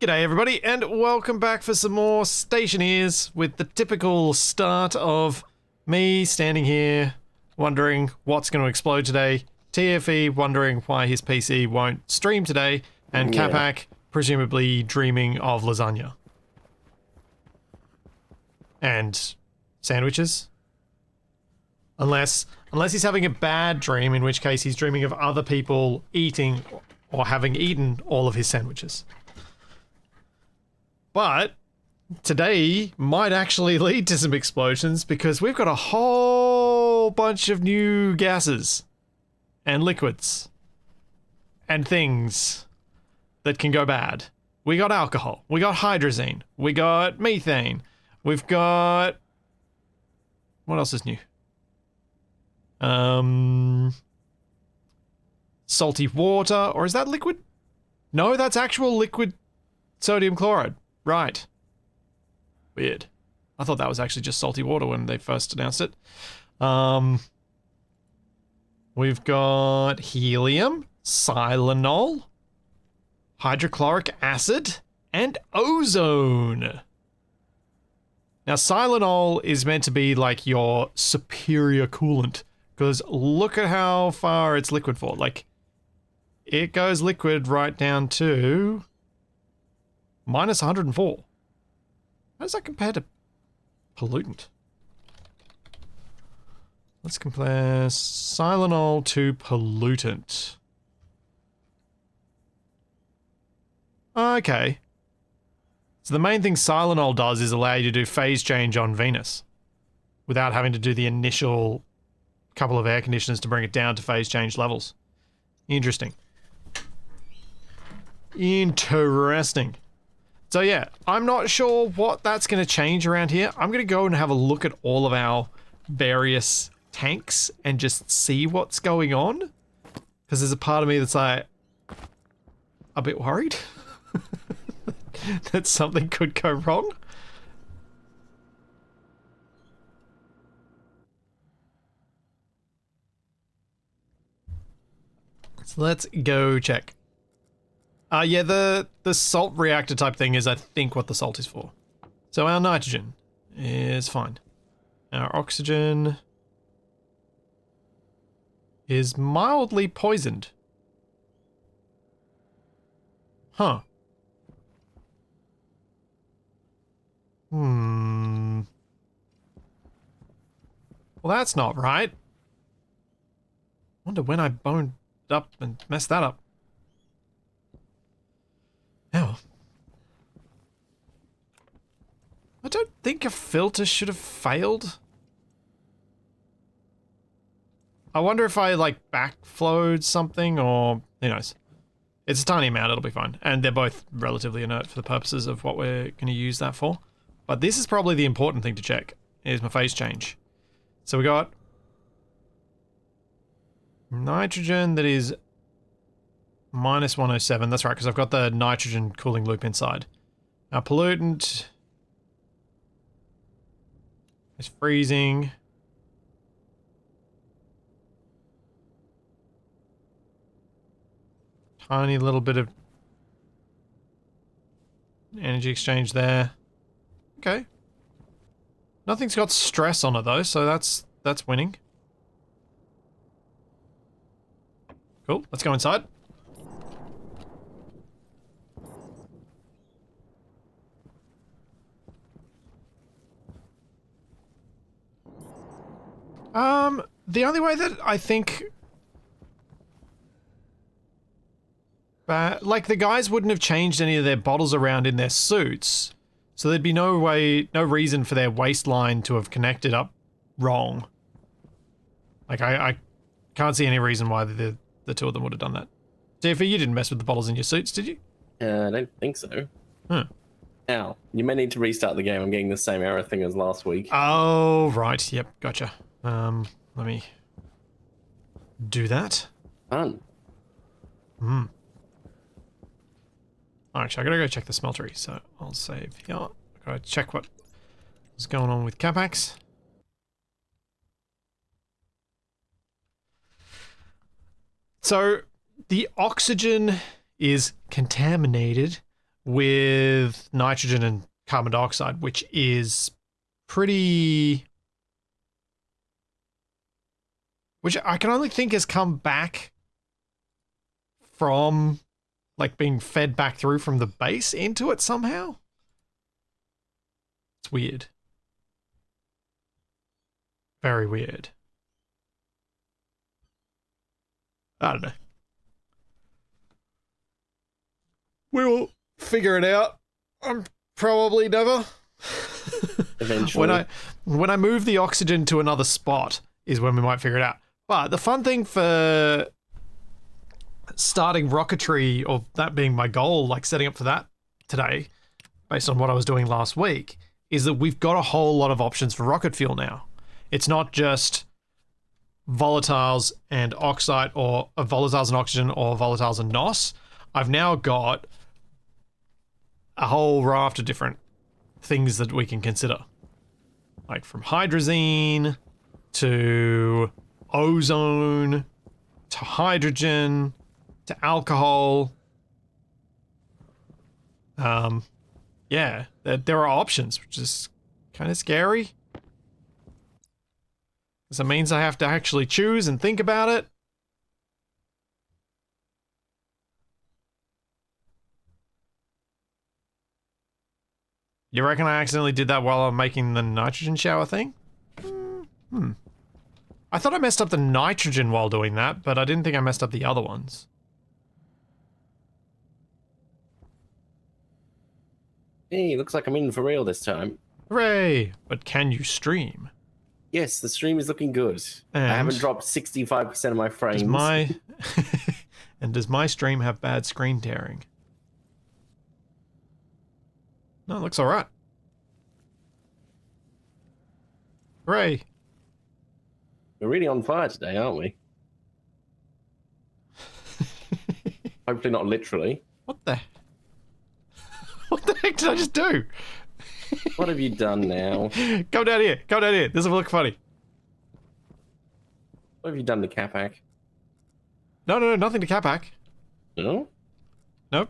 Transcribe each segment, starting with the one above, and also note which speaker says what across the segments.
Speaker 1: G'day everybody, and welcome back for some more Stationeers with the typical start of me standing here wondering what's going to explode today, TFE wondering why his PC won't stream today, and Capac presumably dreaming of lasagna. And sandwiches. Unless he's having a bad dream, in which case he's dreaming of other people eating or having eaten all of his sandwiches. But today might actually lead to some explosions because we've got a whole bunch of new gases and liquids and things that can go bad. We got alcohol, we got hydrazine, we got methane, we've got... what else is new? Salty water, or is that liquid? No, that's actual liquid sodium chloride. Right. Weird. I thought that was actually just salty water when they first announced it. We've got helium, silanol, hydrochloric acid, and ozone. Now, silanol is meant to be like your superior coolant, because look at how far it's liquid for. Like, it goes liquid right down to minus 104. How does that compare to pollutant? Let's compare silanol to pollutant. Okay. So the main thing silanol does is allow you to do phase change on Venus without having to do the initial couple of air conditioners to bring it down to phase change levels. Interesting. Interesting. So yeah, I'm not sure what that's going to change around here. I'm going to go and have a look at all of our various tanks and just see what's going on. Because there's a part of me that's like a bit worried that something could go wrong. So let's go check. Yeah, the salt reactor type thing is, I think, what the salt is for. So our nitrogen is fine. Our oxygen is mildly poisoned. Huh. Well, that's not right. Wonder when I boned up and messed that up. Oh. I don't think a filter should have failed. I wonder if I, like, backflowed something, or... who knows. It's a tiny amount, it'll be fine. And they're both relatively inert for the purposes of what we're going to use that for. But this is probably the important thing to check, is my phase change. So we got... nitrogen that is... minus 107, that's right, because I've got the nitrogen cooling loop inside. Our pollutant is freezing. Tiny little bit of energy exchange there. Okay. Nothing's got stress on it though, so that's winning. Cool, let's go inside. The only way that I think... like, the guys wouldn't have changed any of their bottles around in their suits, so there'd be no reason for their waistline to have connected up wrong. Like, I can't see any reason why the two of them would have done that. Tiffy, you didn't mess with the bottles in your suits, did you?
Speaker 2: I don't think so.
Speaker 1: Huh.
Speaker 2: Now, you may need to restart the game. I'm getting the same error thing as last week.
Speaker 1: Oh, right. Yep, gotcha. Let me do that.
Speaker 2: Fun.
Speaker 1: Actually, I gotta go check the smeltery, so I'll save here. I gotta check what is going on with Capacs. So, the oxygen is contaminated with nitrogen and carbon dioxide, which is pretty... which I can only think has come back from, like, being fed back through from the base into it somehow. It's weird. Very weird. I don't know. We will figure it out. I'm probably never.
Speaker 2: Eventually.
Speaker 1: When I move the oxygen to another spot is when we might figure it out. But the fun thing for starting rocketry, or that being my goal, like setting up for that today, based on what I was doing last week, is that we've got a whole lot of options for rocket fuel now. It's not just volatiles and oxide, or volatiles and oxygen, or volatiles and NOS. I've now got a whole raft of different things that we can consider. Like from hydrazine to ozone to hydrogen to alcohol. Yeah, there are options, which is kind of scary. Because it means I have to actually choose and think about it. You reckon I accidentally did that while I'm making the nitrogen shower thing? I thought I messed up the nitrogen while doing that, but I didn't think I messed up the other ones.
Speaker 2: Hey, looks like I'm in for real this time.
Speaker 1: Hooray! But can you stream?
Speaker 2: Yes, the stream is looking good. I
Speaker 1: And
Speaker 2: haven't dropped 65% of my frames.
Speaker 1: Does my and does my stream have bad screen tearing? No, it looks alright. Hooray!
Speaker 2: We're really on fire today, aren't we? Hopefully not literally.
Speaker 1: What the heck did I just do?
Speaker 2: What have you done now?
Speaker 1: Come down here. Come down here. This will look funny.
Speaker 2: What have you done to Capac?
Speaker 1: No, nothing to Capac.
Speaker 2: No?
Speaker 1: Nope.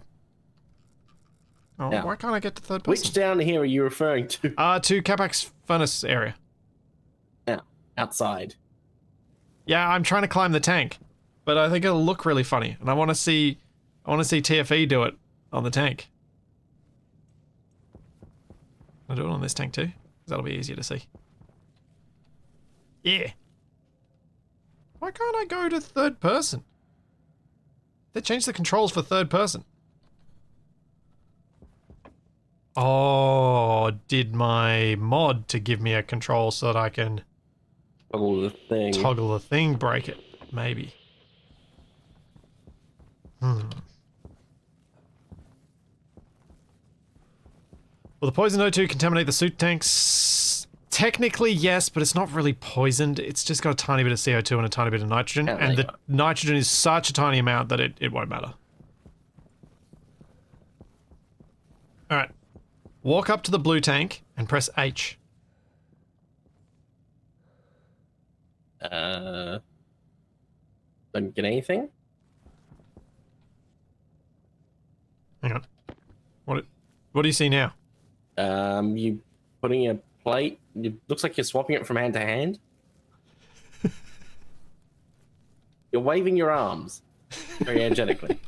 Speaker 1: Oh,
Speaker 2: Now,
Speaker 1: why can't I get to third person?
Speaker 2: Which down here are you referring to?
Speaker 1: To Capac's furnace area.
Speaker 2: Yeah, outside.
Speaker 1: Yeah, I'm trying to climb the tank, but I think it'll look really funny, and I want to see TFE do it on the tank. I'll do it on this tank too, because that'll be easier to see. Yeah. Why can't I go to third person? They changed the controls for third person. Oh, did my mod to give me a control so that I can
Speaker 2: Toggle the thing.
Speaker 1: toggle the thing, break it? Maybe. Will the poison O2 contaminate the suit tanks? Technically, yes, but it's not really poisoned. It's just got a tiny bit of CO2 and a tiny bit of nitrogen.
Speaker 2: Yeah,
Speaker 1: and the
Speaker 2: go.
Speaker 1: nitrogen is such a tiny amount that it won't matter. Alright. Walk up to the blue tank and press H.
Speaker 2: Don't get anything?
Speaker 1: Hang on. What do you see now?
Speaker 2: You putting a plate. It looks like you're swapping it from hand to hand. You're waving your arms very energetically.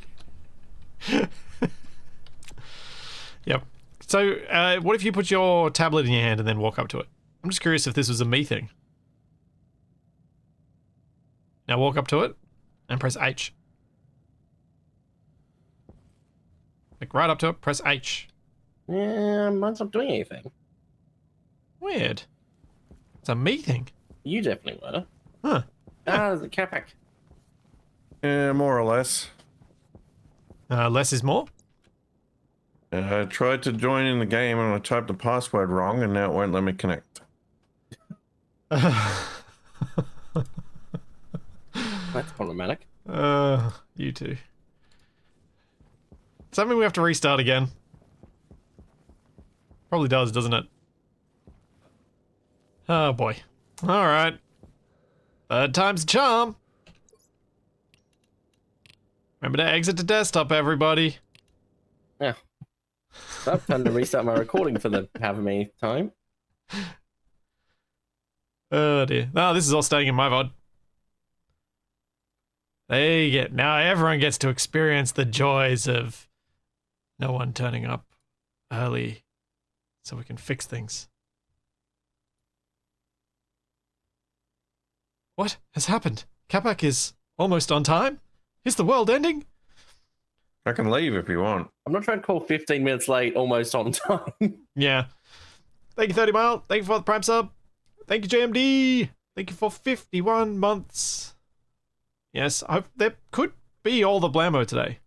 Speaker 1: Yep. So, what if you put your tablet in your hand and then walk up to it? I'm just curious if this was a me thing. Now walk up to it and press H. Like right up to it, press H.
Speaker 2: Yeah, mine's not doing anything.
Speaker 1: Weird. It's a me thing.
Speaker 2: You definitely were.
Speaker 1: Huh.
Speaker 2: Ah, the Capac.
Speaker 3: Yeah, more or less.
Speaker 1: Less is more?
Speaker 3: I tried to join in the game and I typed the password wrong and now it won't let me connect.
Speaker 2: That's problematic.
Speaker 1: You too. Does that mean we have to restart again? Probably does, doesn't it? Oh boy. Alright. Third time's a charm. Remember to exit the desktop, everybody.
Speaker 2: Yeah. I've time to restart my recording for the however many time.
Speaker 1: Oh dear. No, this is all staying in my VOD. There you get. Now everyone gets to experience the joys of no one turning up early so we can fix things. What has happened? Capac is almost on time? Is the world ending?
Speaker 3: I can leave if you want.
Speaker 2: I'm not trying to call 15 minutes late, almost on time.
Speaker 1: Yeah. Thank you, 30 Mile. Thank you for the Prime sub. Thank you, JMD. Thank you for 51 months. Yes, I hope there could be all the blammo today.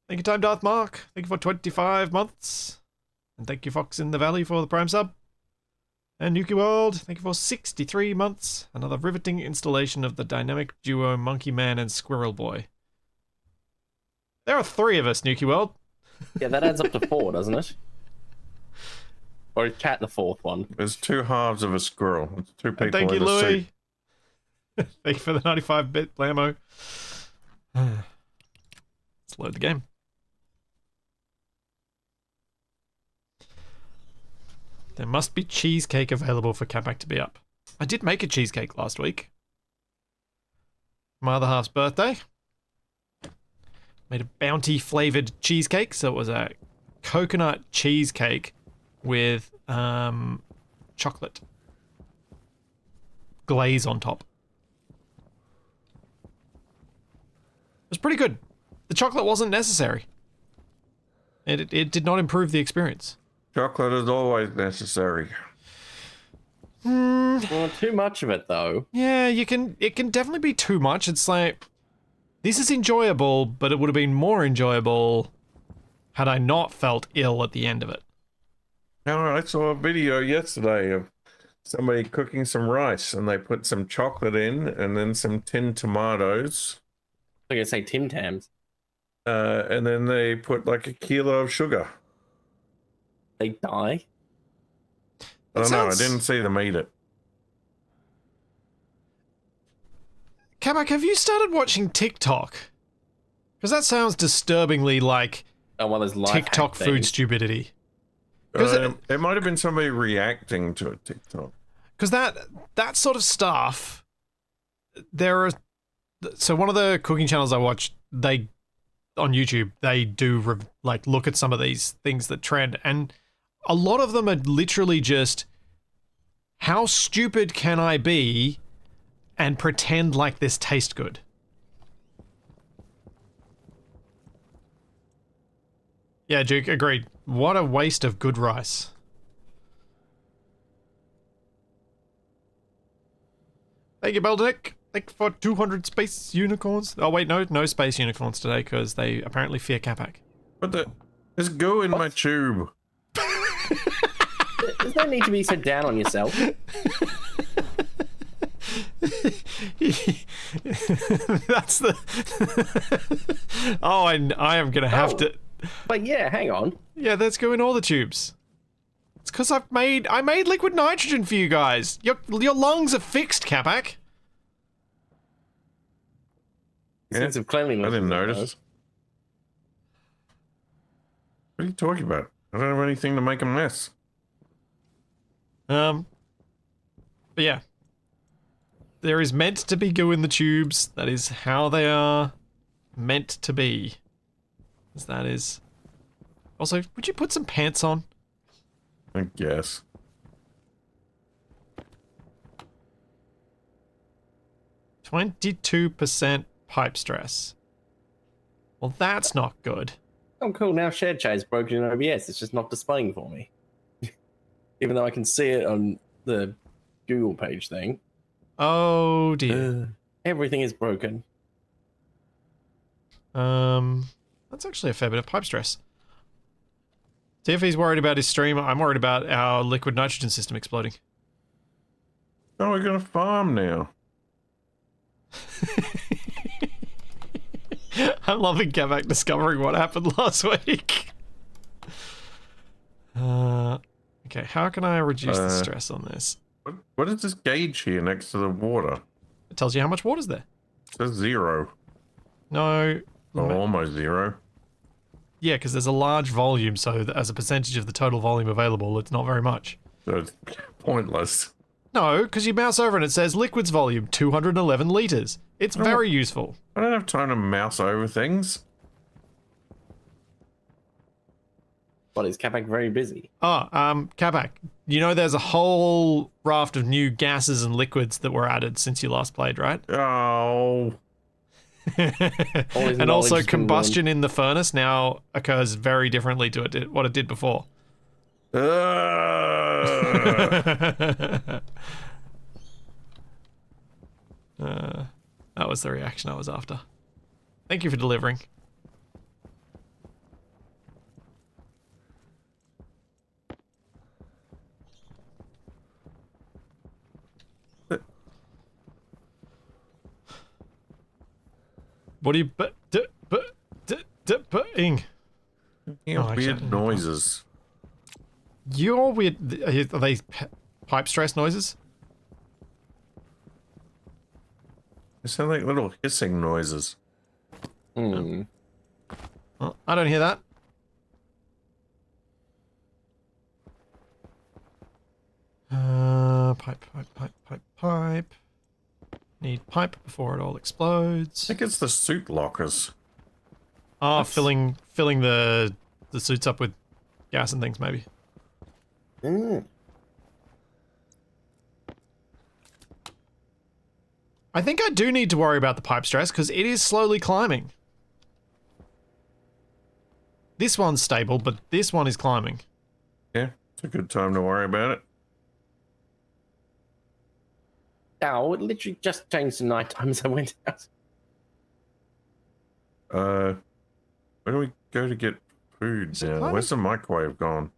Speaker 1: Thank you, Time Darth Mark. Thank you for 25 months. And thank you, Fox in the Valley, for the Prime sub. And Yuki World, thank you for 63 months. Another riveting installation of the dynamic duo Monkey Man and Squirrel Boy. There are 3 of us, Nuki World.
Speaker 2: Yeah, that adds up to 4, doesn't it? Or is Cat the 4th one?
Speaker 3: There's 2 halves of a squirrel. It's 2 people
Speaker 1: Thank you,
Speaker 3: in a suit.
Speaker 1: Louis. Thank you for the 95-bit blammo. Let's load the game. There must be cheesecake available for Capac to be up. I did make a cheesecake last week. My other half's birthday. Made a bounty flavored cheesecake, so it was a coconut cheesecake with chocolate glaze on top. It was pretty good. The chocolate wasn't necessary. It did not improve the experience.
Speaker 3: Chocolate is always necessary.
Speaker 2: Well, too much of it, though.
Speaker 1: Yeah, it can definitely be too much. It's like, this is enjoyable, but it would have been more enjoyable had I not felt ill at the end of it.
Speaker 3: I saw a video yesterday of somebody cooking some rice, and they put some chocolate in, and then some tinned tomatoes.
Speaker 2: I'm going to say Tim Tams.
Speaker 3: And then they put like a kilo of sugar.
Speaker 2: They die.
Speaker 3: I don't know, I didn't see them eat it.
Speaker 1: Capac, have you started watching TikTok? Because that sounds disturbingly like
Speaker 2: One of those life
Speaker 1: TikTok
Speaker 2: hack
Speaker 1: food
Speaker 2: things.
Speaker 1: stupidity.
Speaker 3: It might have been somebody reacting to a TikTok.
Speaker 1: Because that sort of stuff, so one of the cooking channels I watch, they on YouTube, they do like look at some of these things that trend, and a lot of them are literally just, how stupid can I be and pretend like this tastes good? Yeah, Duke, agreed. What a waste of good rice. Thank you, Beldick. Thank you for 200 space unicorns. Oh, wait, no space unicorns today, because they apparently fear Capac.
Speaker 3: There's goo in my tube.
Speaker 2: There's no need to be so down on yourself.
Speaker 1: That's the... Oh, I am going to have to...
Speaker 2: But yeah, hang on.
Speaker 1: Yeah, that's go in all the tubes. It's because I made liquid nitrogen for you guys. Your lungs are fixed, Capac.
Speaker 2: Sense of cleanliness.
Speaker 3: I didn't notice. What are you talking about? I don't have anything to make a mess.
Speaker 1: But yeah. There is meant to be goo in the tubes. That is how they are meant to be. As that is. Also, would you put some pants on?
Speaker 3: I guess.
Speaker 1: %22% pipe stress. Well, that's not good.
Speaker 2: Oh, cool. Now shared chat is broken in OBS. It's just not displaying for me. Even though I can see it on the Google page thing.
Speaker 1: Oh, dear.
Speaker 2: Everything is broken.
Speaker 1: That's actually a fair bit of pipe stress. See if he's worried about his stream. I'm worried about our liquid nitrogen system exploding.
Speaker 3: Oh, we're gonna farm now.
Speaker 1: I'm loving Capac discovering what happened last week. Okay, how can I reduce the stress on this?
Speaker 3: What is this gauge here next to the water?
Speaker 1: It tells you how much water's there.
Speaker 3: It says 0.
Speaker 1: No.
Speaker 3: Oh, almost 0.
Speaker 1: Yeah, because there's a large volume, so as a percentage of the total volume available, it's not very much.
Speaker 3: So it's pointless.
Speaker 1: No, because you mouse over and it says liquids volume 211 litres. It's very useful.
Speaker 3: I don't have time to mouse over things.
Speaker 2: But is Capac very busy?
Speaker 1: Oh, Capac, you know there's a whole raft of new gases and liquids that were added since you last played, right?
Speaker 3: Oh.
Speaker 1: And also combustion in the furnace now occurs very differently to what it did before.
Speaker 3: Uh.
Speaker 1: That was the reaction I was after. Thank you for delivering. What are you putting?
Speaker 3: Weird noises.
Speaker 1: You're weird. Are they pipe stress noises?
Speaker 3: They sound like little hissing noises.
Speaker 2: Hmm.
Speaker 1: Oh, I don't hear that. Pipe. Need pipe before it all explodes.
Speaker 3: I think it's the suit lockers.
Speaker 1: Oh, filling the suits up with gas and things, maybe.
Speaker 2: Mm.
Speaker 1: I think I do need to worry about the pipe stress because it is slowly climbing. This one's stable, but this one is climbing.
Speaker 3: Yeah, it's a good time to worry about it.
Speaker 2: Oh, it literally just changed to night time as I went out.
Speaker 3: Where do we go to get food now? Where's the microwave gone?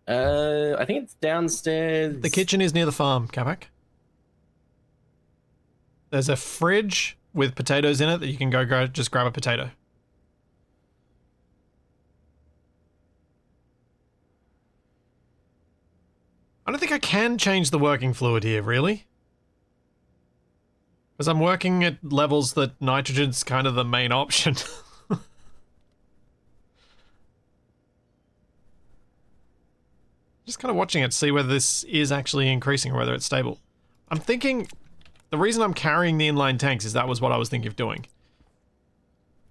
Speaker 2: I think it's downstairs.
Speaker 1: The kitchen is near the farm, Capac. There's a fridge with potatoes in it that you can go just grab a potato. I don't think I can change the working fluid here, really. Because I'm working at levels that nitrogen's kind of the main option. Just kind of watching it to see whether this is actually increasing or whether it's stable. I'm thinking the reason I'm carrying the inline tanks is that was what I was thinking of doing.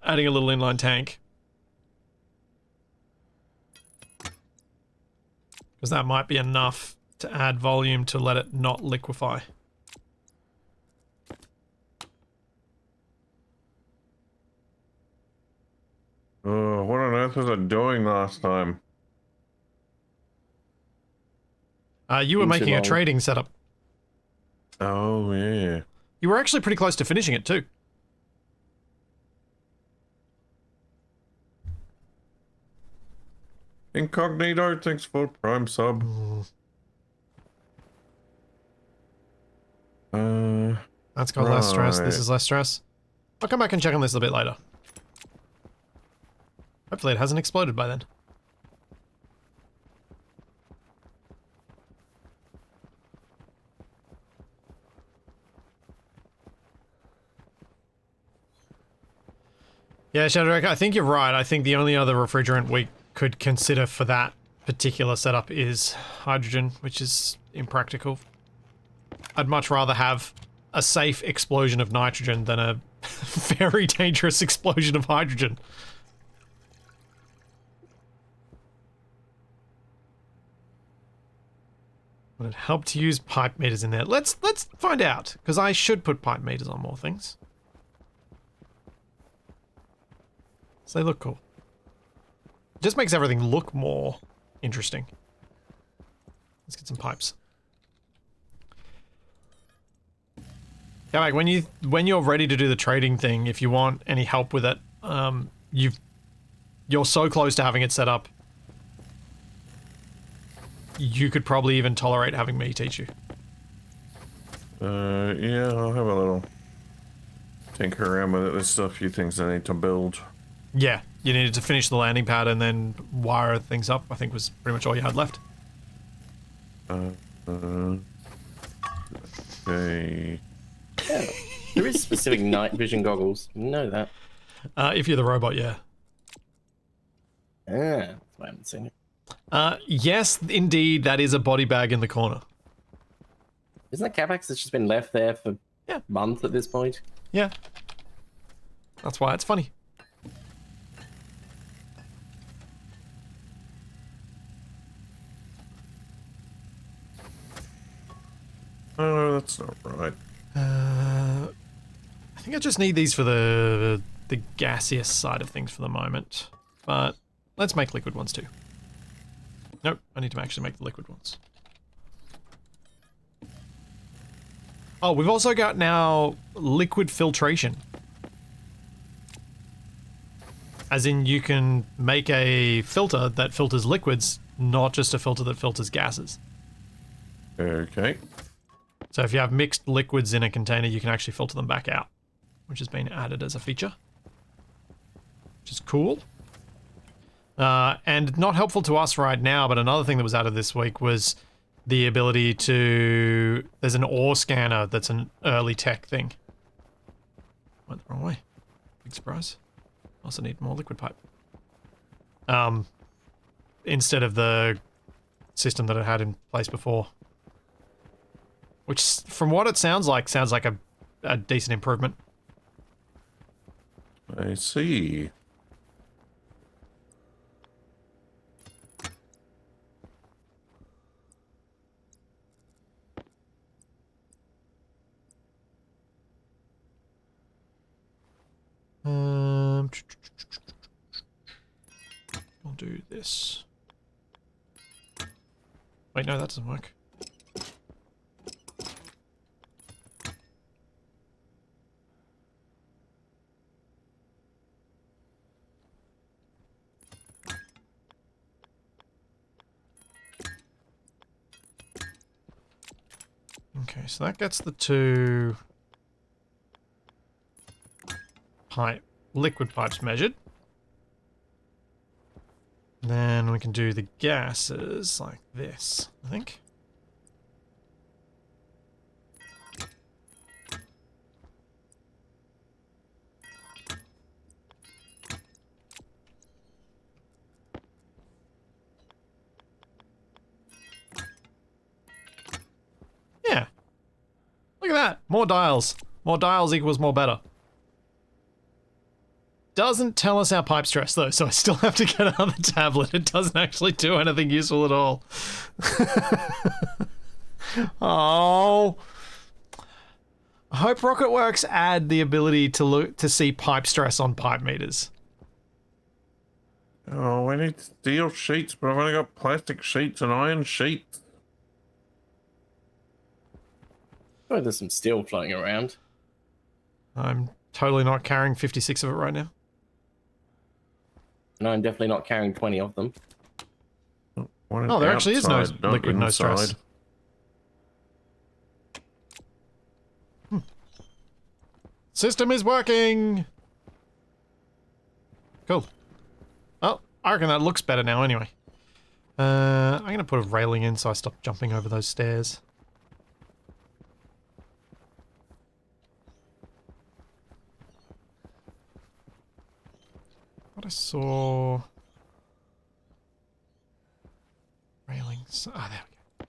Speaker 1: Adding a little inline tank. Because that might be enough to add volume to let it not liquefy.
Speaker 3: Oh, what on earth was I doing last time?
Speaker 1: You were making a trading setup.
Speaker 3: Oh, yeah.
Speaker 1: You were actually pretty close to finishing it too.
Speaker 3: Incognito, thanks for Prime sub.
Speaker 1: That's got less stress. This is less stress. I'll come back and check on this a bit later. Hopefully it hasn't exploded by then. Yeah, Shadowwreck, I think you're right. I think the only other refrigerant we could consider for that particular setup is hydrogen, which is impractical. I'd much rather have a safe explosion of nitrogen than a very dangerous explosion of hydrogen. Would it help to use pipe meters in there? Let's find out, because I should put pipe meters on more things. So they look cool. It just makes everything look more interesting. Let's get some pipes. Yeah, like when you're ready to do the trading thing, if you want any help with it, you're so close to having it set up. You could probably even tolerate having me teach you.
Speaker 3: Yeah, I'll have a little tinker around with it. There's still a few things I need to build.
Speaker 1: Yeah, you needed to finish the landing pad and then wire things up, I think was pretty much all you had left.
Speaker 3: Okay.
Speaker 2: Yeah, there is specific night vision goggles. You know that.
Speaker 1: If you're the robot, yeah.
Speaker 2: Ah, that's why I haven't seen it.
Speaker 1: Yes, indeed, that is a body bag in the corner.
Speaker 2: Isn't that Capac that's just been left there for
Speaker 1: Yeah.
Speaker 2: months at this point?
Speaker 1: Yeah. That's why it's funny.
Speaker 3: Oh, that's not right.
Speaker 1: I think I just need these for the gaseous side of things for the moment. But let's make liquid ones too. Nope, I need to actually make the liquid ones. Oh, we've also got now liquid filtration. As in, you can make a filter that filters liquids, not just a filter that filters gases.
Speaker 3: Okay.
Speaker 1: So if you have mixed liquids in a container, you can actually filter them back out, which has been added as a feature, which is cool. And not helpful to us right now, but another thing that was added this week was the ability to... There's an ore scanner that's an early tech thing. Went the wrong way. Big surprise. Also need more liquid pipe. Instead of the system that it had in place before. Which, from what it sounds like a decent improvement.
Speaker 3: I see.
Speaker 1: I'll do this. Wait, no, that doesn't work. Okay, so that gets the two liquid pipes measured. Then we can do the gases like this, I think. Yeah. Look at that. More dials. More dials equals more better. Doesn't tell us our pipe stress though, so I still have to get another tablet. It doesn't actually do anything useful at all. Oh. I hope RocketWorks add the ability to see pipe stress on pipe meters.
Speaker 3: Oh, we need steel sheets, but I've only got plastic sheets and iron sheets.
Speaker 2: Oh, there's some steel floating around.
Speaker 1: I'm totally not carrying 56 of it right now.
Speaker 2: And I'm definitely not carrying 20 of them.
Speaker 1: Oh, there actually is no liquid, no stress. System is working! Cool. Oh, I reckon that looks better now anyway. I'm gonna put a railing in so I stop jumping over those stairs. What I saw... Railings... Ah, there we go.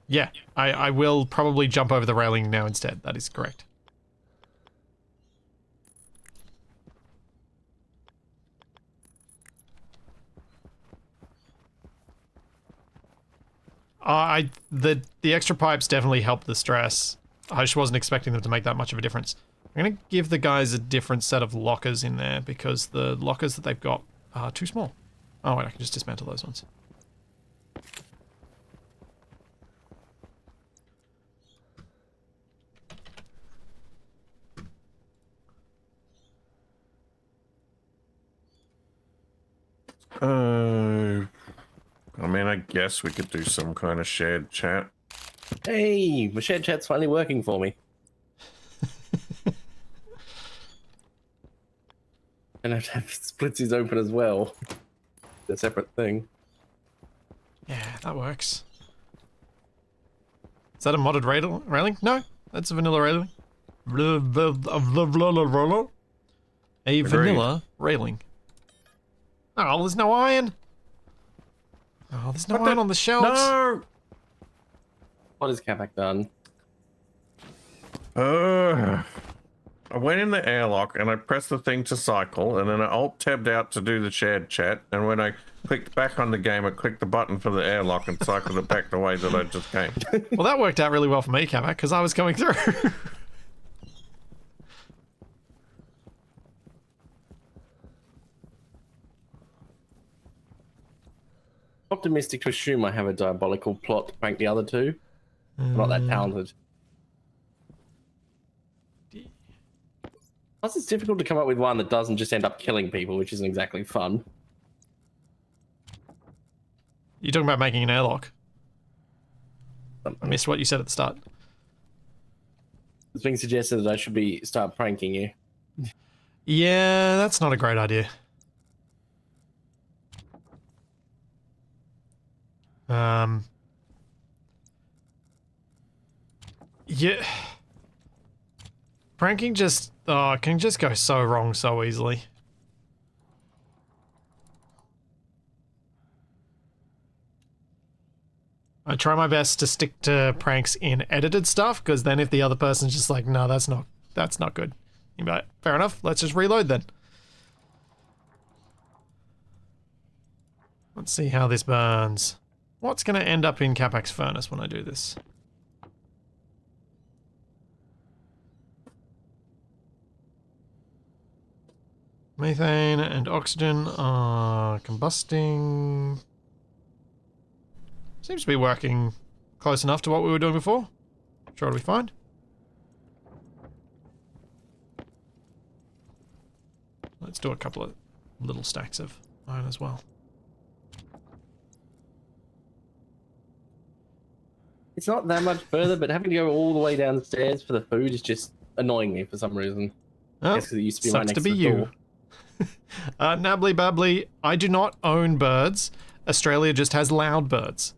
Speaker 1: Yeah, I will probably jump over the railing now instead. That is correct. The extra pipes definitely help the stress. I just wasn't expecting them to make that much of a difference. I'm going to give the guys a different set of lockers in there because the lockers that they've got are too small. Oh wait, I can just dismantle those ones.
Speaker 3: I mean, I guess we could do some kind of shared chat.
Speaker 2: Hey, my shared chat's finally working for me. And I have to have splitsies open as well. It's a separate thing.
Speaker 1: Yeah, that works. Is that a modded railing? No? That's a vanilla railing. A vanilla railing. Oh, there's no iron. Oh, there's no iron on the shelves.
Speaker 3: No!
Speaker 2: What has Capac done?
Speaker 3: I went in the airlock and I pressed the thing to cycle, and then I alt-tabbed out to do the shared chat, and when I clicked back on the game, I clicked the button for the airlock and cycled it back the way that I just came.
Speaker 1: Well, that worked out really well for me, Capac, because I was coming through.
Speaker 2: Optimistic to assume I have a diabolical plot to prank the other two. I'm not that talented. Plus, it's difficult to come up with one that doesn't just end up killing people, which isn't exactly fun.
Speaker 1: You're talking about making an airlock. I missed what you said at the start.
Speaker 2: It's being suggested that I should start pranking you.
Speaker 1: Yeah, that's not a great idea. Yeah. Pranking just, can just go so wrong so easily. I try my best to stick to pranks in edited stuff, because then if the other person's just like, no, that's not good. You're like, fair enough, let's just reload then. Let's see how this burns. What's going to end up in Capac's furnace when I do this? Methane and oxygen are combusting. Seems to be working close enough to what we were doing before. Sure it'll be fine. Let's do a couple of little stacks of iron as well.
Speaker 2: It's not that much further, but having to go all the way downstairs for the food is just annoying me for some reason.
Speaker 1: Oh,
Speaker 2: I guess 'cause it used to be right
Speaker 1: sucks
Speaker 2: next
Speaker 1: to be
Speaker 2: the
Speaker 1: you.
Speaker 2: door.
Speaker 1: Nabbly babbly, I do not own birds. Australia just has loud birds.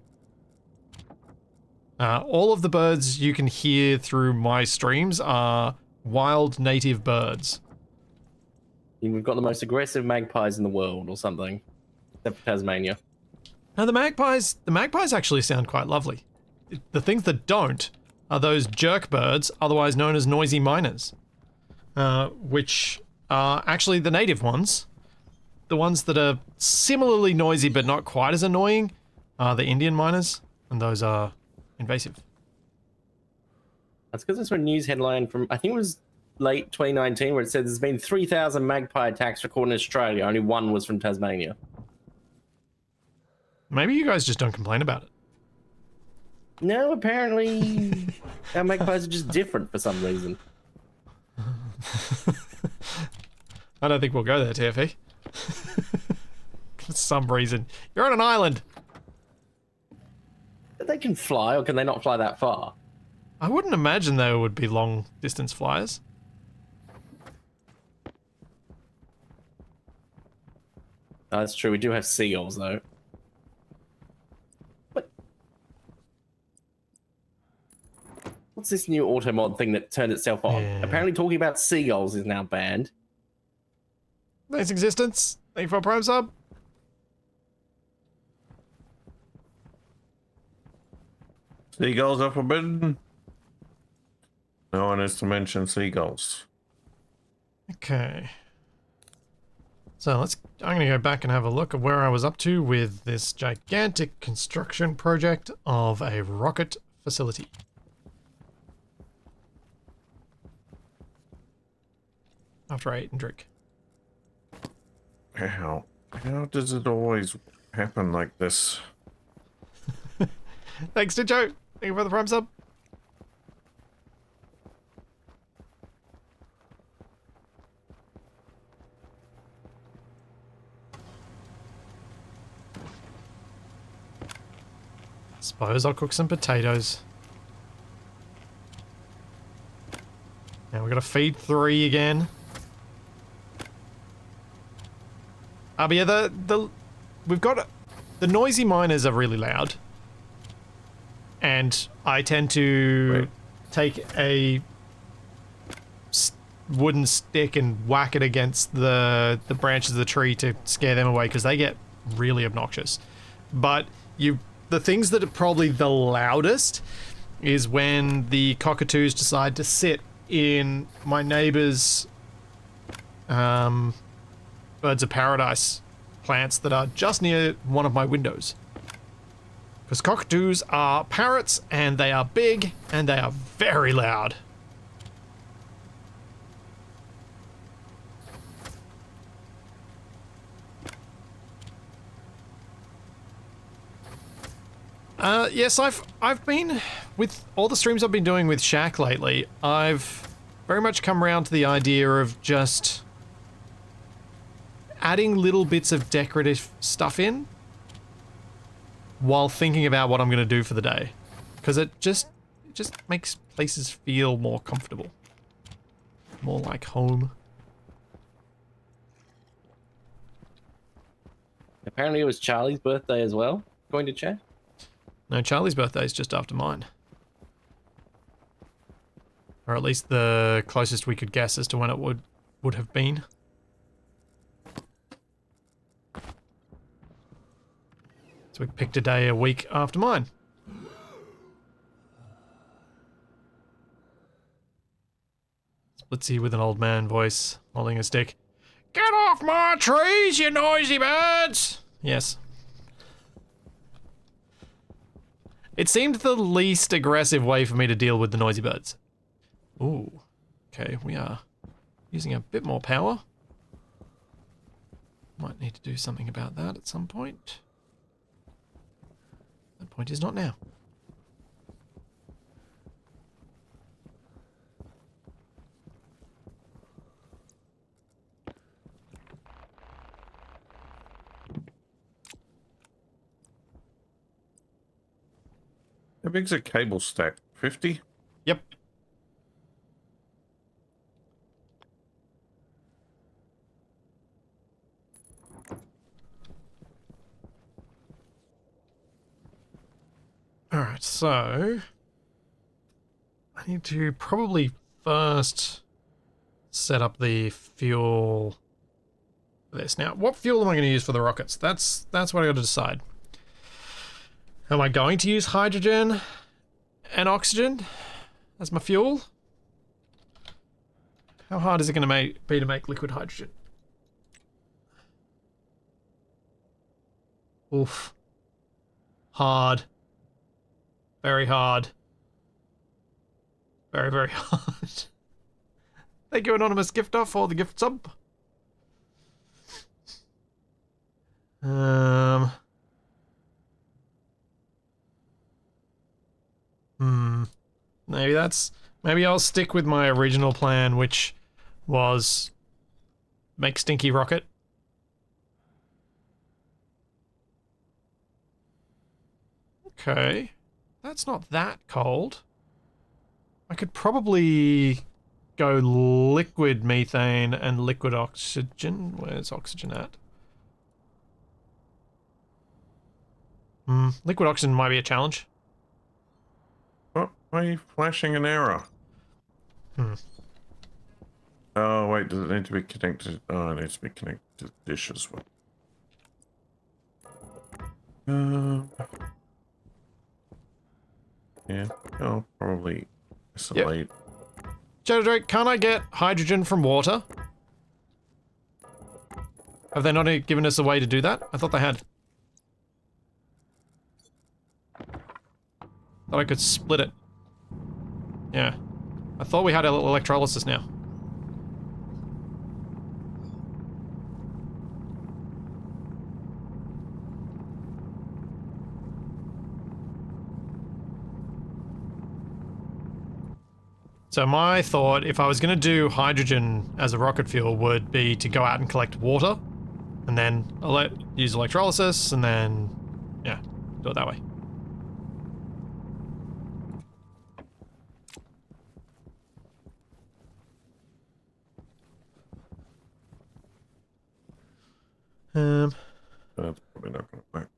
Speaker 1: All of the birds you can hear through my streams are wild native birds.
Speaker 2: We've got the most aggressive magpies in the world or something. Except for Tasmania.
Speaker 1: Now the magpies actually sound quite lovely. The things that don't are those jerk birds, otherwise known as noisy miners. Which are actually the native ones. The ones that are similarly noisy but not quite as annoying are the Indian miners, and those are invasive.
Speaker 2: That's because I saw a news headline from, I think it was late 2019, where it said there's been 3,000 magpie attacks recorded in Australia. Only one was from Tasmania.
Speaker 1: Maybe you guys just don't complain about it.
Speaker 2: No, apparently our magpies are just different for some reason.
Speaker 1: I don't think we'll go there, TFE. For some reason. You're on an island.
Speaker 2: They can fly, or can they not fly that far?
Speaker 1: I wouldn't imagine they would be long distance flyers.
Speaker 2: Oh, that's true. We do have seagulls, though. What's this new auto mod thing that turned itself on?
Speaker 1: Yeah.
Speaker 2: Apparently talking about seagulls is now banned.
Speaker 1: Thanks, existence. Thank you for a Prime sub.
Speaker 3: Seagulls are forbidden. No one is to mention seagulls.
Speaker 1: Okay. So I'm going to go back and have a look at where I was up to with this gigantic construction project of a rocket facility. After I ate and drink.
Speaker 3: How does it always happen like this?
Speaker 1: Thanks, Stitcho. Thank you for the Prime sub. Suppose I'll cook some potatoes. Now we're gonna feed 3 again. But yeah, we've got the noisy miners are really loud, and I tend to take a wooden stick and whack it against the branches of the tree to scare them away, because they get really obnoxious. But the things that are probably the loudest is when the cockatoos decide to sit in my neighbor's birds of paradise plants that are just near one of my windows. Because cockatoos are parrots, and they are big, and they are very loud. Yes, I've been, with all the streams I've been doing with Shaq lately, I've very much come around to the idea of just adding little bits of decorative stuff in while thinking about what I'm going to do for the day. Because it just makes places feel more comfortable. More like home.
Speaker 2: Apparently it was Charlie's birthday as well, according to chat.
Speaker 1: No, Charlie's birthday is just after mine. Or at least the closest we could guess as to when it would have been. So we picked a day a week after mine. Splitsy with an old man voice, holding a stick. Get off my trees, you noisy birds! Yes. It seemed the least aggressive way for me to deal with the noisy birds. Ooh. Okay, we are using a bit more power. Might need to do something about that at some point. That point is not now.
Speaker 3: How big's a cable stack? 50?
Speaker 1: Yep. Alright, so I need to probably first set up the fuel for this. Now, what fuel am I going to use for the rockets? That's what I got to decide. Am I going to use hydrogen and oxygen as my fuel? How hard is it going to be to make liquid hydrogen? Oof. Hard. Very hard. Very, very hard. Thank you, Anonymous Gifter, for the gift sub. Maybe I'll stick with my original plan, which was make Stinky rocket. Okay. That's not that cold. I could probably go liquid methane and liquid oxygen. Where's oxygen at? Liquid oxygen might be a challenge.
Speaker 3: Oh, why are you flashing an error? Oh, wait, does it need to be connected? Oh, it needs to be connected to the dish as well. Yeah, I'll probably isolate.
Speaker 1: Shadow Drake, can't I get hydrogen from water? Have they not given us a way to do that? I thought they had. Thought I could split it. Yeah. I thought we had electrolysis now. So my thought, if I was going to do hydrogen as a rocket fuel, would be to go out and collect water, and then use electrolysis, and then, yeah, do it that way.
Speaker 3: That's probably not going to work.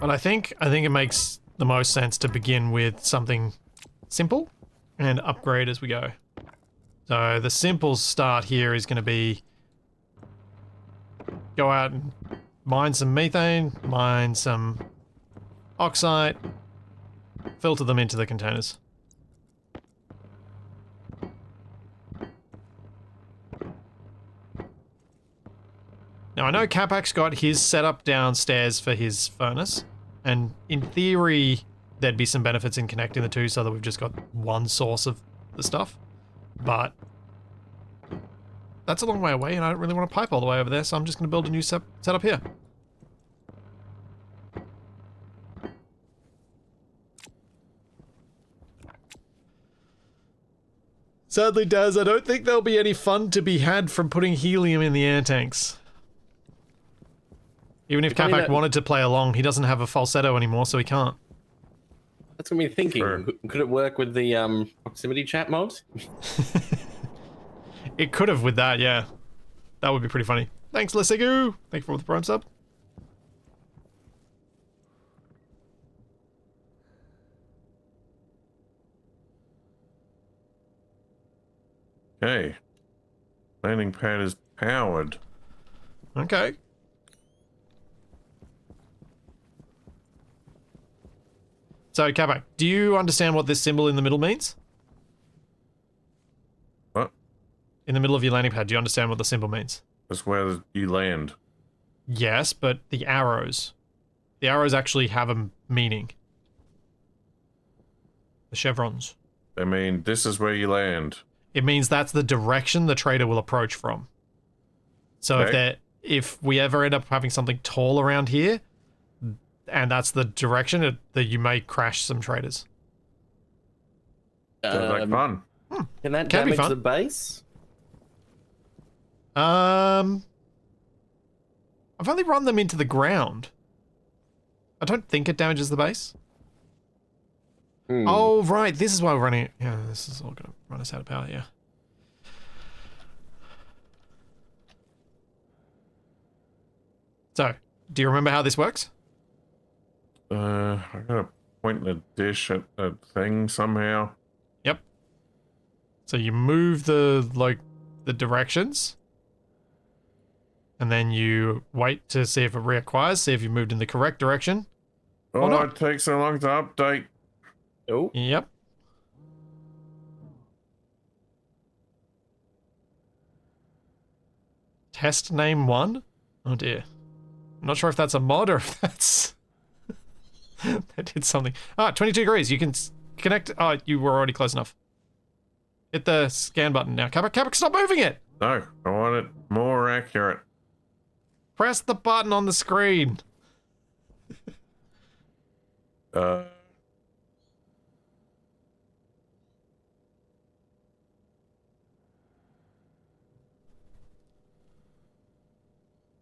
Speaker 1: But I think it makes the most sense to begin with something simple and upgrade as we go. So the simple start here is going to be go out and mine some methane, mine some oxide, filter them into the containers. Now I know Capac's got his setup downstairs for his furnace, and in theory there'd be some benefits in connecting the two so that we've just got one source of the stuff, but that's a long way away and I don't really want to pipe all the way over there, so I'm just going to build a new setup here. Sadly, Daz, I don't think there'll be any fun to be had from putting helium in the air tanks. Even if Capac wanted to play along, he doesn't have a falsetto anymore, so he can't.
Speaker 2: That's got me thinking. Sure. Could it work with the proximity chat mod?
Speaker 1: It could have with that, yeah. That would be pretty funny. Thanks, Lesigu! Thank you for the prime sub.
Speaker 3: Okay. Landing pad is powered.
Speaker 1: Okay. So, Capac, do you understand what this symbol in the middle means?
Speaker 3: What?
Speaker 1: In the middle of your landing pad, do you understand what the symbol means?
Speaker 3: That's where you land.
Speaker 1: Yes, but the arrows. The arrows actually have a meaning. The chevrons.
Speaker 3: I mean, this is where you land.
Speaker 1: It means that's the direction the trader will approach from. So if we ever end up having something tall around here, and that's the direction that you may crash some traders.
Speaker 3: Sounds like fun.
Speaker 2: Can that damage the base?
Speaker 1: I've only run them into the ground. I don't think it damages the base. Oh, right. This is why we're running it. Yeah, this is all going to run us out of power, yeah. So, do you remember how this works?
Speaker 3: I gotta point the dish at a thing somehow.
Speaker 1: Yep. So you move the directions, and then you wait to see if it reacquires, see if you moved in the correct direction.
Speaker 3: Oh, it takes so long to update.
Speaker 2: Oh.
Speaker 1: Yep. Test name 1? Oh dear. I'm not sure if that's a mod or if that's... that did something. 22 degrees. You can connect... Oh, you were already close enough. Hit the scan button now. Capac, stop moving it!
Speaker 3: No, I want it more accurate.
Speaker 1: Press the button on the screen.
Speaker 3: No,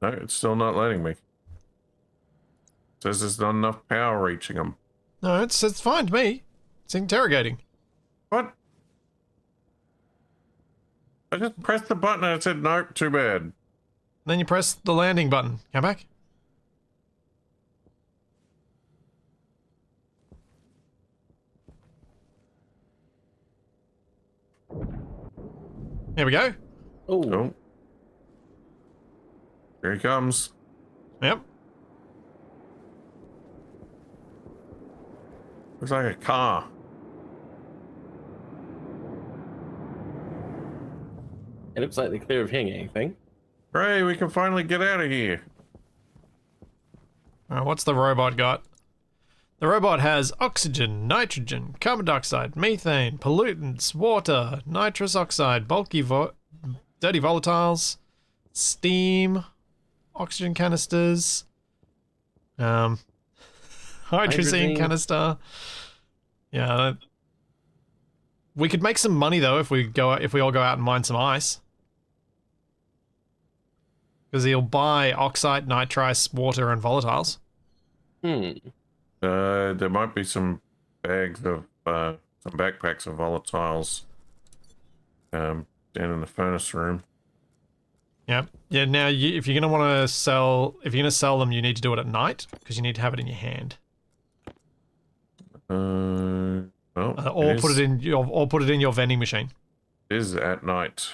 Speaker 3: it's still not letting me. Says there's not enough power reaching them.
Speaker 1: No, it's fine to me. It's interrogating.
Speaker 3: What? I just pressed the button and it said nope, too bad.
Speaker 1: Then you press the landing button. Capac. There we go.
Speaker 3: Oh. Here he comes.
Speaker 1: Yep.
Speaker 3: Looks like a car.
Speaker 2: It looks like they're clear of hearing anything.
Speaker 3: Hooray, we can finally get out of here.
Speaker 1: What's the robot got? The robot has oxygen, nitrogen, carbon dioxide, methane, pollutants, water, nitrous oxide, bulky dirty volatiles, steam, oxygen canisters, hydrazine canister. Yeah. We could make some money though if we all go out and mine some ice. Because he'll buy oxide, nitrice, water, and volatiles.
Speaker 3: There might be some bags of some backpacks of volatiles down in the furnace room.
Speaker 1: Yeah. Yeah, now if you're going to want to sell... If you're going to sell them, you need to do it at night, because you need to have it in your hand.
Speaker 3: Well,
Speaker 1: Or put it in your vending machine.
Speaker 3: It is at night.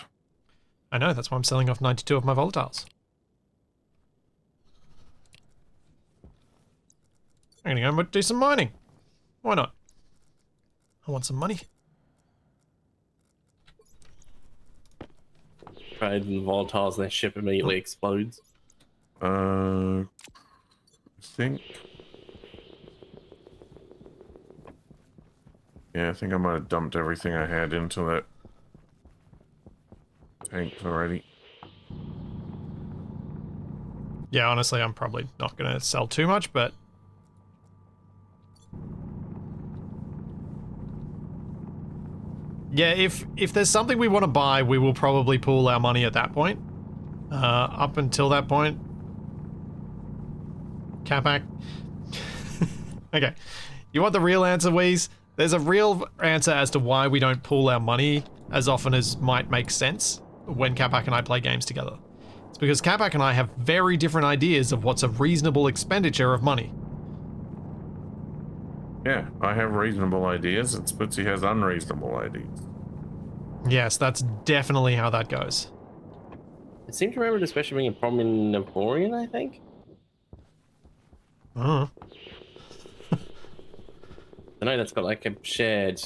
Speaker 1: I know, that's why I'm selling off 92 of my volatiles. I'm going to go do some mining. Why not? I want some money.
Speaker 2: Trade in volatiles and their ship immediately explodes.
Speaker 3: I think... Yeah, I think I might have dumped everything I had into that tank already.
Speaker 1: Yeah, honestly, I'm probably not going to sell too much, but... Yeah, if there's something we want to buy, we will probably pool our money at that point. Up until that point... Capac. Okay. You want the real answer, Wheeze? There's a real answer as to why we don't pool our money as often as might make sense when Capac and I play games together. It's because Capac and I have very different ideas of what's a reasonable expenditure of money.
Speaker 3: Yeah, I have reasonable ideas, and Spitzy has unreasonable ideas.
Speaker 1: Yes, that's definitely how that goes.
Speaker 2: I seem to remember it especially being a problem in Navorian, I think. I know that's got like a shared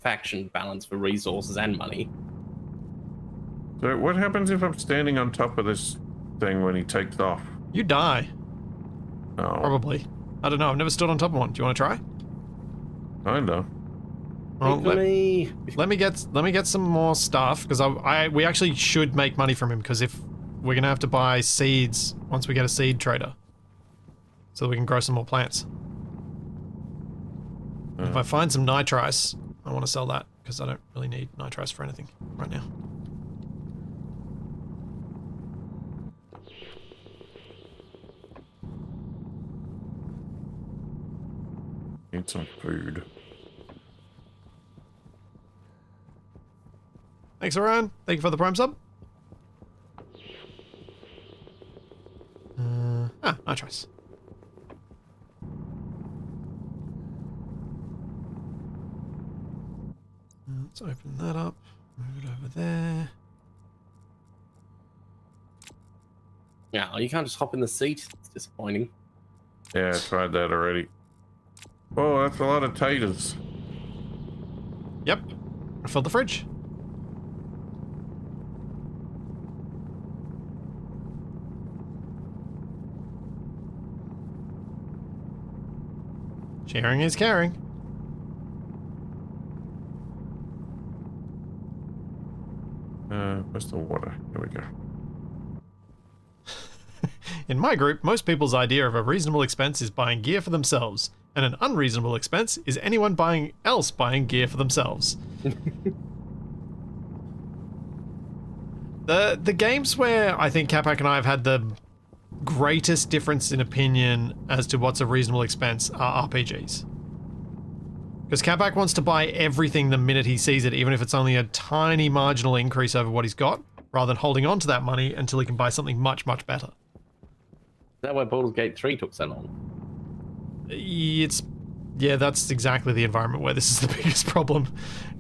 Speaker 2: faction balance for resources and money.
Speaker 3: So what happens if I'm standing on top of this thing when he takes off?
Speaker 1: You die.
Speaker 3: Oh,
Speaker 1: Probably. I don't know, I've never stood on top of one. Do you want to try?
Speaker 3: kinda.
Speaker 1: Well, let me get some more stuff, because we actually should make money from him, because if we're gonna have to buy seeds once we get a seed trader, so that we can grow some more plants. If I find some nitrice, I want to sell that, because I don't really need nitrice for anything right now.
Speaker 3: Need some food.
Speaker 1: Thanks, Orion. Thank you for the Prime sub. Nitrice. Let's open that up. Move it over there.
Speaker 2: Yeah, you can't just hop in the seat. It's disappointing.
Speaker 3: Yeah, I tried that already. Oh, that's a lot of taters.
Speaker 1: Yep. I filled the fridge. Sharing is caring.
Speaker 3: Where's the water? Here we go.
Speaker 1: In my group, most people's idea of a reasonable expense is buying gear for themselves, and an unreasonable expense is anyone else buying gear for themselves. The games where I think Capac and I have had the greatest difference in opinion as to what's a reasonable expense are RPGs. Because Capac wants to buy everything the minute he sees it, even if it's only a tiny marginal increase over what he's got, rather than holding on to that money until he can buy something much, much better.
Speaker 2: Is that why Baldur's Gate 3 took so long?
Speaker 1: Yeah, that's exactly the environment where this is the biggest problem.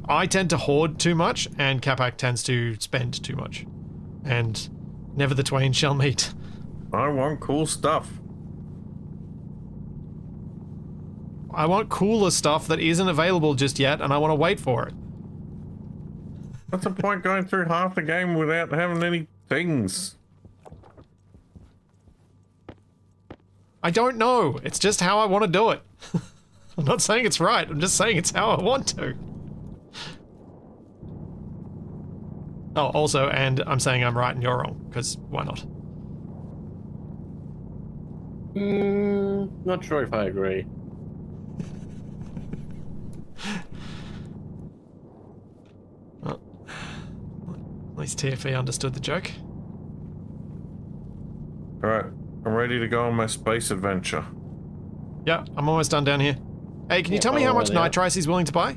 Speaker 1: I tend to hoard too much, and Capac tends to spend too much. And never the twain shall meet.
Speaker 3: I want cool stuff.
Speaker 1: I want cooler stuff that isn't available just yet, and I want to wait for it.
Speaker 3: What's the point going through half the game without having any things?
Speaker 1: I don't know. It's just how I want to do it. I'm not saying it's right. I'm just saying it's how I want to. Oh, also, and I'm saying I'm right and you're wrong, because why not?
Speaker 2: Not sure if I agree.
Speaker 1: Well, at least TFE understood the joke.
Speaker 3: Alright, I'm ready to go on my space adventure.
Speaker 1: Yeah, I'm almost done down here. Hey, can you tell me how much nitrice he's willing to buy?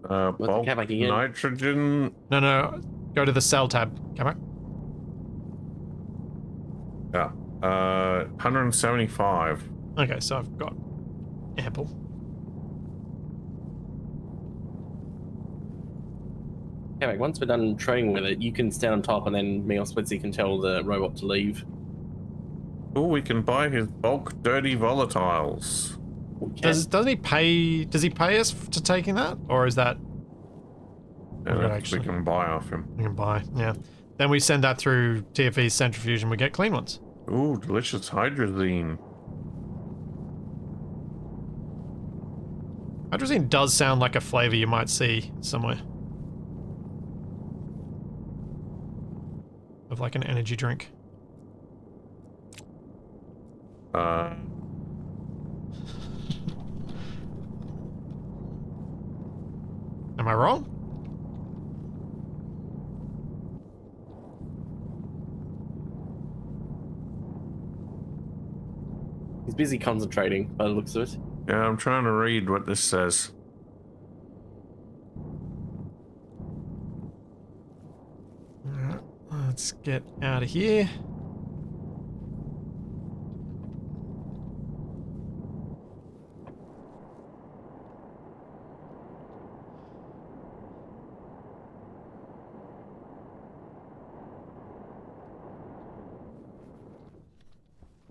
Speaker 2: What's the
Speaker 3: Bulk
Speaker 2: Capac again?
Speaker 3: nitrogen.
Speaker 1: No. Go to the cell tab. Come on.
Speaker 3: Yeah. 175.
Speaker 1: Okay, so I've got ample.
Speaker 2: Capac, once we're done trading with it, you can stand on top and then me or Splitsy can tell the robot to leave.
Speaker 3: Oh, we can buy his bulk dirty volatiles.
Speaker 2: We can.
Speaker 1: Does he pay us to taking that? Or is that
Speaker 3: Yeah,
Speaker 1: Okay,
Speaker 3: we
Speaker 1: actually.
Speaker 3: can buy off him.
Speaker 1: we can buy? Yeah. Then we send that through TFE's Centrifuge and we get clean ones.
Speaker 3: Ooh, delicious hydrazine.
Speaker 1: Hydrazine does sound like a flavor you might see somewhere. Of like an energy drink. Am I wrong?
Speaker 2: He's busy concentrating by the looks of it.
Speaker 3: Yeah, I'm trying to read what this says.
Speaker 1: Alright, let's get out of here.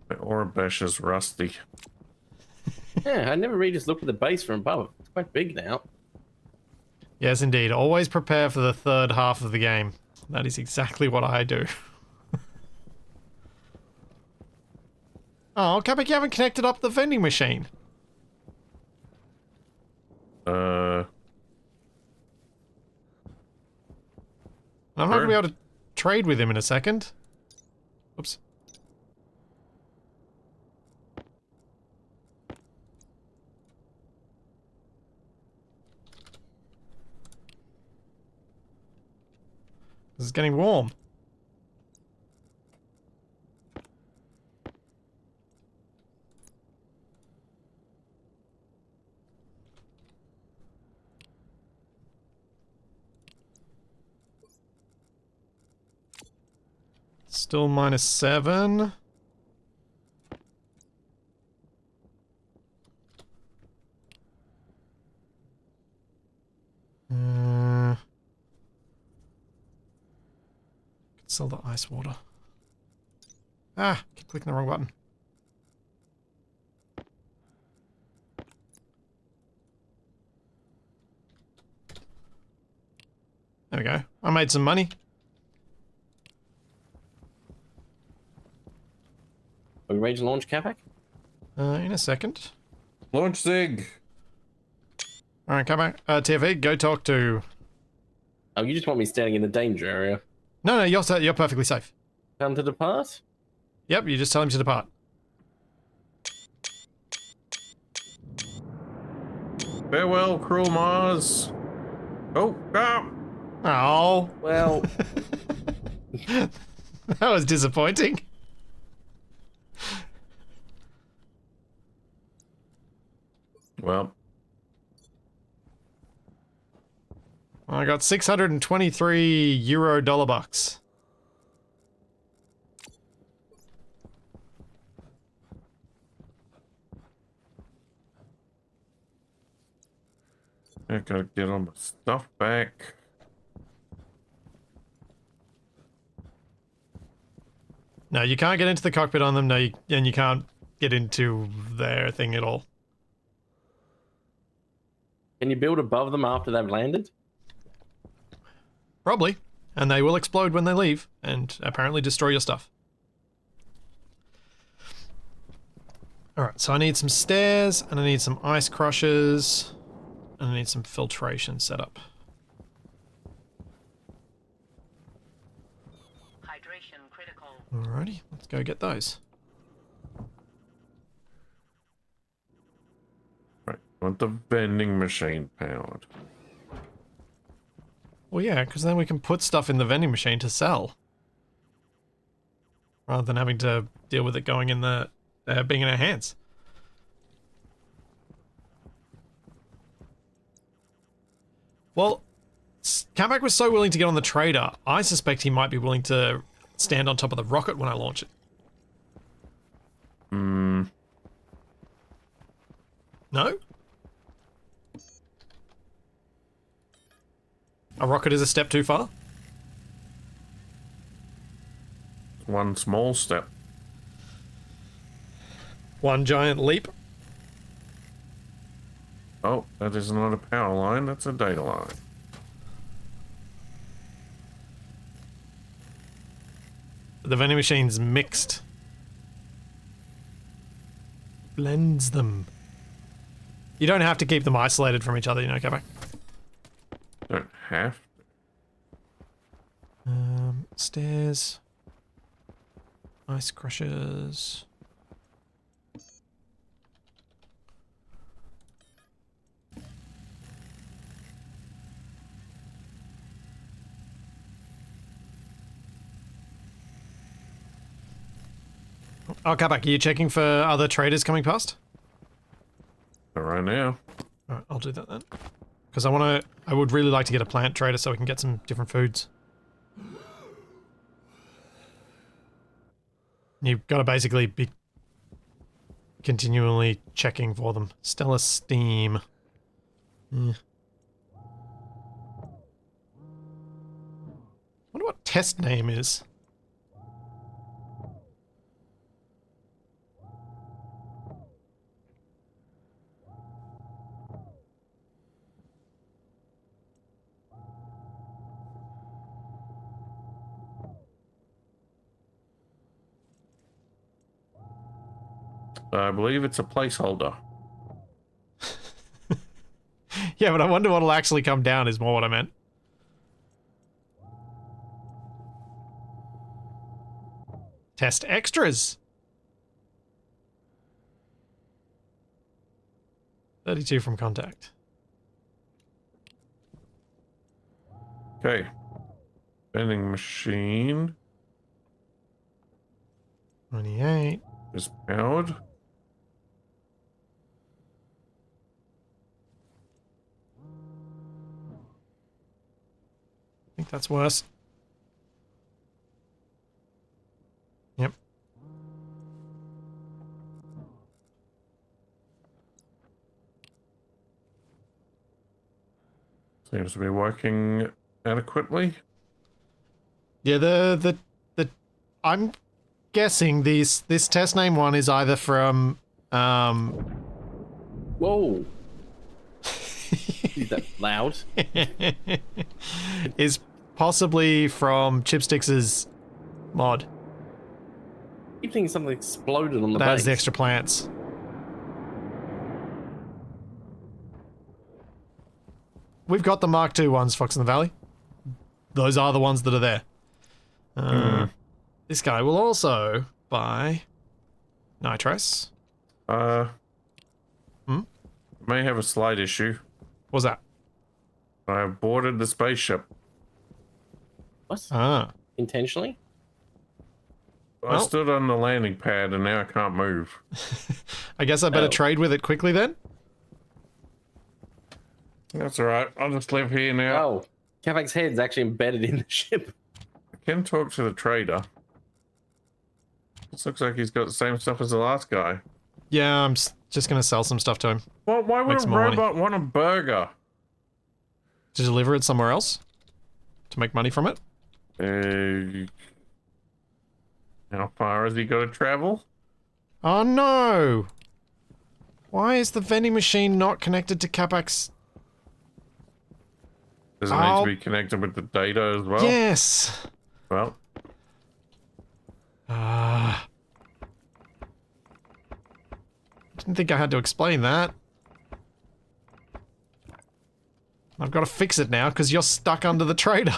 Speaker 3: The Orabesh is rusty.
Speaker 2: Yeah, I never really just looked at the base from above. It's quite big now.
Speaker 1: Yes, indeed. Always prepare for the third half of the game. That is exactly what I do. Oh, Capac, you haven't connected up the vending machine. I'm not going to be able to trade with him in a second. Oops. This is getting warm. Still -7. Sell the ice water. Ah, keep clicking the wrong button. There we go. I made some money.
Speaker 2: Are we ready to launch Capac?
Speaker 1: In a second.
Speaker 3: Launch Zig.
Speaker 1: Alright, come back. TFE, go talk to...
Speaker 2: Oh, you just want me standing in the danger area.
Speaker 1: No, you're perfectly safe.
Speaker 2: Time to depart?
Speaker 1: Yep, you just tell him to depart.
Speaker 3: Farewell, cruel Mars. Oh, ah!
Speaker 1: Oh.
Speaker 2: Well,
Speaker 1: That was disappointing.
Speaker 3: Well,
Speaker 1: I got 623 euro dollar bucks.
Speaker 3: I gotta get all my stuff back.
Speaker 1: No, you can't get into the cockpit on them. No, and you can't get into their thing at all.
Speaker 2: can you build above them after they've landed?
Speaker 1: Probably. And they will explode when they leave and apparently destroy your stuff. Alright, so I need some stairs and I need some ice crushers and I need some filtration set up.
Speaker 4: Hydration critical.
Speaker 1: Alrighty, let's go get those.
Speaker 3: Right, want the vending machine powered.
Speaker 1: Well, yeah, because then we can put stuff in the vending machine to sell. Rather than having to deal with it going in the... being in our hands. Well, Capac was so willing to get on the trader, I suspect he might be willing to stand on top of the rocket when I launch it.
Speaker 3: Hmm.
Speaker 1: No? A rocket is a step too far?
Speaker 3: One small step.
Speaker 1: One giant leap?
Speaker 3: Oh, that is not a power line, that's a data line.
Speaker 1: The vending machine's mixed. Blends them. You don't have to keep them isolated from each other, you know, Capac.
Speaker 3: Don't have.
Speaker 1: Stairs. Ice crushers. Oh, Capac, are you checking for other traders coming past?
Speaker 3: But right now.
Speaker 1: Alright, I'll do that then. Because I would really like to get a plant trader so we can get some different foods. You've got to basically be continually checking for them. Stellar Steam. Yeah. Wonder what test name is.
Speaker 3: I believe it's a placeholder.
Speaker 1: Yeah, but I wonder what'll actually come down is more what I meant. Test extras. 32 from contact.
Speaker 3: Okay. Vending machine
Speaker 1: 28.
Speaker 3: is powered.
Speaker 1: I think that's worse. Yep.
Speaker 3: Seems to be working adequately.
Speaker 1: Yeah, the I'm guessing this test name one is either from
Speaker 2: Whoa. Is that loud?
Speaker 1: is possibly from Chipsticks's mod.
Speaker 2: I keep thinking something exploded on the
Speaker 1: That has
Speaker 2: base.
Speaker 1: the extra plants. We've got the Mark II ones, Fox in the Valley. Those are the ones that are there. This guy will also buy nitrous.
Speaker 3: May have a slight issue.
Speaker 1: What's that?
Speaker 3: I boarded the spaceship.
Speaker 2: What?
Speaker 1: Ah.
Speaker 2: Intentionally?
Speaker 3: I
Speaker 1: Well.
Speaker 3: stood on the landing pad and now I can't move.
Speaker 1: I guess I better
Speaker 2: Oh.
Speaker 1: trade with it quickly then.
Speaker 3: That's alright. I'll just live here now.
Speaker 2: Oh. Capac's head's actually embedded in the ship.
Speaker 3: I can talk to the trader. This looks like he's got the same stuff as the last guy.
Speaker 1: Yeah, I'm just gonna sell some stuff to him.
Speaker 3: Well, why would
Speaker 1: Make
Speaker 3: a
Speaker 1: some more money.
Speaker 3: robot want a burger?
Speaker 1: To deliver it somewhere else? To make money from it?
Speaker 3: How far has he got to travel?
Speaker 1: Oh no! Why is the vending machine not connected to Capac's?
Speaker 3: Does it need to be connected with the data as well?
Speaker 1: Yes!
Speaker 3: Well,
Speaker 1: Didn't think I had to explain that. I've got to fix it now because you're stuck under the trader.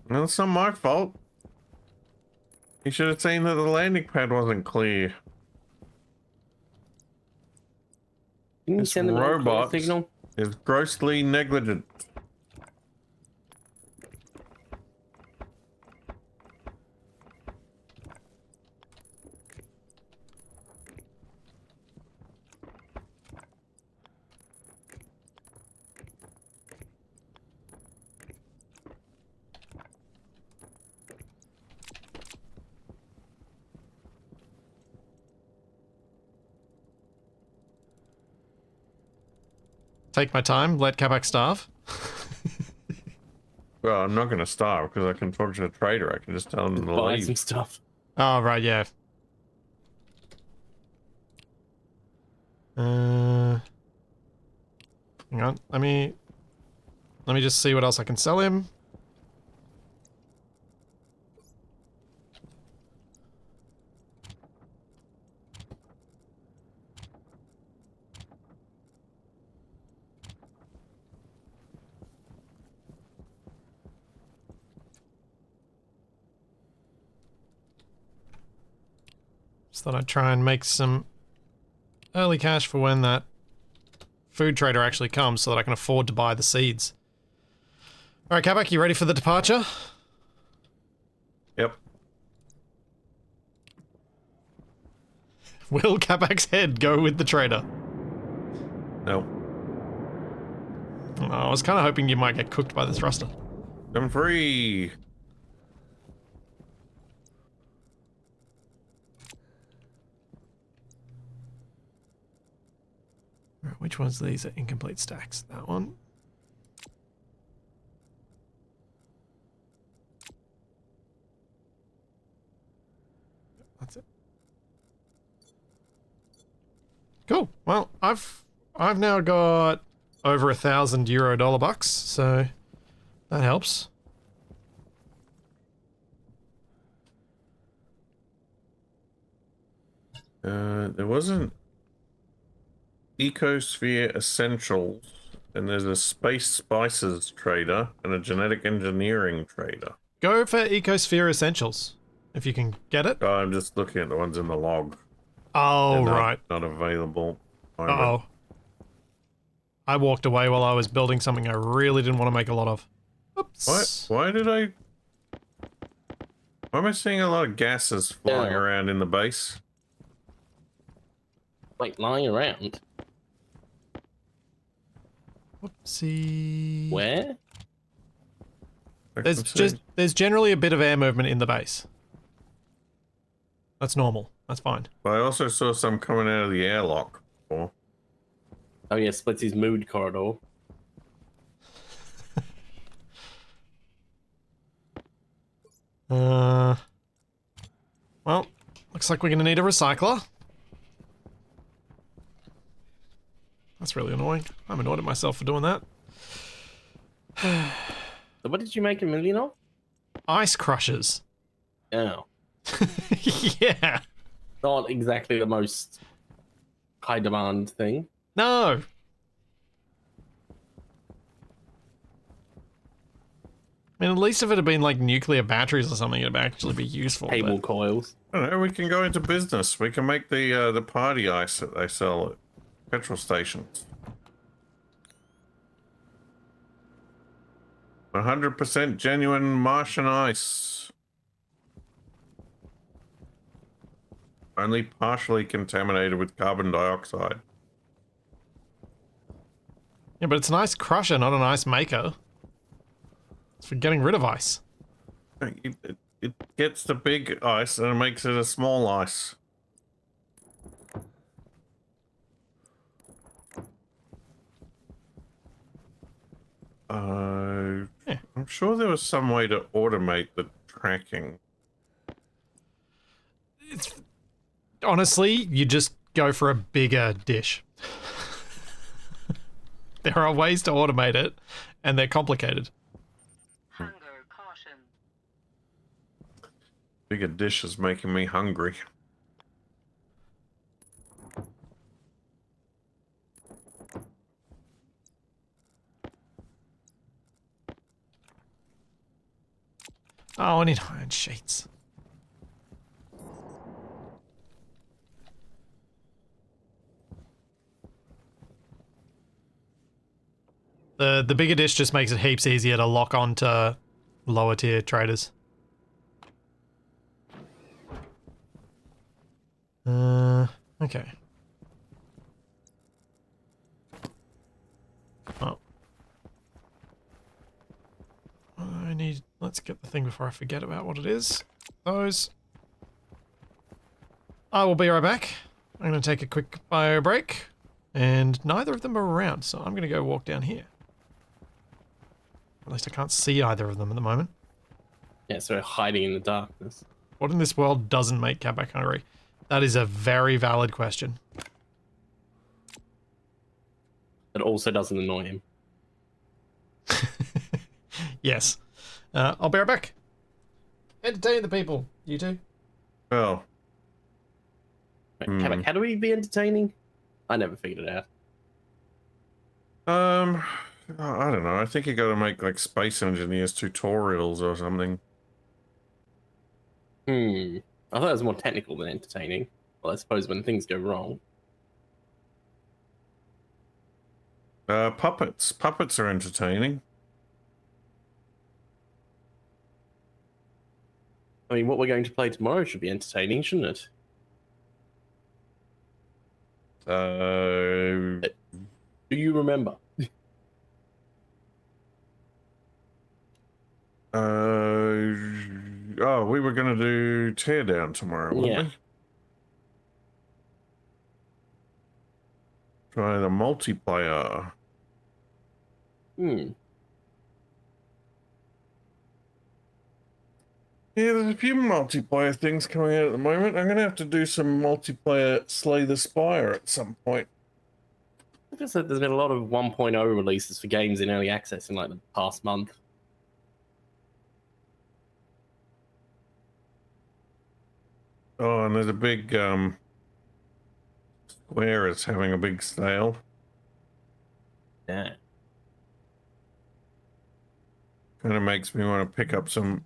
Speaker 3: no, it's not my fault. You should have seen that the landing pad wasn't clear.
Speaker 2: Didn't you
Speaker 3: This
Speaker 2: send them an all-clear
Speaker 3: robot
Speaker 2: signal?
Speaker 3: is grossly negligent.
Speaker 1: take my time, let Capac starve.
Speaker 3: Well, I'm not going to starve because I can talk to the trader. I can just tell him to
Speaker 2: Buy
Speaker 3: leave.
Speaker 2: some stuff.
Speaker 1: Oh, right, yeah. Hang on, let me just see what else I can sell him. Just thought I'd try and make some early cash for when that food trader actually comes so that I can afford to buy the seeds. Alright, Capac, you ready for the departure?
Speaker 3: Yep.
Speaker 1: Will Capac's head go with the trader?
Speaker 3: No.
Speaker 1: Oh, I was kind of hoping you might get cooked by the thruster.
Speaker 3: I'm free.
Speaker 1: Right, which ones of these are incomplete stacks? That one. That's it. Cool. Well, I've now got over €1,000 dollar bucks, so that helps.
Speaker 3: There wasn't Ecosphere Essentials, and there's a Space Spices trader and a Genetic Engineering trader.
Speaker 1: Go for Ecosphere Essentials, if you can get it.
Speaker 3: I'm just looking at the ones in the log.
Speaker 1: Oh,
Speaker 3: They're
Speaker 1: right.
Speaker 3: not available.
Speaker 1: Uh-oh. I walked away while I was building something I really didn't want to make a lot of. Oops.
Speaker 3: Why am I seeing a lot of gases flying around in the base?
Speaker 2: Like lying around.
Speaker 1: Whoopsie.
Speaker 2: Where?
Speaker 1: There's generally a bit of air movement in the base. That's normal. That's fine.
Speaker 3: But I also saw some coming out of the airlock. Oh.
Speaker 2: Oh yeah, splits his mood corridor.
Speaker 1: Well, looks like we're gonna need a recycler. That's really annoying. I'm annoyed at myself for doing that.
Speaker 2: So what did you make 1,000,000 of?
Speaker 1: Ice crushers.
Speaker 2: Oh.
Speaker 1: Yeah.
Speaker 2: Not exactly the most high demand thing.
Speaker 1: No. I mean, at least if it had been like nuclear batteries or something, it'd actually be useful.
Speaker 2: Cable
Speaker 1: but...
Speaker 2: coils.
Speaker 3: I don't know, we can go into business. We can make the party ice that they sell at petrol stations. 100% genuine Martian ice. Only partially contaminated with carbon dioxide.
Speaker 1: Yeah, but it's an ice crusher, not an ice maker. It's for getting rid of ice.
Speaker 3: It gets the big ice and it makes it a small ice.
Speaker 1: Yeah.
Speaker 3: I'm sure there was some way to automate the tracking.
Speaker 1: Honestly, you just go for a bigger dish. There are ways to automate it, and they're complicated.
Speaker 4: Hunger caution.
Speaker 3: Bigger dish is making me hungry.
Speaker 1: Oh, I need iron sheets. The bigger dish just makes it heaps easier to lock on to lower tier traders. Okay. Oh. Let's get the thing before I forget about what it is. Those. I will be right back. I'm going to take a quick bio break. And neither of them are around, so I'm going to go walk down here. At least I can't see either of them at the moment.
Speaker 2: Yeah, so hiding in the darkness.
Speaker 1: What in this world doesn't make Capac hungry? That is a very valid question.
Speaker 2: It also doesn't annoy him.
Speaker 1: Yes. I'll be right back. Entertain the people. You too.
Speaker 3: Well,
Speaker 2: Wait, Capac, how do we be entertaining? I never figured it out.
Speaker 3: I don't know. I think you got to make like Space Engineers tutorials or something.
Speaker 2: I thought it was more technical than entertaining. Well, I suppose when things go wrong.
Speaker 3: Puppets. Puppets are entertaining.
Speaker 2: I mean, what we're going to play tomorrow should be entertaining, shouldn't it?
Speaker 3: Uh,
Speaker 2: Do you remember?
Speaker 3: Oh, we were going to do Teardown tomorrow, weren't
Speaker 2: Yeah.
Speaker 3: we? Try the multiplayer. Yeah, there's a few multiplayer things coming out at the moment. I'm going to have to do some multiplayer Slay the Spire at some point.
Speaker 2: I guess that there's been a lot of 1.0 releases for games in early access in like the past month.
Speaker 3: Oh, and there's a big, Square is having a big sale.
Speaker 2: Yeah.
Speaker 3: Kind of makes me want to pick up some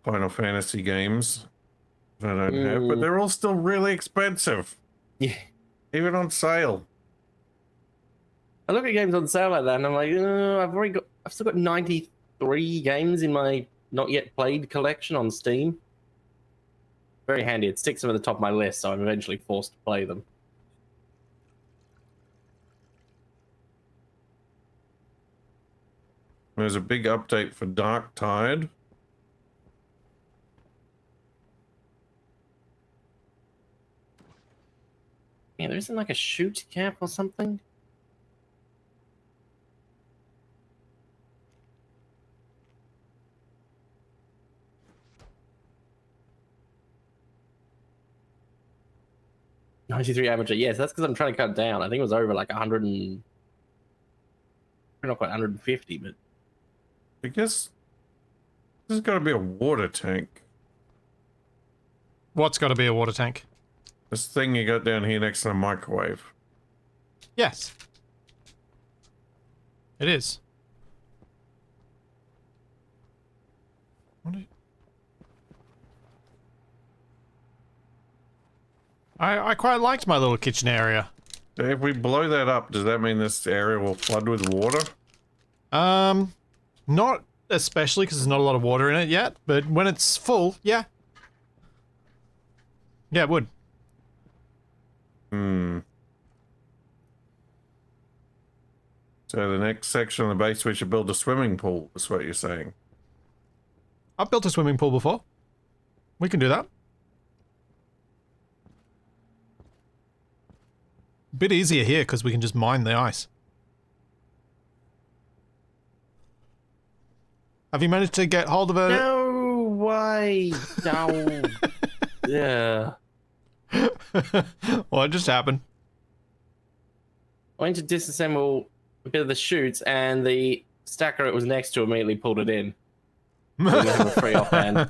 Speaker 3: Final Fantasy games that I don't have, but they're all still really expensive,
Speaker 2: Yeah.
Speaker 3: even on sale.
Speaker 2: I look at games on sale like that and I'm like, I've still got 93 games in my not yet played collection on Steam. Very handy. It sticks them at the top of my list, so I'm eventually forced to play them.
Speaker 3: There's a big update for Dark Tide.
Speaker 2: Yeah, there isn't like a shoot cap or something. $93 amateur. Yes, that's because I'm trying to cut down. I think it was over like 100 and not quite 150, but
Speaker 3: I guess there's got to be a water tank.
Speaker 1: What's got to be a water tank?
Speaker 3: This thing you got down here next to the microwave.
Speaker 1: Yes. It is. I quite liked my little kitchen area.
Speaker 3: If we blow that up, does that mean this area will flood with water?
Speaker 1: Not especially because there's not a lot of water in it yet, but when it's full, yeah. Yeah, it would.
Speaker 3: So the next section on the base, we should build a swimming pool, is what you're saying.
Speaker 1: I've built a swimming pool before. We can do that. Bit easier here because we can just mine the ice. Have you managed to get hold of a...
Speaker 2: no way. No. Yeah.
Speaker 1: What just happened?
Speaker 2: I went to disassemble a bit of the chutes, and the stacker it was next to immediately pulled it in. Didn't have a free offhand.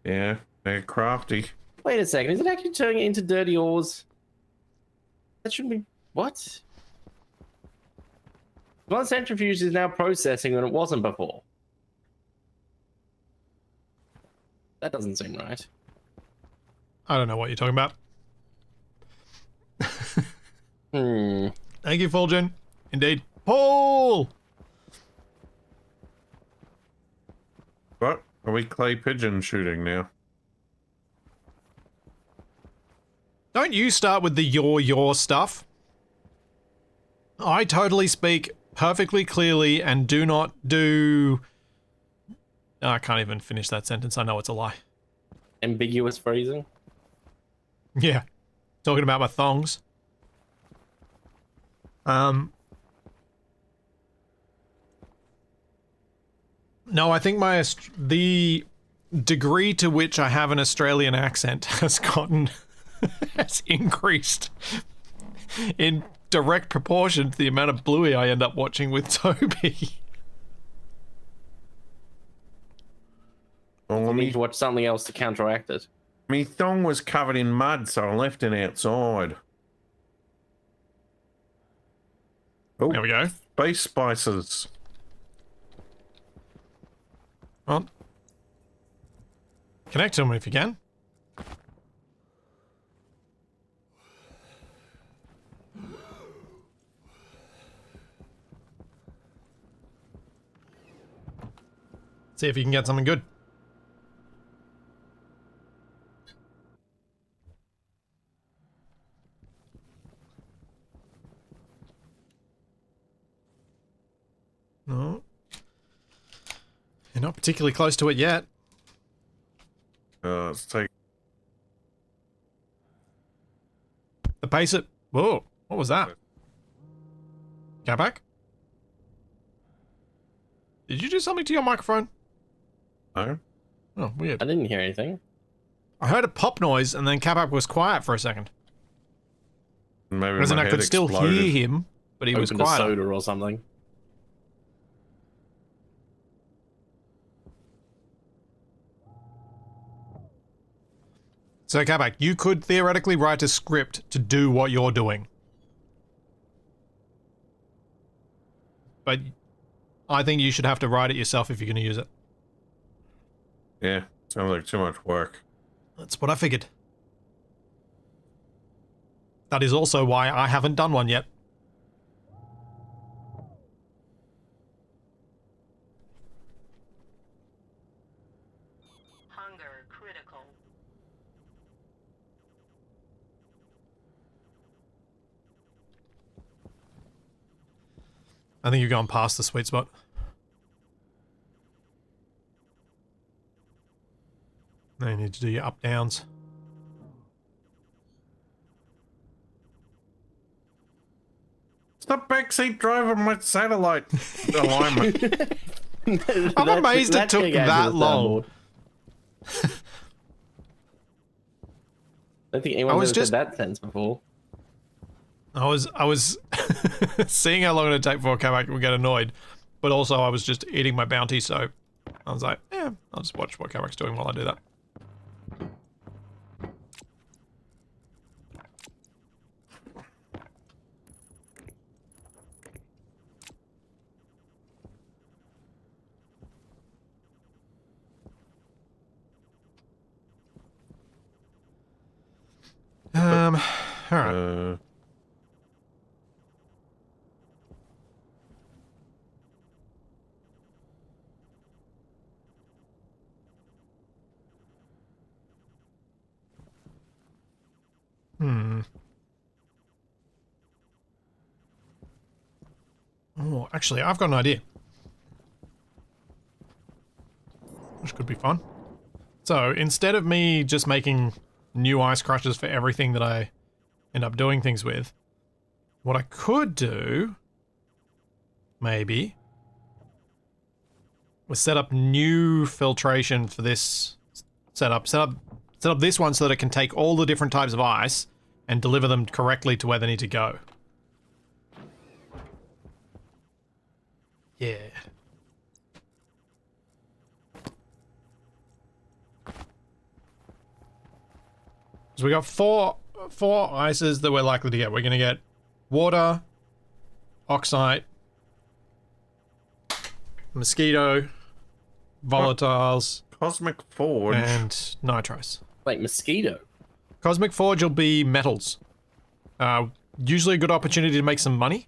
Speaker 3: Yeah, they're crafty.
Speaker 2: Wait a second, is it actually turning it into dirty ores? That shouldn't be... What? One centrifuge is now processing when it wasn't before. That doesn't seem right.
Speaker 1: I don't know what you're talking about. Thank you, Fulgen. Indeed. Paul!
Speaker 3: What? Are we clay pigeon shooting now?
Speaker 1: Don't you start with the your stuff. I totally speak perfectly clearly and do not do... I can't even finish that sentence. I know it's a lie.
Speaker 2: Ambiguous phrasing?
Speaker 1: Yeah. Talking about my thongs. No, I think the degree to which I have an Australian accent has has increased in direct proportion to the amount of Bluey I end up watching with Toby.
Speaker 3: Well,
Speaker 2: You need to watch something else to counteract it.
Speaker 3: me thong was covered in mud, so I left it outside. Oh,
Speaker 1: There we go.
Speaker 3: space spices.
Speaker 1: Well, connect to them if you can. See if you can get something good. No. You're not particularly close to it yet.
Speaker 3: Let's take.
Speaker 1: The pace it. Whoa, what was that? Capac? Did you do something to your microphone?
Speaker 3: No.
Speaker 1: Oh, weird.
Speaker 2: I didn't hear anything.
Speaker 1: I heard a pop noise and then Capac was quiet for a second.
Speaker 3: Maybe
Speaker 1: As in
Speaker 3: my
Speaker 1: I
Speaker 3: head
Speaker 1: could still
Speaker 3: exploded.
Speaker 1: hear him, but he was
Speaker 2: Opened a
Speaker 1: quiet.
Speaker 2: soda or something.
Speaker 1: So Capac, you could theoretically write a script to do what you're doing. But I think you should have to write it yourself if you're going to use it.
Speaker 3: Yeah, sounds like too much work.
Speaker 1: That's what I figured. That is also why I haven't done one yet.
Speaker 4: Hunger critical.
Speaker 1: I think you've gone past the sweet spot. Now you need to do your up-downs.
Speaker 3: Stop backseat driving my satellite alignment.
Speaker 1: I'm amazed it took that long.
Speaker 2: I don't think anyone
Speaker 1: was
Speaker 2: ever
Speaker 1: just-
Speaker 2: said that sentence before.
Speaker 1: I was seeing how long it'd take before Capac would get annoyed, but also I was just eating my bounty, so I was like, yeah, I'll just watch what Capac's doing while I do that. All right. Oh, actually, I've got an idea. Which could be fun. So, instead of me just making new ice crushes for everything that I end up doing things with, what I could do, maybe, was set up new filtration for this setup. Set up this one so that it can take all the different types of ice and deliver them correctly to where they need to go. Yeah. So we got four ices that we're likely to get. We're going to get water, oxide, mosquito, volatiles,
Speaker 3: Cosmic Forge.
Speaker 1: and nitros.
Speaker 2: Like mosquito.
Speaker 1: Cosmic Forge will be metals. Usually a good opportunity to make some money.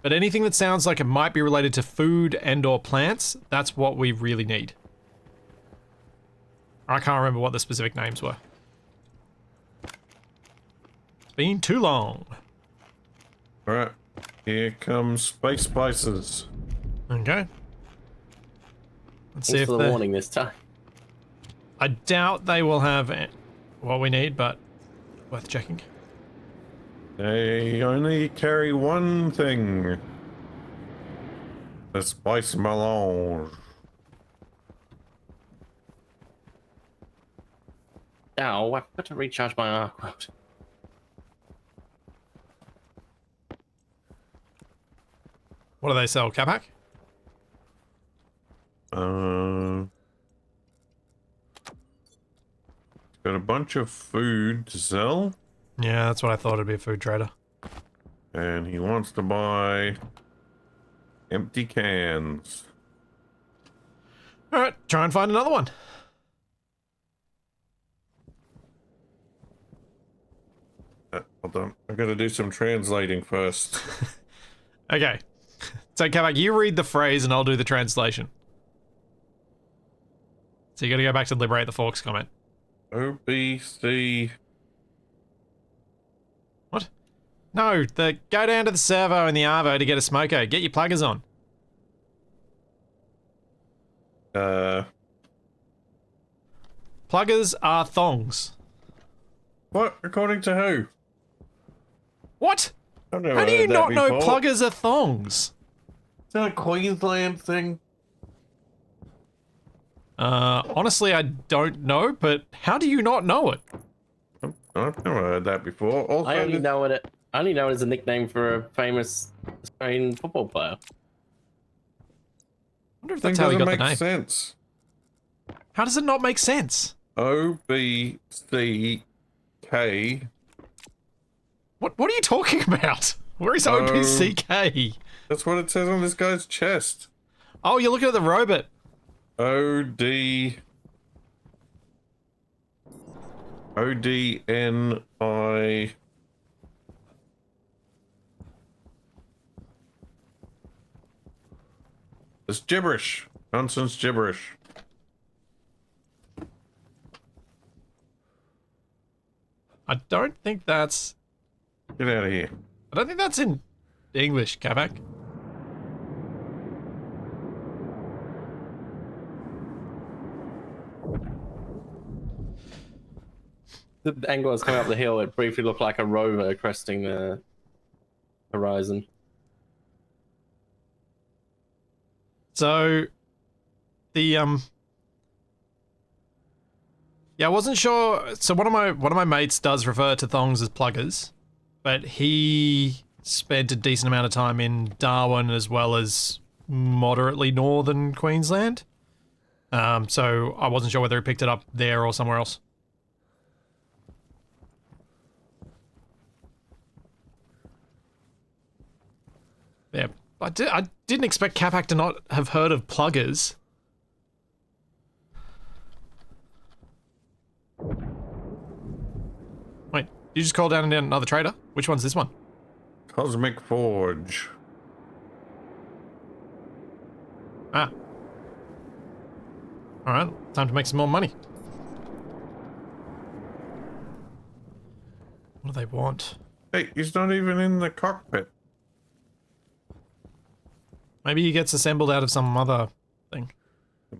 Speaker 1: But anything that sounds like it might be related to food and or plants, that's what we really need. I can't remember what the specific names were. It's been too long.
Speaker 3: Alright, here comes Space Spices.
Speaker 1: Okay. Let's see
Speaker 2: Thanks
Speaker 1: if
Speaker 2: for the
Speaker 1: the...
Speaker 2: warning this time.
Speaker 1: I doubt they will have what we need, but worth checking.
Speaker 3: They only carry one thing. The spice melange.
Speaker 2: Oh, I've got to recharge my arc rod.
Speaker 1: What do they sell, Capac?
Speaker 3: Got a bunch of food to sell.
Speaker 1: Yeah, that's what I thought it'd be, a food trader.
Speaker 3: And he wants to buy empty cans.
Speaker 1: Alright, try and find another one.
Speaker 3: Hold on. I gotta do some translating first.
Speaker 1: Okay. So, Capac, you read the phrase and I'll do the translation. So you gotta go back to Liberate the Forks comment.
Speaker 3: OBC.
Speaker 1: What? No, go down to the servo and the Arvo to get a smoko. Get your pluggers on. Pluggers are thongs.
Speaker 3: What? According to who?
Speaker 1: What?
Speaker 3: I've never
Speaker 1: How do you
Speaker 3: heard that
Speaker 1: not know
Speaker 3: before.
Speaker 1: pluggers are thongs?
Speaker 3: Is that a Queensland thing?
Speaker 1: Honestly, I don't know, but how do you not know it?
Speaker 3: I've never heard that before. Also,
Speaker 2: I only know it as a nickname for a famous Australian football player.
Speaker 1: I wonder if
Speaker 3: thing
Speaker 1: that's how he
Speaker 3: doesn't
Speaker 1: got the
Speaker 3: make
Speaker 1: name.
Speaker 3: sense.
Speaker 1: How does it not make sense?
Speaker 3: OBCK.
Speaker 1: What are you talking about? Where is OPCK?
Speaker 3: That's what it says on this guy's chest.
Speaker 1: Oh, you're looking at the robot.
Speaker 3: ODNI. It's gibberish. Nonsense gibberish.
Speaker 1: I don't think that's...
Speaker 3: Get out of here.
Speaker 1: I don't think that's in English, Capac.
Speaker 2: The angle I was coming up the hill, it briefly looked like a rover cresting the horizon.
Speaker 1: So, yeah, I wasn't sure. So one of my mates does refer to thongs as pluggers, but he spent a decent amount of time in Darwin as well as moderately northern Queensland. So I wasn't sure whether he picked it up there or somewhere else. Yeah, I didn't expect Capac to not have heard of pluggers. Wait, you just called down and down another trader? Which one's this one?
Speaker 3: Cosmic Forge.
Speaker 1: Ah. Alright, time to make some more money. What do they want?
Speaker 3: Hey, he's not even in the cockpit.
Speaker 1: Maybe he gets assembled out of some other thing.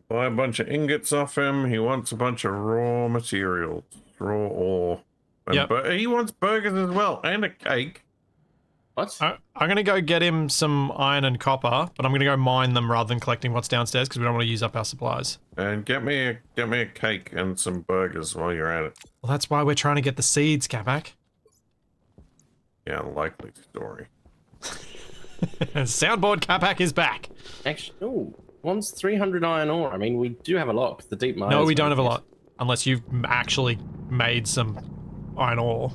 Speaker 3: Buy a bunch of ingots off him. He wants a bunch of raw materials. Raw ore. And
Speaker 1: Yep.
Speaker 3: he wants burgers as well. And a cake.
Speaker 2: What?
Speaker 1: I'm going to go get him some iron and copper, but I'm going to go mine them rather than collecting what's downstairs because we don't want to use up our supplies.
Speaker 3: And get me a cake and some burgers while you're at it.
Speaker 1: Well, that's why we're trying to get the seeds, Capac.
Speaker 3: Yeah, likely story.
Speaker 1: Soundboard Capac is back.
Speaker 2: Actually, oh, wants 300 iron ore. I mean, we do have a lot. 'Cause the deep mine.
Speaker 1: No, we don't have a lot. Unless you've actually made some iron ore.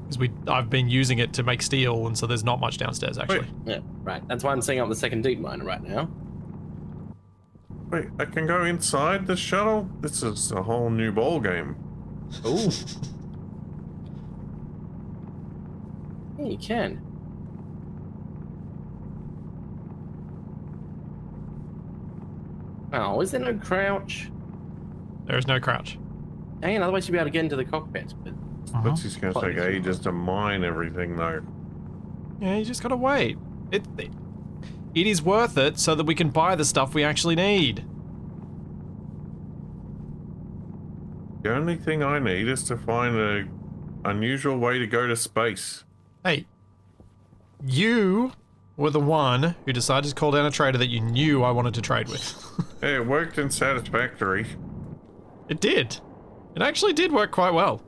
Speaker 1: Because I've been using it to make steel, and so there's not much downstairs, actually.
Speaker 2: Yeah, right. That's why I'm setting up the second deep miner right now.
Speaker 3: Wait, I can go inside the shuttle? This is a whole new ball game.
Speaker 2: Ooh. Yeah, you can. Oh, is there no crouch?
Speaker 1: There is no crouch.
Speaker 2: Dang it, otherwise you'd be able to get into the cockpit. But
Speaker 3: That's just gonna take ages to mine everything though.
Speaker 1: Yeah, you just gotta wait. It is worth it so that we can buy the stuff we actually need.
Speaker 3: The only thing I need is to find a unusual way to go to space.
Speaker 1: Hey, you were the one who decided to call down a trader that you knew I wanted to trade with.
Speaker 3: Hey, it worked in Satisfactory.
Speaker 1: It did. It actually did work quite well.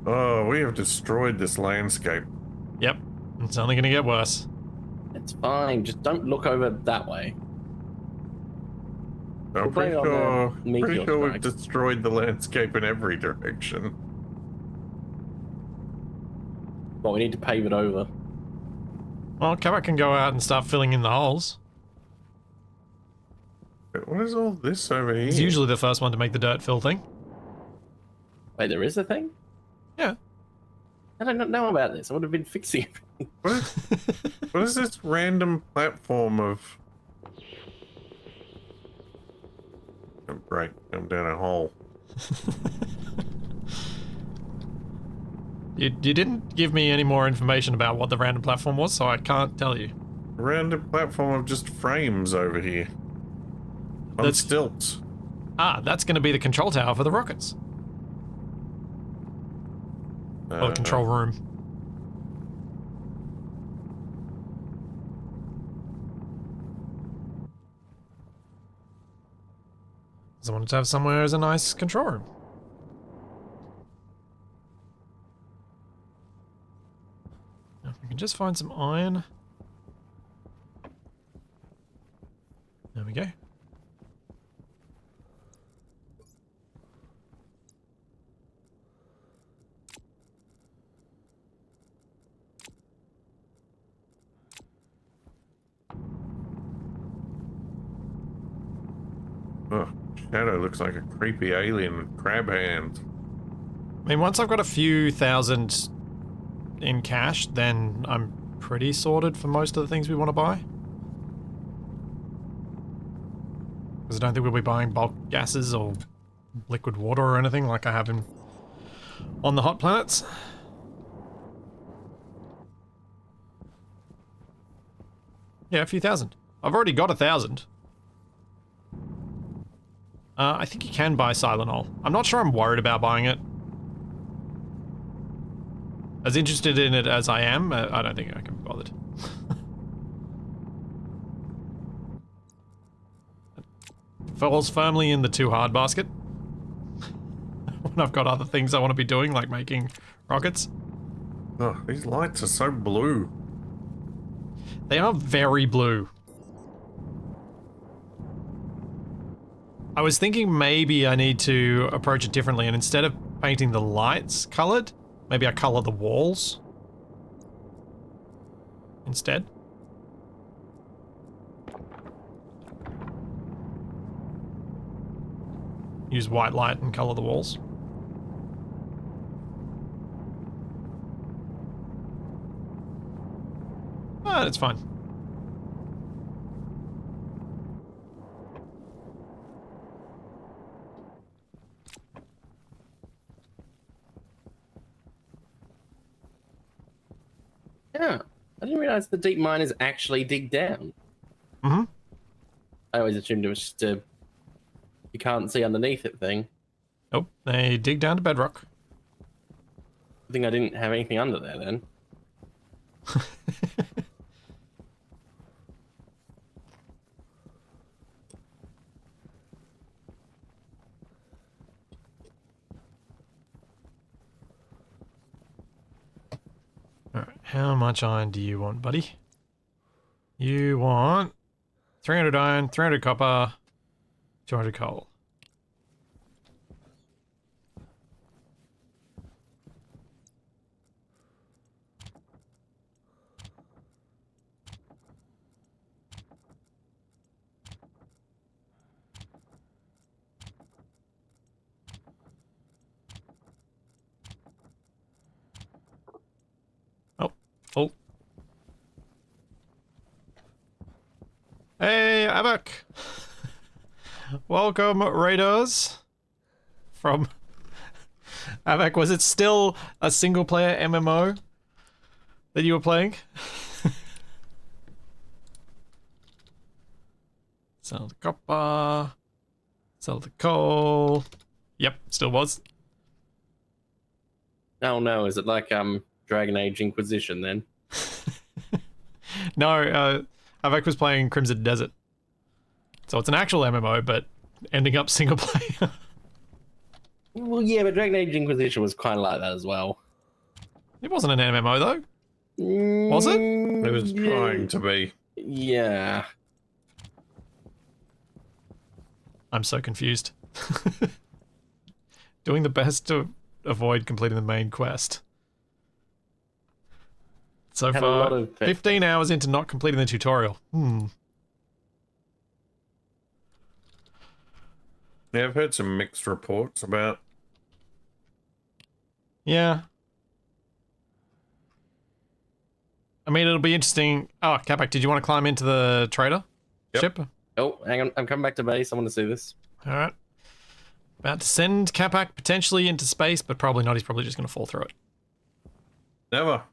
Speaker 3: Oh, we have destroyed this landscape.
Speaker 1: Yep, it's only going to get worse.
Speaker 2: It's fine. Just don't look over that way.
Speaker 3: I'm
Speaker 2: blame
Speaker 3: pretty
Speaker 2: it on
Speaker 3: sure,
Speaker 2: the meteor
Speaker 3: we've
Speaker 2: strike.
Speaker 3: destroyed the landscape in every direction.
Speaker 2: Well, we need to pave it over.
Speaker 1: Well, Capac can go out and start filling in the holes.
Speaker 3: What is all this over here?
Speaker 1: He's usually the first one to make the dirt fill thing.
Speaker 2: Wait, there is a thing?
Speaker 1: Yeah.
Speaker 2: I don't know about this. I would have been fixing it.
Speaker 3: What is this random platform of... Oh, great, I'm down a hole.
Speaker 1: You didn't give me any more information about what the random platform was, so I can't tell you.
Speaker 3: A random platform of just frames over here. On
Speaker 1: That's-
Speaker 3: stilts.
Speaker 1: Ah, that's going to be the control tower for the rockets. Or the control room. I wanted to have somewhere as a nice control room. Now, if we can just find some iron. There we go.
Speaker 3: Oh, Shadow looks like a creepy alien with crab hands.
Speaker 1: I mean, once I've got a few thousand in cash, then I'm pretty sorted for most of the things we want to buy. Because I don't think we'll be buying bulk gases or liquid water or anything like I have in on the hot planets. Yeah, a few thousand. I've already got 1,000. I think you can buy Silenol. I'm not sure I'm worried about buying it. As interested in it as I am, I don't think I can be bothered. Falls firmly in the too hard basket. When I've got other things I want to be doing, like making rockets.
Speaker 3: Oh, these lights are so blue.
Speaker 1: They are very blue. I was thinking maybe I need to approach it differently, and instead of painting the lights colored, maybe I color the walls instead. Use white light and color the walls. Ah, it's fine.
Speaker 2: Yeah. I didn't realize the deep miners actually dig down.
Speaker 1: Mm-hmm.
Speaker 2: I always assumed it was just a you can't see underneath it thing.
Speaker 1: Nope, they dig down to bedrock.
Speaker 2: I think I didn't have anything under there then.
Speaker 1: Alright, how much iron do you want, buddy? You want 300 iron, 300 copper, 200 coal. Oh. Hey, Capac. Welcome, raiders. From Capac, was it still a single player MMO that you were playing? Sell the copper. Sell the coal. Yep, still was.
Speaker 2: Oh no, is it like Dragon Age Inquisition then?
Speaker 1: No, Avec was playing Crimson Desert. So it's an actual MMO, but ending up single player.
Speaker 2: Well, yeah, but Dragon Age Inquisition was kind of like that as well.
Speaker 1: It wasn't an MMO though. Was it?
Speaker 3: It was trying to be.
Speaker 2: Yeah.
Speaker 1: I'm so confused. Doing the best to avoid completing the main quest. So
Speaker 2: Had a
Speaker 1: far,
Speaker 2: lot of
Speaker 1: 15 hours into not completing the tutorial.
Speaker 3: Yeah, I've heard some mixed reports about.
Speaker 1: Yeah. I mean, it'll be interesting. Oh, Capac, did you want to climb into the trader ship?
Speaker 2: Oh, hang on. I'm coming back to base. I want to see this.
Speaker 1: All right. About to send Capac potentially into space, but probably not. He's probably just going to fall through it.
Speaker 3: Never.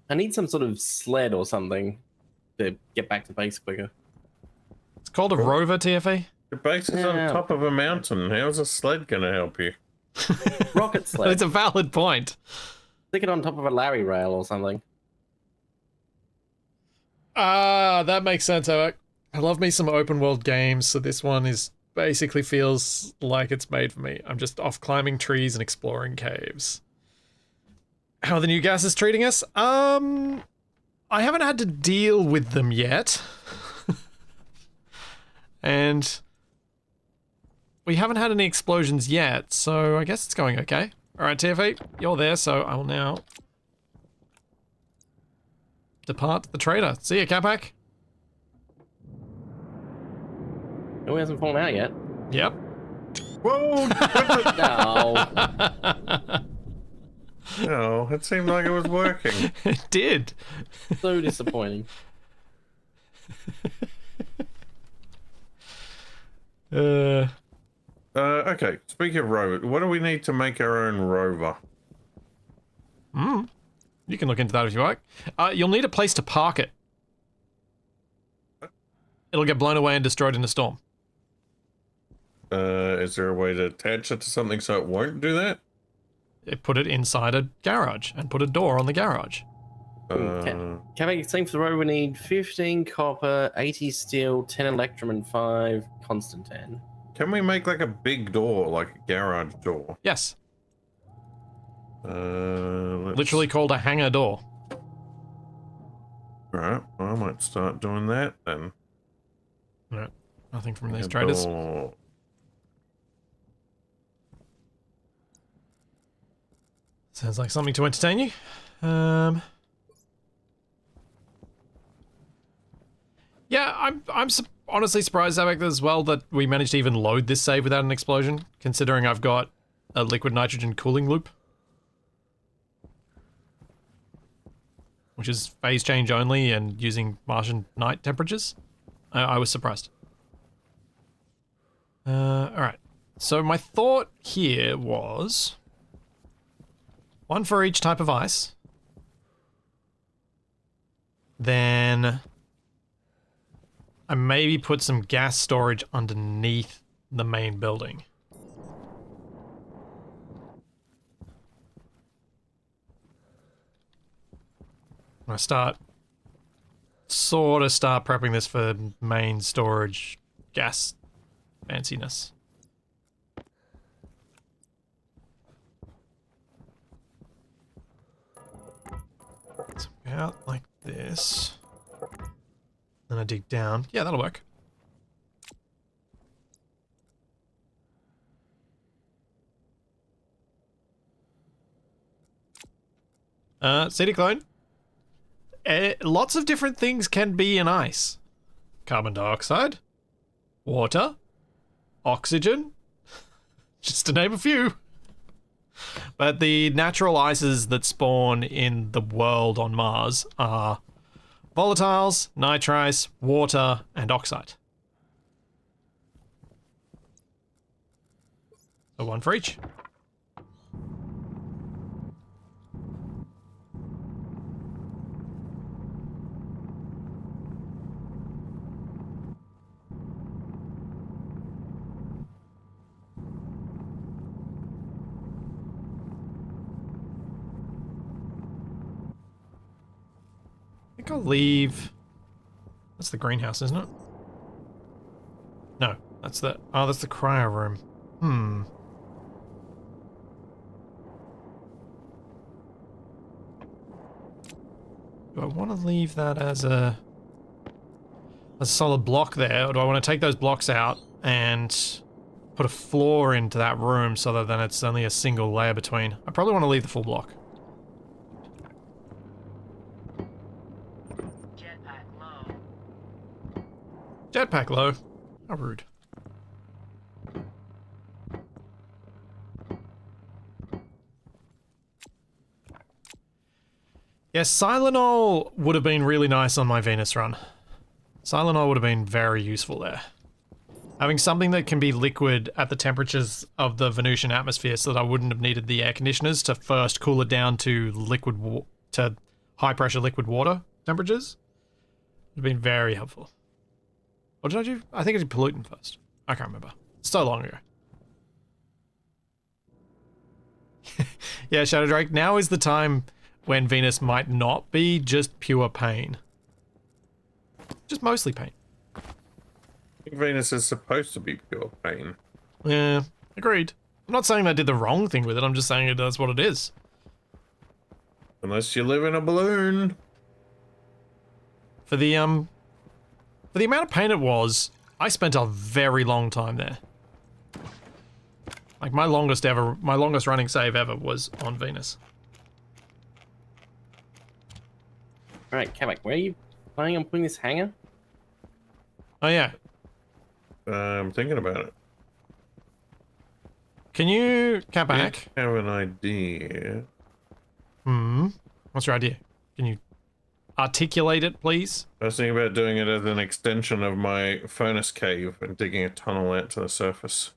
Speaker 2: I need some sort of sled or something to get back to base quicker.
Speaker 1: It's called a rover, TFA.
Speaker 3: The base is on top of a mountain. How's a sled going to help you?
Speaker 2: Rocket sled.
Speaker 1: It's a valid point.
Speaker 2: Stick it on top of a Larry rail or something.
Speaker 1: Ah, that makes sense, Eric. I love me some open world games, so this one is basically feels like it's made for me. I'm just off climbing trees and exploring caves. How are the new gases treating us? I haven't had to deal with them yet. And we haven't had any explosions yet, so I guess it's going okay. Alright, TFA, you're there, so I will now depart the trader. See ya, Capac.
Speaker 2: Oh, he hasn't fallen out yet.
Speaker 1: Yep.
Speaker 3: Whoa!
Speaker 2: No.
Speaker 3: No, it seemed like it was working.
Speaker 1: It did.
Speaker 2: So disappointing.
Speaker 3: Okay, speaking of rover, what do we need to make our own rover?
Speaker 1: You can look into that if you like. You'll need a place to park it. It'll get blown away and destroyed in a storm.
Speaker 3: Is there a way to attach it to something so it won't do that?
Speaker 1: Put it inside a garage and put a door on the garage.
Speaker 2: Can I make same for the road? We need 15 copper, 80 steel, 10 electrum, and 5 constantan.
Speaker 3: Can we make like a big door, like a garage door?
Speaker 1: Yes.
Speaker 3: Let's...
Speaker 1: Literally called a hangar door.
Speaker 3: Alright, well, I might start doing that then.
Speaker 1: No, nothing from these
Speaker 3: A
Speaker 1: traders.
Speaker 3: door.
Speaker 1: Sounds like something to entertain you. Yeah, I'm honestly surprised, Zabek, as well that we managed to even load this save without an explosion, considering I've got a liquid nitrogen cooling loop. Which is phase change only and using Martian night temperatures. I was surprised. Alright. So my thought here was... one for each type of ice. Then... I maybe put some gas storage underneath the main building. I start prepping this for main storage gas fanciness. So out like this. Then I dig down. Yeah, that'll work. CD clone. Lots of different things can be in ice. Carbon dioxide, water, oxygen, just to name a few. But the natural ices that spawn in the world on Mars are volatiles, nitrice, water, and oxide. So one for each. think I'll leave... That's the greenhouse, isn't it? No, that's the... Oh, that's the cryo room. Hmm. Do I want to leave that as a solid block there, or do I want to take those blocks out and put a floor into that room so that then it's only a single layer between? I probably want to leave the full block.
Speaker 4: Jetpack low.
Speaker 1: Jetpack low. How rude. Yes, Silenol would have been really nice on my Venus run. Silenol would have been very useful there. Having something that can be liquid at the temperatures of the Venusian atmosphere so that I wouldn't have needed the air conditioners to first cool it down to to high pressure liquid water temperatures would have been very helpful. What did I do? I think I did pollutant first. I can't remember. It's so long ago. Yeah, Shadow Drake, now is the time when Venus might not be just pure pain. Just mostly pain.
Speaker 3: I think Venus is supposed to be pure pain.
Speaker 1: Yeah, agreed. I'm not saying I did the wrong thing with it, I'm just saying that's what it is.
Speaker 3: Unless you live in a balloon.
Speaker 1: For the amount of pain it was, I spent a very long time there. Like my longest running save ever was on Venus.
Speaker 2: Alright, Capac, where are you planning on putting this hangar?
Speaker 1: Oh yeah.
Speaker 3: I'm thinking about it.
Speaker 1: Can you, Capac?
Speaker 3: I have an idea.
Speaker 1: What's your idea? Can you articulate it, please?
Speaker 3: I was thinking about doing it as an extension of my furnace cave and digging a tunnel out to the surface.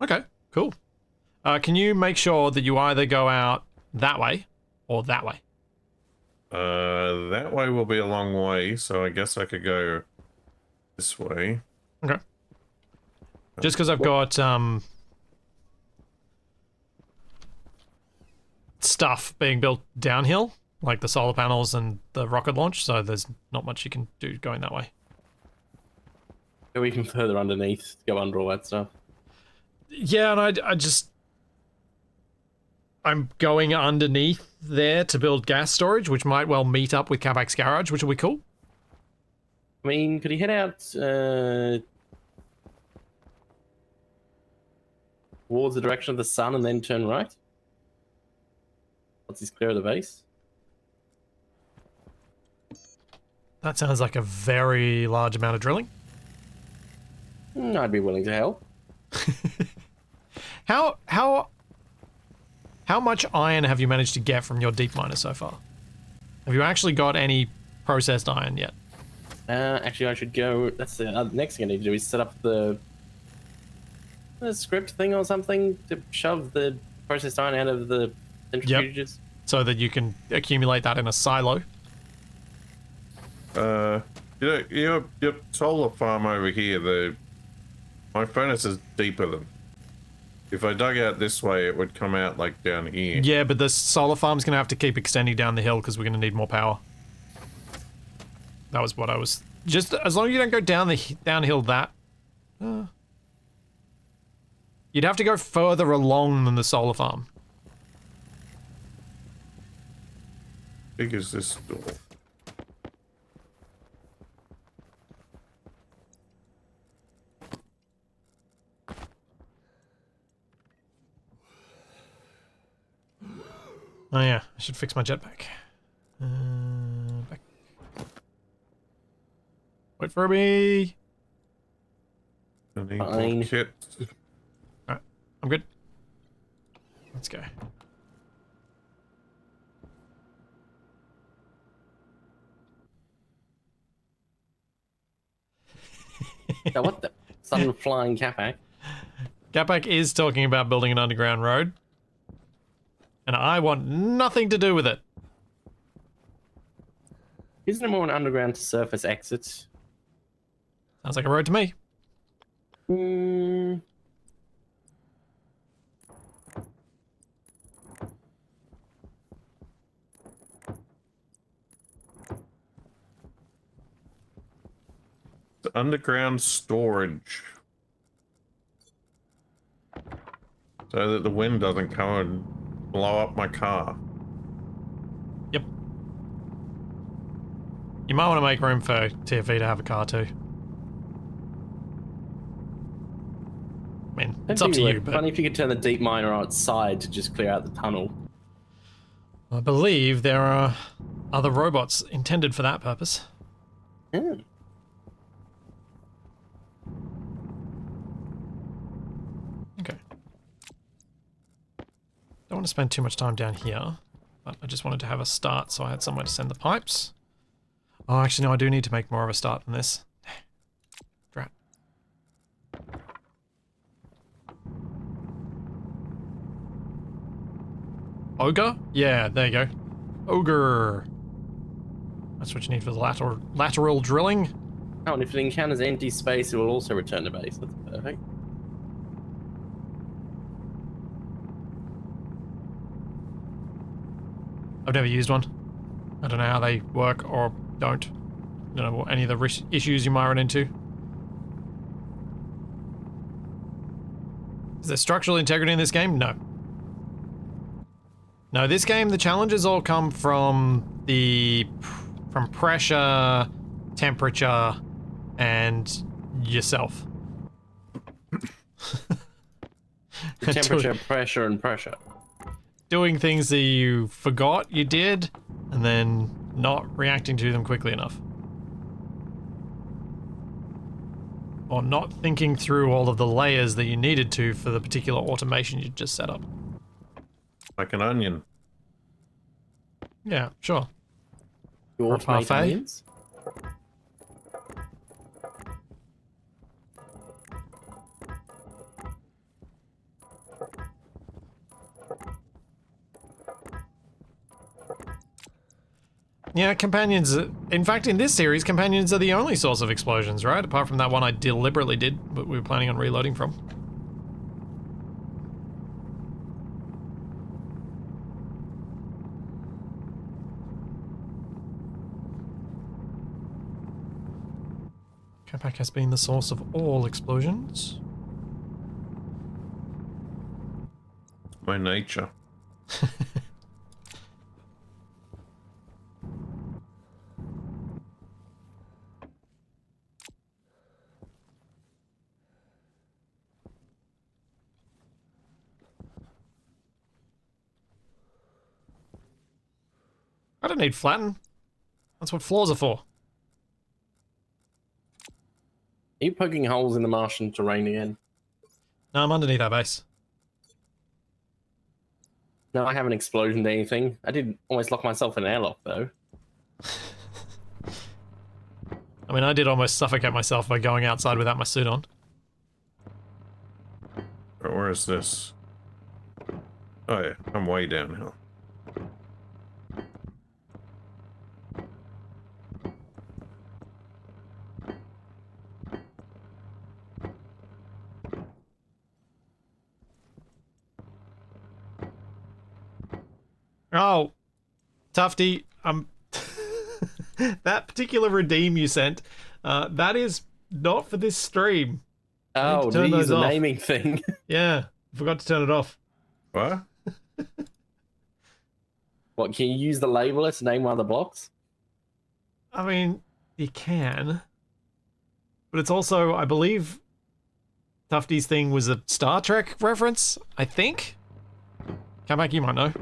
Speaker 1: Okay, cool. Can you make sure that you either go out that way or that way?
Speaker 3: That way will be a long way, so I guess I could go this way.
Speaker 1: Okay. Just because I've got stuff being built downhill, like the solar panels and the rocket launch, so there's not much you can do going that way.
Speaker 2: Go even further underneath, go under all that stuff.
Speaker 1: Yeah, and I'm going underneath there to build gas storage, which might well meet up with Capac's garage, which will be cool.
Speaker 2: I mean, could he head out towards the direction of the sun and then turn right? Once he's clear of the base?
Speaker 1: That sounds like a very large amount of drilling.
Speaker 2: I'd be willing to help.
Speaker 1: How much iron have you managed to get from your deep miner so far? Have you actually got any processed iron yet?
Speaker 2: Actually, I should go. That's the next thing I need to do is set up the script thing or something to shove the processed iron out of the centrifuges.
Speaker 1: So that you can accumulate that in a silo.
Speaker 3: You know, your solar farm over here, my furnace is deeper than... If I dug out this way, it would come out like down here.
Speaker 1: Yeah, but the solar farm's going to have to keep extending down the hill because we're going to need more power. That was what I was... Just as long as you don't go downhill that... You'd have to go further along than the solar farm.
Speaker 3: Big is this door?
Speaker 1: Oh yeah, I should fix my jetpack. Back. Wait for me.
Speaker 3: I need
Speaker 2: Fine.
Speaker 3: more kit.
Speaker 1: Alright, I'm good. Let's go.
Speaker 2: Now, what the? Sun flying Capac.
Speaker 1: Capac is talking about building an underground road. And I want nothing to do with it.
Speaker 2: Isn't it more an underground to surface exit?
Speaker 1: Sounds like a road to me.
Speaker 3: underground storage. So that the wind doesn't come and blow up my car.
Speaker 1: Yep. You might want to make room for TFE to have a car too. I mean, it's up to you, but
Speaker 2: Funny if you could turn the deep miner outside to just clear out the tunnel.
Speaker 1: I believe there are other robots intended for that purpose.
Speaker 2: Yeah.
Speaker 1: Okay. Don't want to spend too much time down here, but I just wanted to have a start so I had somewhere to send the pipes. Oh, actually, no, I do need to make more of a start than this. Drat. Ogre? Yeah, there you go. Ogre. That's what you need for the lateral drilling.
Speaker 2: Oh, and if it encounters empty space, it will also return to base. That's perfect.
Speaker 1: I've never used one. I don't know how they work or don't. I don't know what any of the issues you might run into. Is there structural integrity in this game? No. No, this game, the challenges all come from pressure, temperature, and yourself.
Speaker 2: Temperature, pressure, and pressure.
Speaker 1: Doing things that you forgot you did, and then not reacting to them quickly enough. Or not thinking through all of the layers that you needed to for the particular automation you just set up.
Speaker 3: Like an onion.
Speaker 1: Yeah, sure.
Speaker 2: You
Speaker 1: Or a
Speaker 2: automate
Speaker 1: parfait.
Speaker 2: onions?
Speaker 1: Yeah, companions, in fact, in this series, companions are the only source of explosions, right? Apart from that one I deliberately did, but we were planning on reloading from. Capac has been the source of all explosions.
Speaker 3: My nature.
Speaker 1: I don't need flatten. That's what floors are for.
Speaker 2: Are you poking holes in the Martian terrain again?
Speaker 1: No, I'm underneath our base.
Speaker 2: No, I haven't explosioned anything. I did almost lock myself in an airlock, though.
Speaker 1: I mean, I did almost suffocate myself by going outside without my suit on.
Speaker 3: Where is this? Oh yeah, I'm way downhill.
Speaker 1: Oh, Tufty, that particular redeem you sent, that is not for this stream.
Speaker 2: Oh,
Speaker 1: turn
Speaker 2: geez,
Speaker 1: those
Speaker 2: the
Speaker 1: off.
Speaker 2: naming thing.
Speaker 1: Yeah, forgot to turn it off.
Speaker 3: What?
Speaker 2: What, can you use the labeler to name one of the blocks?
Speaker 1: I mean, you can. But it's also, I believe, Tufty's thing was a Star Trek reference, I think? Capac, you might know.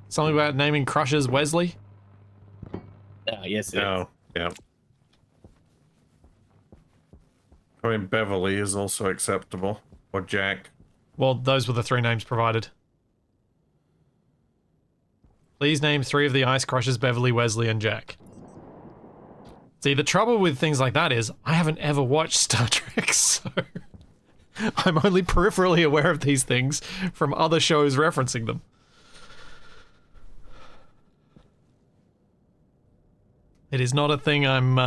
Speaker 1: Something about naming Crushes Wesley?
Speaker 2: Oh, yes, it is.
Speaker 3: No. Yeah. I mean, Beverly is also acceptable. Or Jack.
Speaker 1: Well, those were the three names provided. Please name 3 of the Ice Crushers, Beverly, Wesley, and Jack. See, the trouble with things like that is, I haven't ever watched Star Trek, so... I'm only peripherally aware of these things from other shows referencing them. It is not a thing I'm,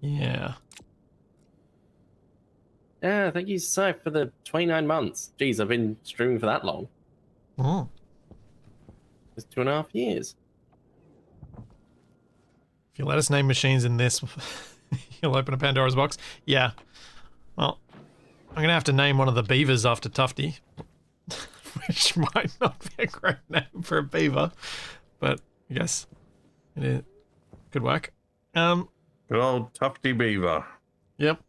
Speaker 1: yeah.
Speaker 2: Yeah, thank you so for the 29 months. Jeez, I've been streaming for that long.
Speaker 1: Oh.
Speaker 2: It's 2.5 years.
Speaker 1: If you let us name machines in this, you'll open a Pandora's box. Yeah. Well, I'm going to have to name one of the beavers after Tufty. Which might not be a great name for a beaver. But I guess it is. Could work.
Speaker 3: Good old Tufty Beaver.
Speaker 1: Yep.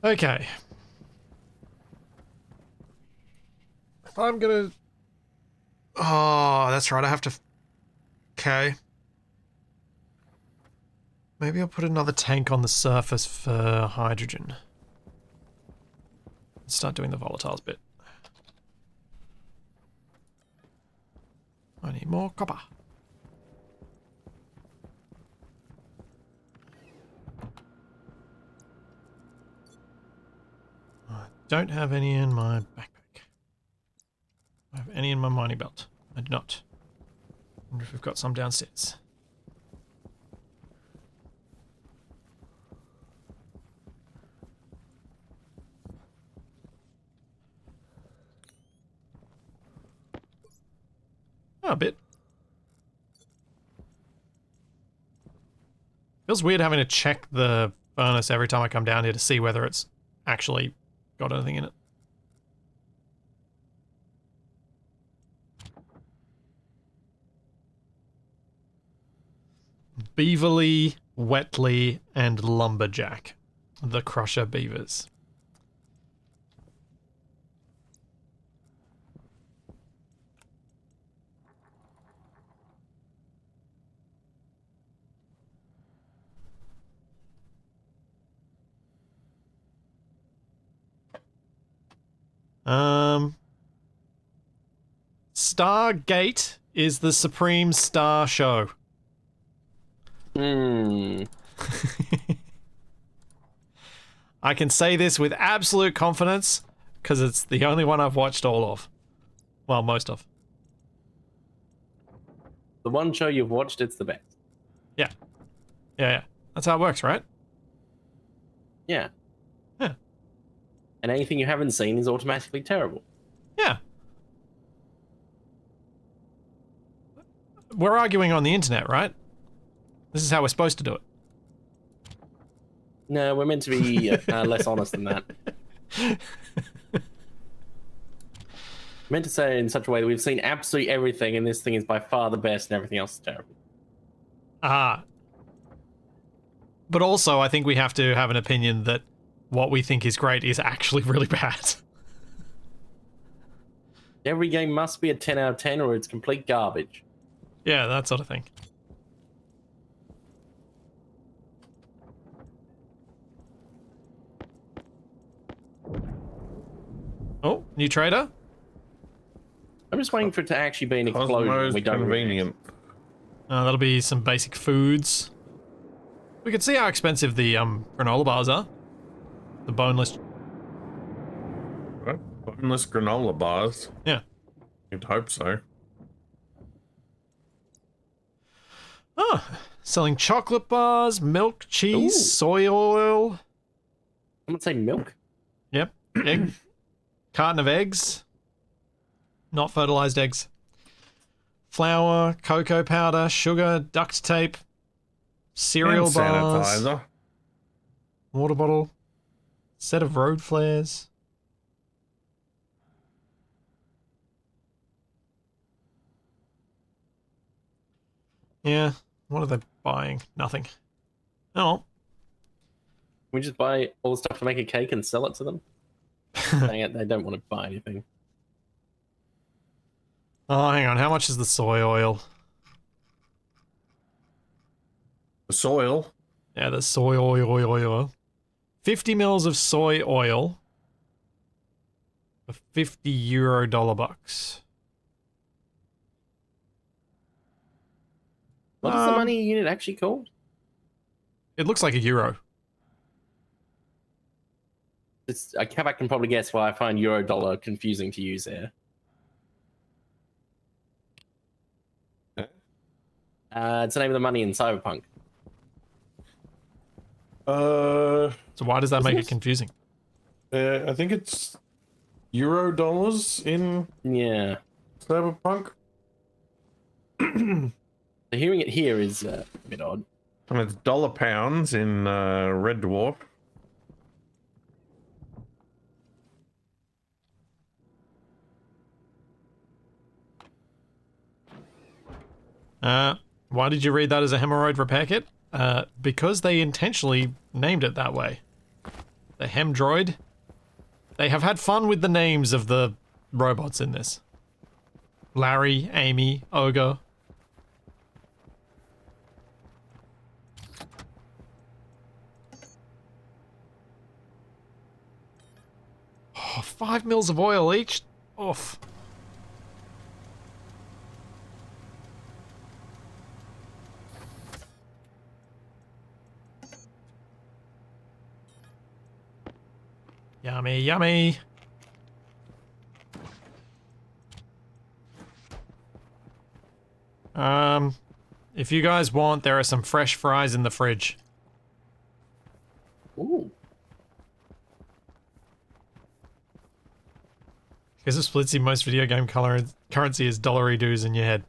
Speaker 1: Okay. If I'm gonna... Oh, that's right, I have to... Okay. Maybe I'll put another tank on the surface for hydrogen. Let's start doing the volatiles bit. I need more copper. I don't have any in my backpack. I have any in my mining belt. I do not. Wonder if we've got some downstairs. Oh, a bit. Feels weird having to check the furnace every time I come down here to see whether it's actually got anything in it. Beaverly, Wetly, and Lumberjack. The Crusher Beavers. Stargate is the Supreme Star Show. I can say this with absolute confidence because it's the only one I've watched all of. Well, most of.
Speaker 2: The one show you've watched, it's the best.
Speaker 1: Yeah. Yeah. That's how it works, right?
Speaker 2: Yeah.
Speaker 1: Yeah.
Speaker 2: And anything you haven't seen is automatically terrible.
Speaker 1: Yeah. We're arguing on the internet, right? This is how we're supposed to do it.
Speaker 2: No, we're meant to be less honest than that. Meant to say it in such a way that we've seen absolutely everything, and this thing is by far the best, and everything else is terrible.
Speaker 1: But also, I think we have to have an opinion that what we think is great is actually really bad.
Speaker 2: Every game must be a 10 out of 10, or it's complete garbage.
Speaker 1: Yeah, that sort of thing. Oh, new trader?
Speaker 2: I'm just waiting for it to actually be an explosion.
Speaker 3: Cosmo's
Speaker 2: We don't
Speaker 3: convenient.
Speaker 1: That'll be some basic foods. We can see how expensive the granola bars are. The boneless.
Speaker 3: What? Boneless granola bars?
Speaker 1: Yeah.
Speaker 3: You'd hope so.
Speaker 1: Oh, selling chocolate bars, milk, cheese,
Speaker 2: Ooh.
Speaker 1: soy oil.
Speaker 2: I'm gonna say milk.
Speaker 1: Yep. Egg. Carton of eggs. Not fertilized eggs. Flour, cocoa powder, sugar, duct tape, cereal
Speaker 3: And
Speaker 1: bars,
Speaker 3: sanitizer.
Speaker 1: water bottle, set of road flares. Yeah, what are they buying? Nothing. Oh.
Speaker 2: We just buy all the stuff to make a cake and sell it to them. Dang it, they don't want to buy anything.
Speaker 1: Oh, hang on. How much is the soy oil?
Speaker 3: The soil.
Speaker 1: Yeah, the soy oil. 50 mils of soy oil for €50 bucks.
Speaker 2: What is the money unit actually called?
Speaker 1: It looks like a euro.
Speaker 2: Capac can probably guess why I find euro dollar confusing to use there. It's the name of the money in Cyberpunk.
Speaker 1: So why does that make it confusing?
Speaker 3: I think it's euro dollars in
Speaker 2: Yeah.
Speaker 3: Cyberpunk.
Speaker 2: So hearing it here is a bit odd.
Speaker 3: And it's dollar pounds in Red Dwarf.
Speaker 1: Why did you read that as a hemorrhoid repair kit? Because they intentionally named it that way. The Hem Droid. They have had fun with the names of the robots in this. Larry, Amy, Ogre. Oh, 5 mils of oil each? Oof. Yummy, yummy. If you guys want, there are some fresh fries in the fridge.
Speaker 2: Ooh.
Speaker 1: Because of Splitsy, most video game currency is dollary-doos in your head.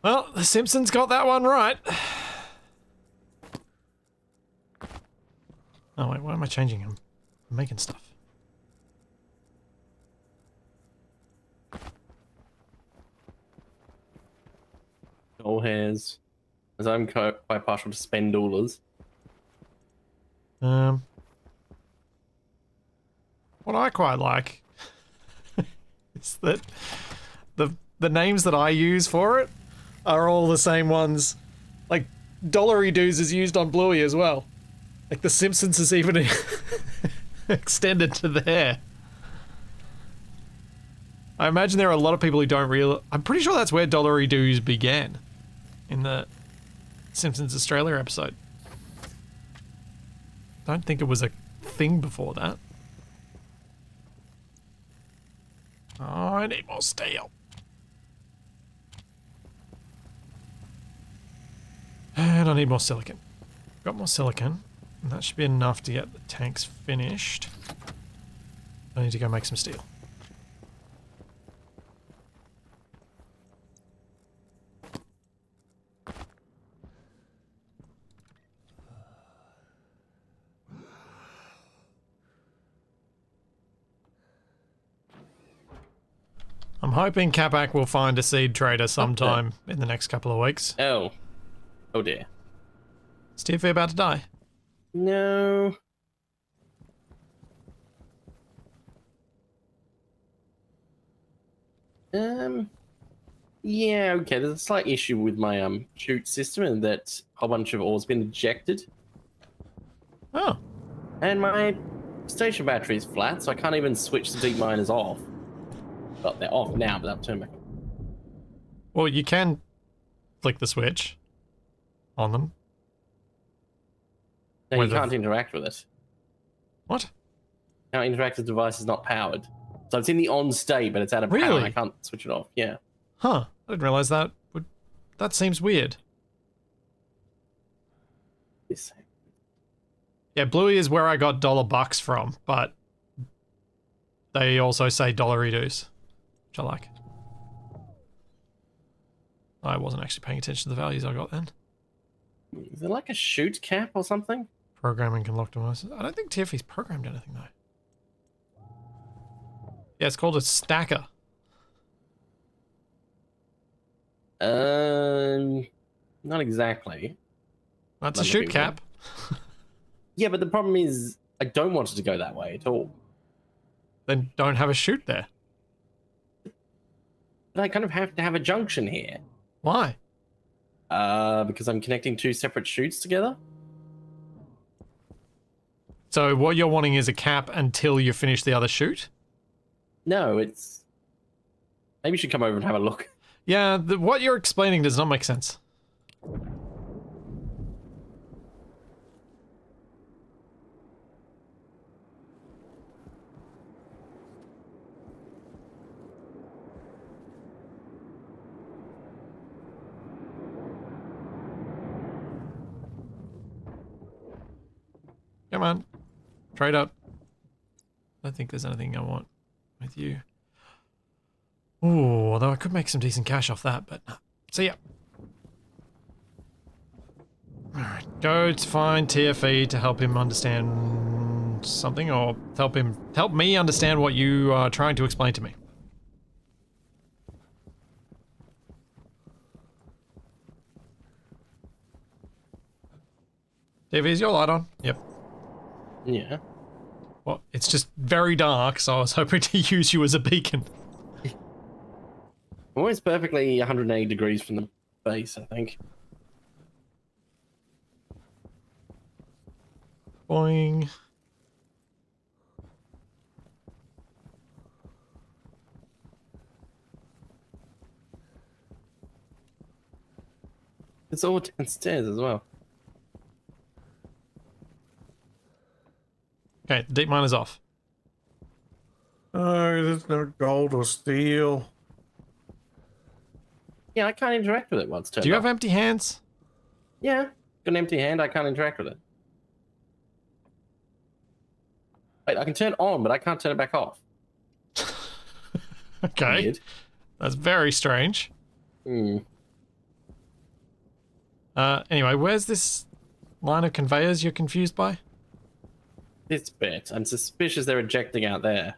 Speaker 1: Well, The Simpsons got that one right. Oh wait, why am I changing them? I'm making stuff.
Speaker 2: Doll hairs. As I'm quite partial to spendulars.
Speaker 1: What I quite like is that the names that I use for it are all the same ones. Like, dollary-doos is used on Bluey as well. Like, The Simpsons is even extended to there. I imagine there are a lot of people who don't realize. I'm pretty sure that's where dollary-doos began. In the Simpsons Australia episode. Don't think it was a thing before that. Oh, I need more steel. And I need more silicon. Got more silicon. And that should be enough to get the tanks finished. I need to go make some steel. I'm hoping Capac will find a seed trader sometime in the next couple of weeks.
Speaker 2: Oh. Oh dear.
Speaker 1: Is Tiffy about to die?
Speaker 2: No. Yeah, okay. There's a slight issue with my chute system in that a whole bunch of ore's been ejected.
Speaker 1: Oh.
Speaker 2: And my station battery is flat, so I can't even switch the deep miners off. Well, they're off now, but I'll turn back on.
Speaker 1: Well, you can flick the switch on them.
Speaker 2: No, you
Speaker 1: Whether-
Speaker 2: can't interact with it.
Speaker 1: What?
Speaker 2: Now, interactive device is not powered. So it's in the on state, but it's out of power.
Speaker 1: Really?
Speaker 2: I can't switch it off. Yeah.
Speaker 1: Huh. I didn't realize that. That seems weird.
Speaker 2: This.
Speaker 1: Yeah, Bluey is where I got $1 from, but they also say dollary-doos, which I like. I wasn't actually paying attention to the values I got then.
Speaker 2: Is it like a chute cap or something?
Speaker 1: Programming can lock devices. I don't think TFE's programmed anything though. Yeah, it's called a stacker.
Speaker 2: Not exactly.
Speaker 1: That's a
Speaker 2: Let me
Speaker 1: shoot
Speaker 2: be
Speaker 1: cap.
Speaker 2: Yeah, but the problem is I don't want it to go that way at all.
Speaker 1: Then don't have a shoot there.
Speaker 2: But I kind of have to have a junction here.
Speaker 1: Why?
Speaker 2: Because I'm connecting two separate chutes together.
Speaker 1: So what you're wanting is a cap until you finish the other shoot?
Speaker 2: No, it's... Maybe you should come over and have a look.
Speaker 1: Yeah, what you're explaining does not make sense. Come on. Trade up. I don't think there's anything I want with you. Ooh, although I could make some decent cash off that, but See ya. Alright, go to find TFE to help him understand something, or help me understand what you are trying to explain to me. TFE, is your light on? Yep.
Speaker 2: Yeah.
Speaker 1: Well, it's just very dark, so I was hoping to use you as a beacon.
Speaker 2: Always perfectly 180 degrees from the base, I think.
Speaker 1: Boing.
Speaker 2: It's all downstairs as well.
Speaker 1: Okay, the deep miner's off.
Speaker 3: Oh, there's no gold or steel.
Speaker 2: Yeah, I can't interact with it once turned
Speaker 1: Do you
Speaker 2: off.
Speaker 1: have empty hands?
Speaker 2: Yeah, got an empty hand. I can't interact with it. Wait, I can turn it on, but I can't turn it back off.
Speaker 1: Okay.
Speaker 2: Weird.
Speaker 1: That's very strange.
Speaker 2: Hmm.
Speaker 1: Anyway, where's this line of conveyors you're confused by?
Speaker 2: This bit. I'm suspicious they're ejecting out there.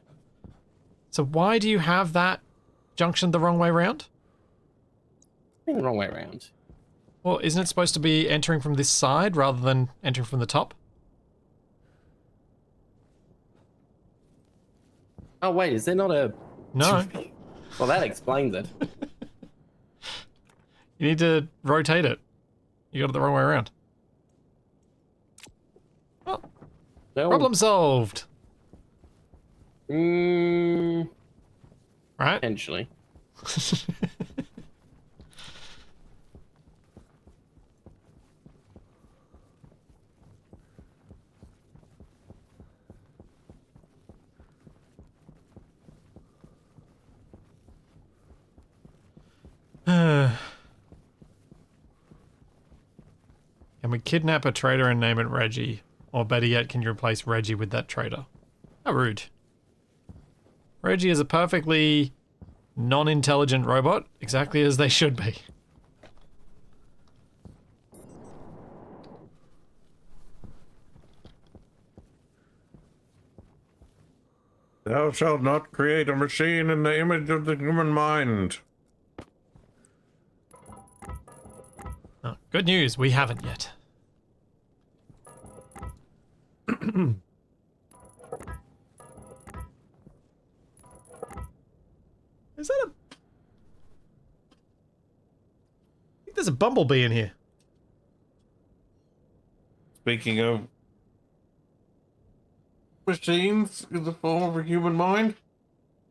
Speaker 1: So why do you have that junction the wrong way round?
Speaker 2: I think the wrong way around.
Speaker 1: Well, isn't it supposed to be entering from this side rather than entering from the top?
Speaker 2: Oh, wait, is there not a...
Speaker 1: No.
Speaker 2: Well, that explains it.
Speaker 1: You need to rotate it. You got it the wrong way around. Well,
Speaker 2: No.
Speaker 1: problem solved.
Speaker 2: Mm,
Speaker 1: Right?
Speaker 2: potentially.
Speaker 1: Can we kidnap a trader and name it Reggie? Or better yet, can you replace Reggie with that trader? How rude. Reggie is a perfectly non-intelligent robot, exactly as they should be.
Speaker 3: Thou shalt not create a machine in the image of the human mind.
Speaker 1: Oh, good news, we haven't yet. Is that a... I think there's a bumblebee in here.
Speaker 3: Speaking of machines in the form of a human mind.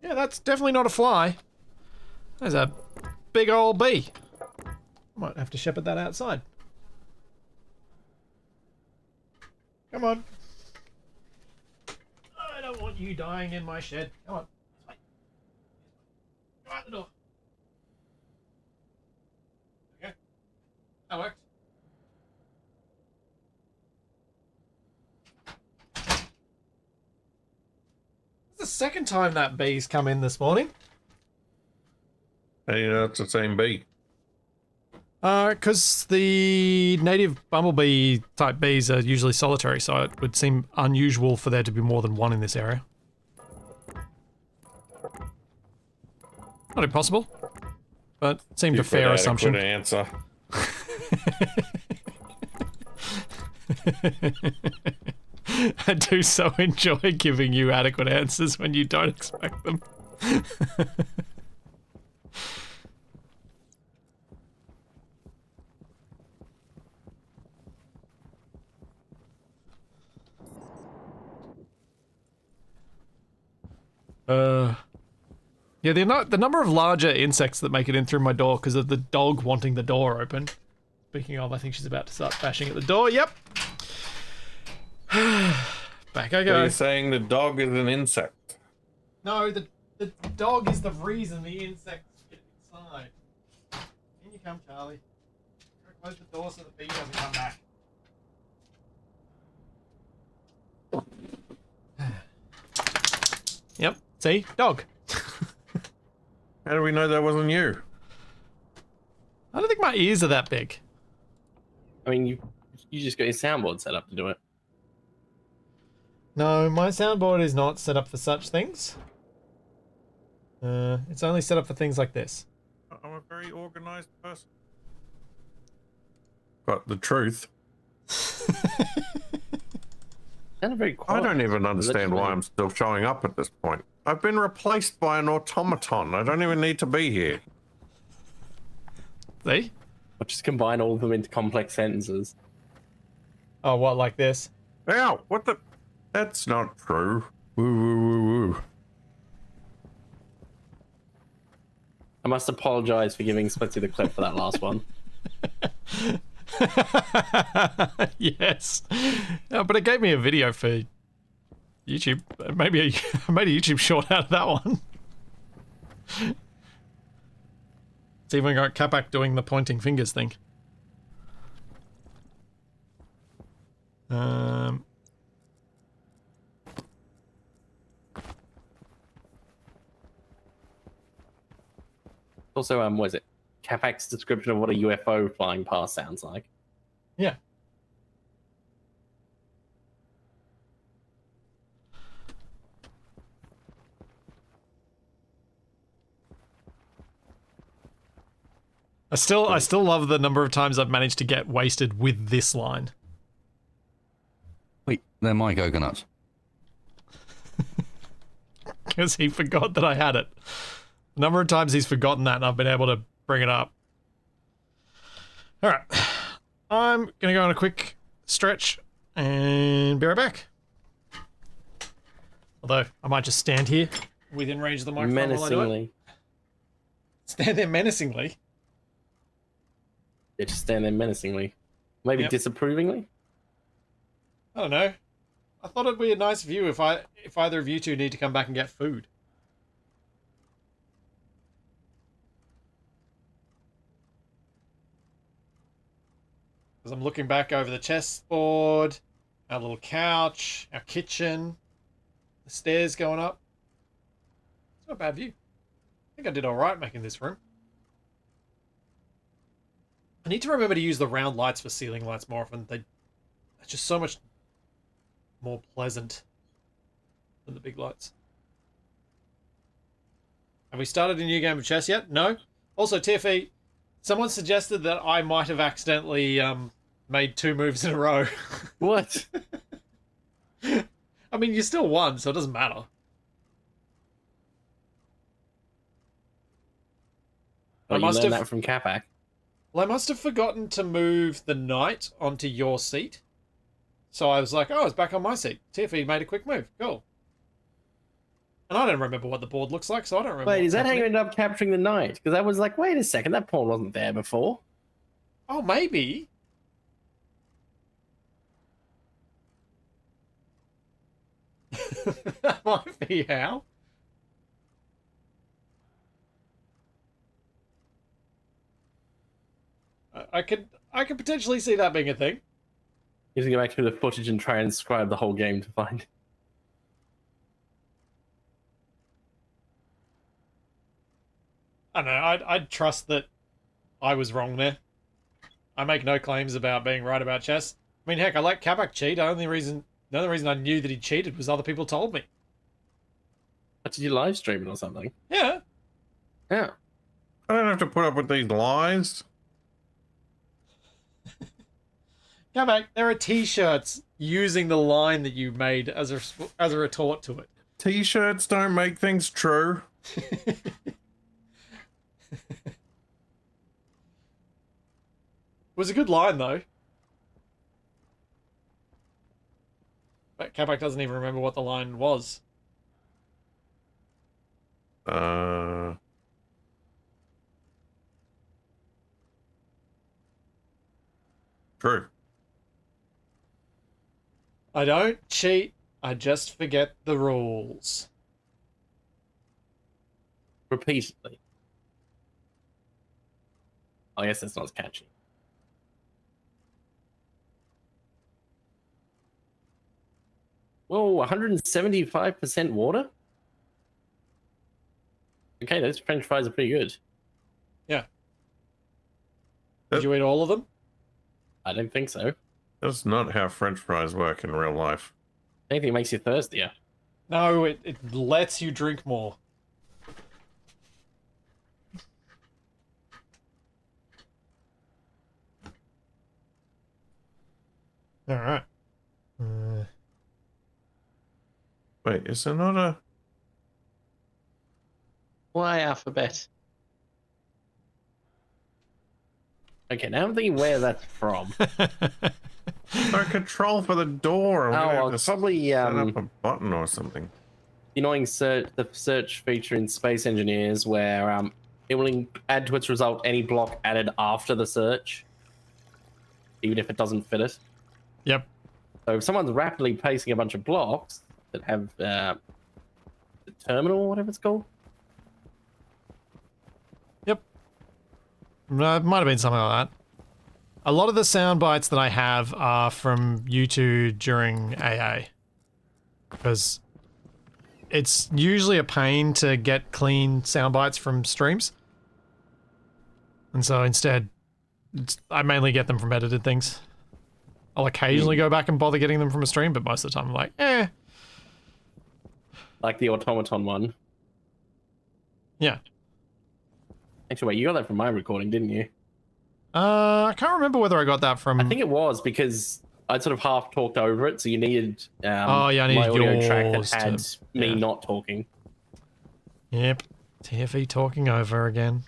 Speaker 1: Yeah, that's definitely not a fly. There's a big old bee. Might have to shepherd that outside. Come on. I don't want you dying in my shed. Come on. This way. Go out the door. Okay. That worked. It's the second time that bee's come in this morning.
Speaker 3: How do you know it's the same bee?
Speaker 1: Because the native bumblebee type bees are usually solitary, so it would seem unusual for there to be more than one in this area. Not impossible, but seemed a fair assumption.
Speaker 3: Good answer.
Speaker 1: I do so enjoy giving you adequate answers when you don't expect them. Yeah, the number of larger insects that make it in through my door because of the dog wanting the door open. Speaking of, I think she's about to start bashing at the door. Yep. Back I
Speaker 3: So
Speaker 1: go.
Speaker 3: you're saying the dog is an insect?
Speaker 1: No, the dog is the reason the insects get inside. In you come, Charlie. Close the door so the bee doesn't come back. Yep. See? Dog.
Speaker 3: How do we know that wasn't you?
Speaker 1: I don't my ears are that big?
Speaker 2: I mean, you just got your soundboard set up to do it.
Speaker 1: No, my soundboard is not set up for such things. It's only set up for things like this.
Speaker 3: I'm a very organized person. But the truth,
Speaker 2: Sounded very
Speaker 3: I
Speaker 2: quiet.
Speaker 3: don't even understand why I'm still showing up at this point. I've been replaced by an automaton. I don't even need to be here.
Speaker 1: See?
Speaker 2: I'll just combine all of them into complex sentences.
Speaker 1: Oh, what, like this?
Speaker 3: Ow! What the? That's not true. Woo woo woo woo.
Speaker 2: I must apologize for giving Splitsy the clip for that last one.
Speaker 1: Yes. But it gave me a video for YouTube. Maybe I made a YouTube short out of that one. It's even got Capac doing the pointing fingers thing.
Speaker 2: Also, was it Capac's description of what a UFO flying past sounds like?
Speaker 1: Yeah. I still love the number of times I've managed to get wasted with this line.
Speaker 5: Wait, they're my coconuts.
Speaker 1: Because he forgot that I had it. The number of times he's forgotten that and I've been able to bring it up. Alright. I'm going to go on a quick stretch and be right back. Although, I might just stand here within range of the microphone while I do it.
Speaker 2: Menacingly.
Speaker 1: Stand there menacingly.
Speaker 2: Yeah, just stand there menacingly. Maybe
Speaker 1: Yep.
Speaker 2: disapprovingly?
Speaker 1: I don't know. I thought it'd be a nice view if either of you two need to come back and get food. Because I'm looking back over the chessboard, our little couch, our kitchen, the stairs going up. It's not a bad view. I think I did alright making this room. I need to remember to use the round lights for ceiling lights more often. They're just so much more pleasant than the big lights. Have we started a new game of chess yet? No. Also, Tiffy, someone suggested that I might have accidentally made 2 moves in a row.
Speaker 2: What?
Speaker 1: I mean, you still won, so it doesn't matter.
Speaker 2: Oh, you learned that from Capac.
Speaker 1: Well, I must have forgotten to move the knight onto your seat. So I was like, oh, it's back on my seat. Tiffy made a quick move. Cool. And I don't remember what the board looks like, so I don't remember.
Speaker 2: Wait, is that how you
Speaker 1: happening.
Speaker 2: ended up capturing the knight? Because I was like, wait a second, that pawn wasn't there before.
Speaker 1: Oh, maybe. That might be how. I could potentially see that being a thing.
Speaker 2: You have to go back through the footage and try and describe the whole game to find.
Speaker 1: I don't know. I'd trust that I was wrong there. I make no claims about being right about chess. I mean, heck, I let Capac cheat. The only reason I knew that he cheated was other people told me.
Speaker 2: What, did you live stream it or something?
Speaker 1: Yeah.
Speaker 2: Yeah.
Speaker 3: I don't have to put up with these lies.
Speaker 1: Capac, there are t-shirts using the line that you made as a retort to it.
Speaker 3: T-shirts don't make things true.
Speaker 1: It was a good line, though. But Capac doesn't even remember what the line was.
Speaker 3: True.
Speaker 1: I don't cheat, I just forget the rules.
Speaker 2: Repeatedly. I guess that's not as catchy. Whoa, 175% water? Okay, those French fries are pretty good.
Speaker 1: Yeah. Did you eat all of them?
Speaker 2: I don't think so.
Speaker 3: That's not how French fries work in real life.
Speaker 2: Anything makes you thirstier.
Speaker 1: No, it lets you drink more. All right.
Speaker 3: Wait, is there not a...
Speaker 2: Why alphabet? Okay, now I'm thinking where that's from.
Speaker 3: No control for the door. I'm gonna have
Speaker 2: it's
Speaker 3: to
Speaker 2: probably
Speaker 3: set up a button or something.
Speaker 2: the annoying the search feature in Space Engineers where it will add to its result any block added after the search, even if it doesn't fit it.
Speaker 1: Yep.
Speaker 2: So if someone's rapidly placing a bunch of blocks that have the terminal or whatever it's called.
Speaker 1: Yep. It might have been something like that. A lot of the sound bites that I have are from you two during AA. Because it's usually a pain to get clean sound bites from streams. And so instead, I mainly get them from edited things. I'll occasionally go back and bother getting them from a stream, but most of the time I'm like, eh.
Speaker 2: Like the automaton one.
Speaker 1: Yeah.
Speaker 2: Actually, wait, you got that from my recording, didn't you?
Speaker 1: I can't remember whether I got that from...
Speaker 2: I think it was because I'd sort of half talked over it, so you needed
Speaker 1: oh, yeah, I needed
Speaker 2: my audio track that
Speaker 1: yours
Speaker 2: had
Speaker 1: to-
Speaker 2: me
Speaker 1: yeah.
Speaker 2: not talking.
Speaker 1: Yep. TFE talking over again.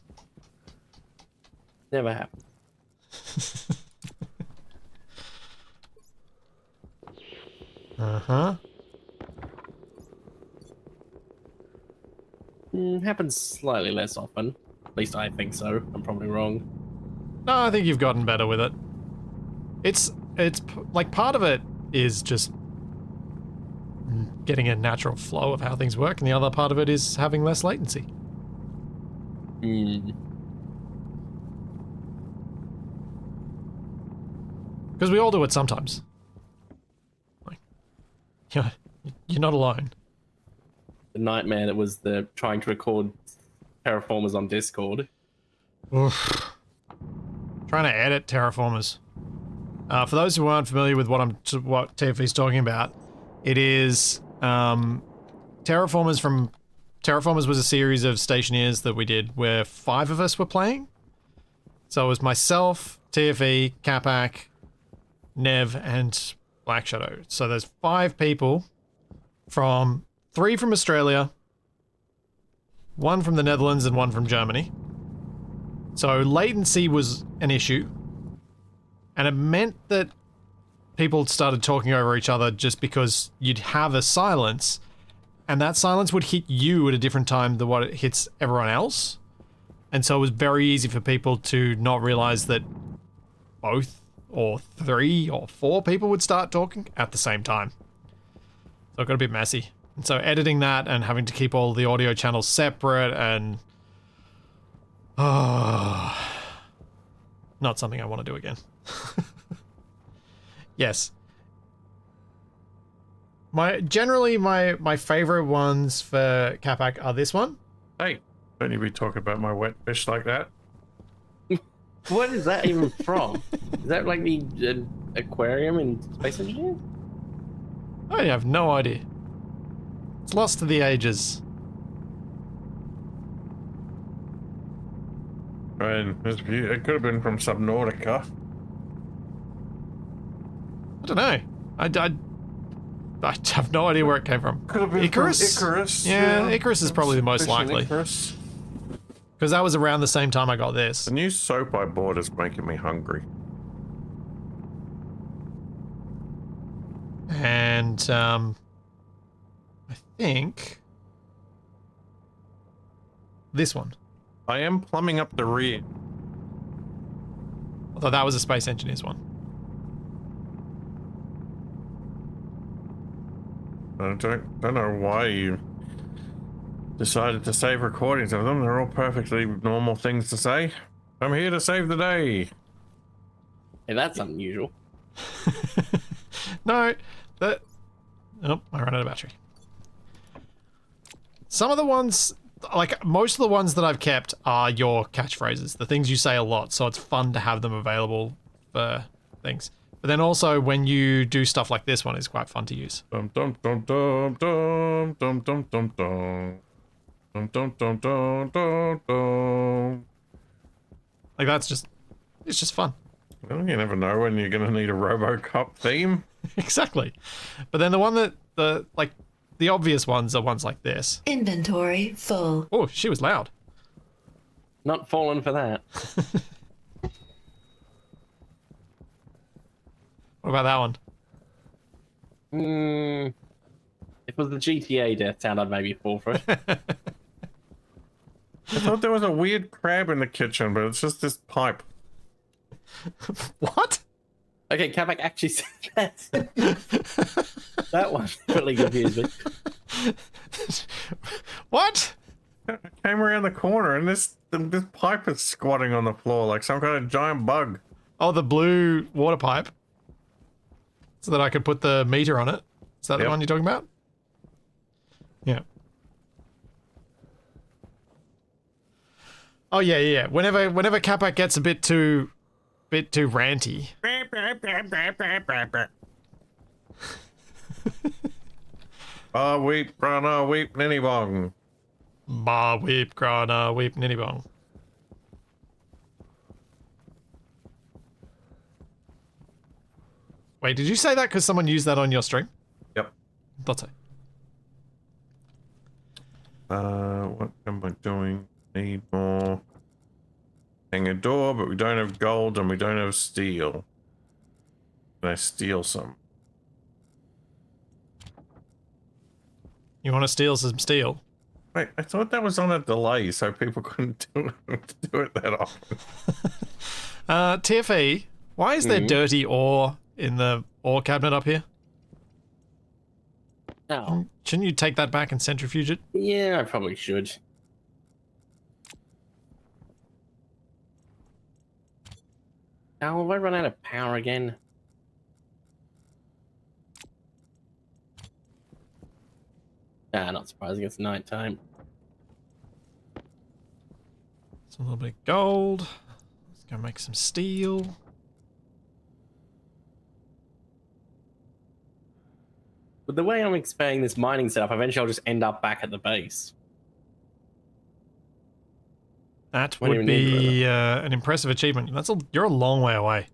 Speaker 2: Never happened.
Speaker 1: Uh-huh.
Speaker 2: Happens slightly less often. At least I think so. I'm probably wrong.
Speaker 1: No, I think you've gotten better with it. It's like part of it is just getting a natural flow of how things work, and the other part of it is having less latency. Because we all do it sometimes. Like, you're not alone.
Speaker 2: The nightmare that was the trying to record terraformers on Discord.
Speaker 1: Oof. Trying to edit terraformers. For those who aren't familiar with what TFE's talking about, it is Terraformers was a series of Stationeers that we did where 5 of us were playing. So it was myself, TFE, Capac, Nev, and Black Shadow. So there's 5 people from 3 from Australia, 1 from the Netherlands, and 1 from Germany. So latency was an issue. And it meant that people started talking over each other just because you'd have a silence, and that silence would hit you at a different time than what it hits everyone else. And so it was very easy for people to not realize that both or 3 or 4 people would start talking at the same time. So it got a bit messy. And so editing that and having to keep all the audio channels separate and... not something I want to do again. Yes. Generally my favorite ones for Capac are this one.
Speaker 3: Hey, don't you be talking about my wet fish like that.
Speaker 2: What is that even from? Is that like the aquarium in Space Engineers?
Speaker 1: I have no idea. It's lost to the ages.
Speaker 3: And it could have been from Subnautica.
Speaker 1: I don't know. I have no idea where it came from.
Speaker 3: Could have been
Speaker 1: Icarus?
Speaker 3: from Icarus.
Speaker 1: Yeah, Icarus is probably the most
Speaker 3: Fishing
Speaker 1: likely.
Speaker 3: Icarus.
Speaker 1: Because that was around the same time I got this.
Speaker 3: The new soap I bought is making me hungry.
Speaker 1: And I think this one.
Speaker 3: I am plumbing up the rear.
Speaker 1: Although that was a Space Engineers one.
Speaker 3: I don't know why you decided to save recordings of them. They're all perfectly normal things to say. I'm here to save the day.
Speaker 2: Hey, that's unusual.
Speaker 1: No, that... Oh, I ran out of battery. Some of the ones like most of the ones that I've kept are your catchphrases, the things you say a lot, so it's fun to have them available for things. But then also when you do stuff like this one, it's quite fun to use.
Speaker 3: Dum dum dum dum dum dum dum dum dum. Dum dum dum dum dum dum.
Speaker 1: Like it's just fun.
Speaker 3: Well, you never know when you're gonna need a RoboCop theme.
Speaker 1: Exactly. But then the one that the obvious ones are ones like this.
Speaker 5: Inventory full.
Speaker 1: Oh, she was loud.
Speaker 2: Not falling for that.
Speaker 1: What about that one?
Speaker 2: If it was the GTA death sound, I'd maybe fall for it.
Speaker 3: I thought there was a weird crab in the kitchen, but it's just this pipe.
Speaker 1: What?
Speaker 2: Okay, Capac actually said that. That one really confused me.
Speaker 1: What?
Speaker 3: I came around the corner and this pipe is squatting on the floor like some kind of giant bug.
Speaker 1: Oh, the blue water pipe. So that I could put the meter on it. Is that the
Speaker 3: Yep.
Speaker 1: one you're talking about? Yeah. Oh yeah. Whenever Capac gets a bit too ranty.
Speaker 3: Weep, rana, weep, ninny bong.
Speaker 1: Ba weep grana weep ninny bong. Wait, did you say that because someone used that on your stream?
Speaker 3: Yep.
Speaker 1: Thought so.
Speaker 3: What am I doing? Need more. Hang a door, but we don't have gold and we don't have steel. Can I steal some?
Speaker 1: You want to steal some steel?
Speaker 3: Wait, I thought that was on a delay, so people couldn't do it that often.
Speaker 1: TFE, why is there dirty ore in the ore cabinet up here?
Speaker 2: Oh,
Speaker 1: Shouldn't you take that back and centrifuge it?
Speaker 2: yeah, I probably should. Oh, have I run out of power again? Ah, not surprising. It's nighttime.
Speaker 1: It's a little bit of gold. Let's go make some steel.
Speaker 2: But the way I'm expanding this mining setup, eventually I'll just end up back at the base.
Speaker 1: That
Speaker 2: Won't
Speaker 1: would
Speaker 2: even need
Speaker 1: be an impressive achievement. You're a long way away.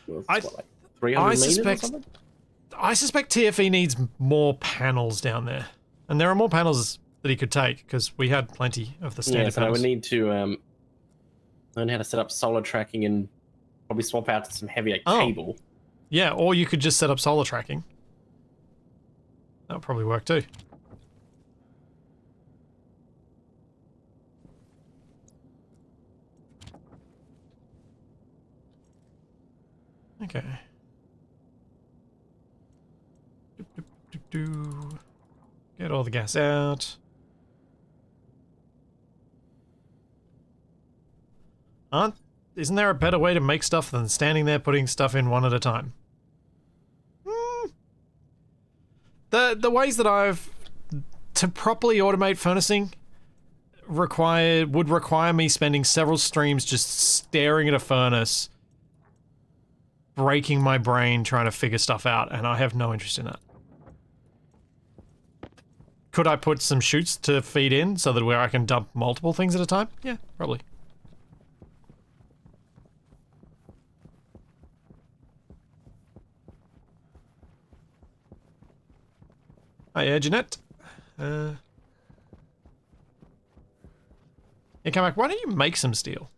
Speaker 2: Well, it's
Speaker 1: I-
Speaker 2: what, like 300 meters or
Speaker 1: suspect-
Speaker 2: something?
Speaker 1: I suspect TFE needs more panels down there. And there are more panels that he could take, because we had plenty of the standard
Speaker 2: Yeah, so I
Speaker 1: panels.
Speaker 2: would need to learn how to set up solar tracking and probably swap out to some heavier
Speaker 1: Oh.
Speaker 2: cable.
Speaker 1: Yeah, or you could just set up solar tracking. That would probably work too. Okay. Do. Get all the gas out. Isn't there a better way to make stuff than standing there putting stuff in one at a time? The ways that I've to properly automate furnacing would require me spending several streams just staring at a furnace, breaking my brain trying to figure stuff out, and I have no interest in that. Could I put some chutes to feed in so that where I can dump multiple things at a time? Yeah, probably. Hi, Jeanette. Yeah, come back. Why don't you make some steel?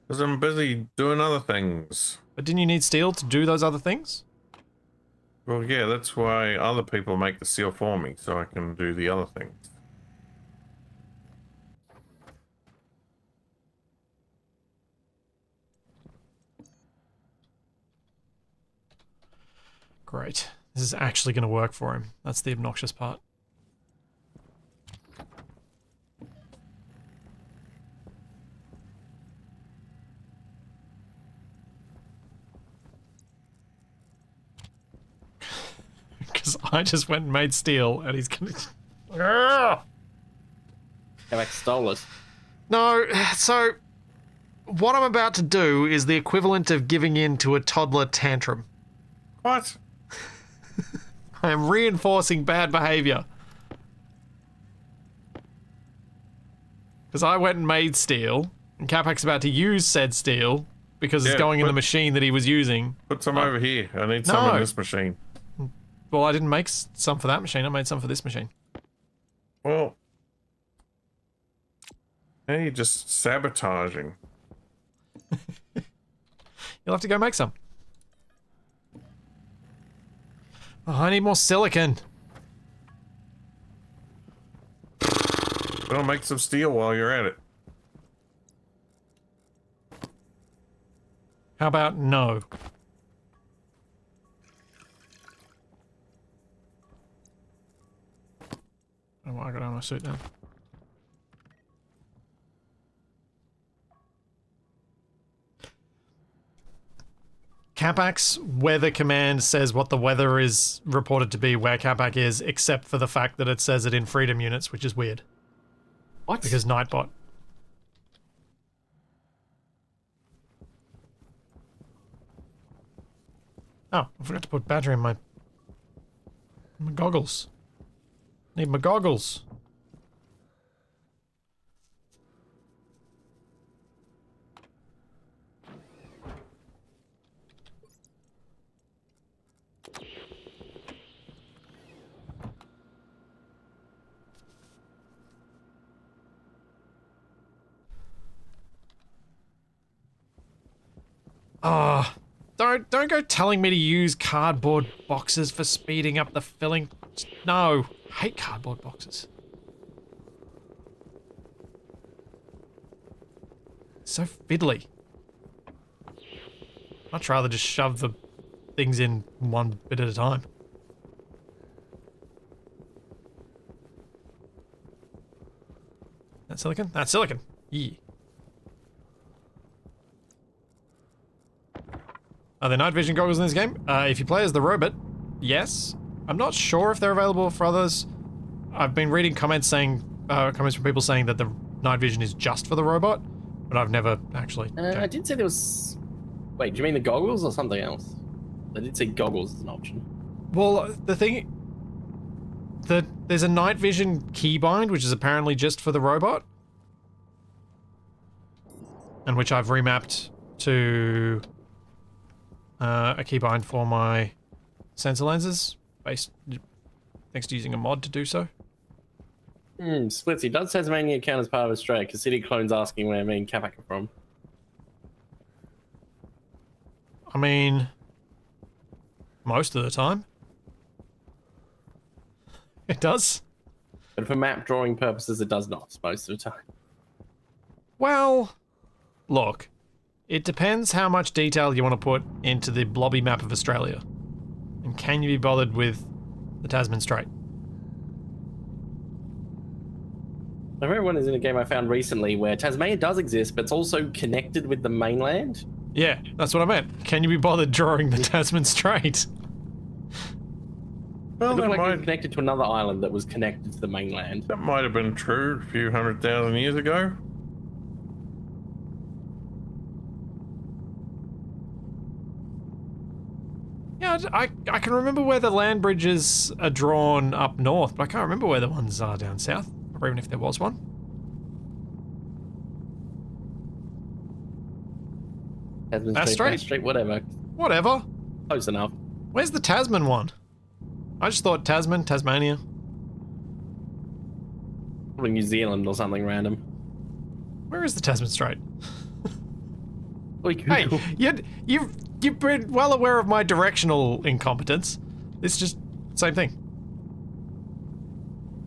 Speaker 3: Because I'm busy doing other things.
Speaker 1: But didn't you need steel to do those other things?
Speaker 3: Well, yeah, that's why other people make the steel for me, so I can do the other things.
Speaker 1: Great. This is actually going to work for him. That's the obnoxious part. Because I just went and made steel, and he's gonna... Ugh.
Speaker 2: Capac stole it.
Speaker 1: No, so what I'm about to do is the equivalent of giving in to a toddler tantrum.
Speaker 3: What?
Speaker 1: I am reinforcing bad behavior. Because I went and made steel, and Capac's about to use said steel because it's
Speaker 3: Yeah,
Speaker 1: going in the
Speaker 3: but-
Speaker 1: machine that he was using.
Speaker 3: Put some over here. I need some
Speaker 1: No.
Speaker 3: in this machine.
Speaker 1: Well, I didn't make some for that machine. I made some for this machine.
Speaker 3: Well, hey, just sabotaging.
Speaker 1: You'll have to go make some. Oh, I need more silicon.
Speaker 3: Well, make some steel while you're at it.
Speaker 1: How about no? Oh, I got on my suit now. Capac's weather command says what the weather is reported to be where Capac is, except for the fact that it says it in freedom units, which is weird.
Speaker 2: What?
Speaker 1: Because Nightbot. Oh, I forgot to put battery in my goggles. Need my goggles. Ah, don't go telling me to use cardboard boxes for speeding up the filling. No, I hate cardboard boxes. So fiddly. Much rather just shove the things in one bit at a time. That silicon? That's silicon. Yeah. Are there night vision goggles in this game? If you play as the robot, yes. I'm not sure if they're available for others. I've been reading comments saying, comments from people saying that the night vision is just for the robot, but I've never actually
Speaker 2: I
Speaker 1: checked.
Speaker 2: did say there was... Wait, do you mean the goggles or something else? I did say goggles as an option.
Speaker 1: Well, the thing... There's a night vision keybind, which is apparently just for the robot. And which I've remapped to a keybind for my sensor lenses, based thanks to using a mod to do so.
Speaker 2: Splitsy, does Tasmania count as part of Australia? Because City Clone's asking where me and Capac are from.
Speaker 1: I mean, most of the time. It does.
Speaker 2: But for map drawing purposes, it does not, most of the time.
Speaker 1: Well, look, it depends how much detail you want to put into the blobby map of Australia. And can you be bothered with the Tasman Strait?
Speaker 2: My favorite one is in a game I found recently where Tasmania does exist, but it's also connected with the mainland.
Speaker 1: Yeah, that's what I meant. Can you be bothered drawing the Tasman Strait?
Speaker 2: It
Speaker 3: Well,
Speaker 2: looked
Speaker 3: that
Speaker 2: like it was
Speaker 3: might,
Speaker 2: connected to another island that was connected to the mainland.
Speaker 3: that might have been true a few 100,000 years ago.
Speaker 1: Yeah, I can remember where the land bridges are drawn up north, but I can't remember where the ones are down south, or even if there was one.
Speaker 2: Tasman
Speaker 1: Bass
Speaker 2: Strait,
Speaker 1: Strait?
Speaker 2: Bass Strait, whatever.
Speaker 1: Whatever.
Speaker 2: Close enough.
Speaker 1: Where's the Tasman one? I just thought Tasmania.
Speaker 2: Probably New Zealand or something random.
Speaker 1: Where is the Tasman Strait?
Speaker 2: Oi,
Speaker 1: Hey,
Speaker 2: Google.
Speaker 1: you've been well aware of my directional incompetence. It's just same thing.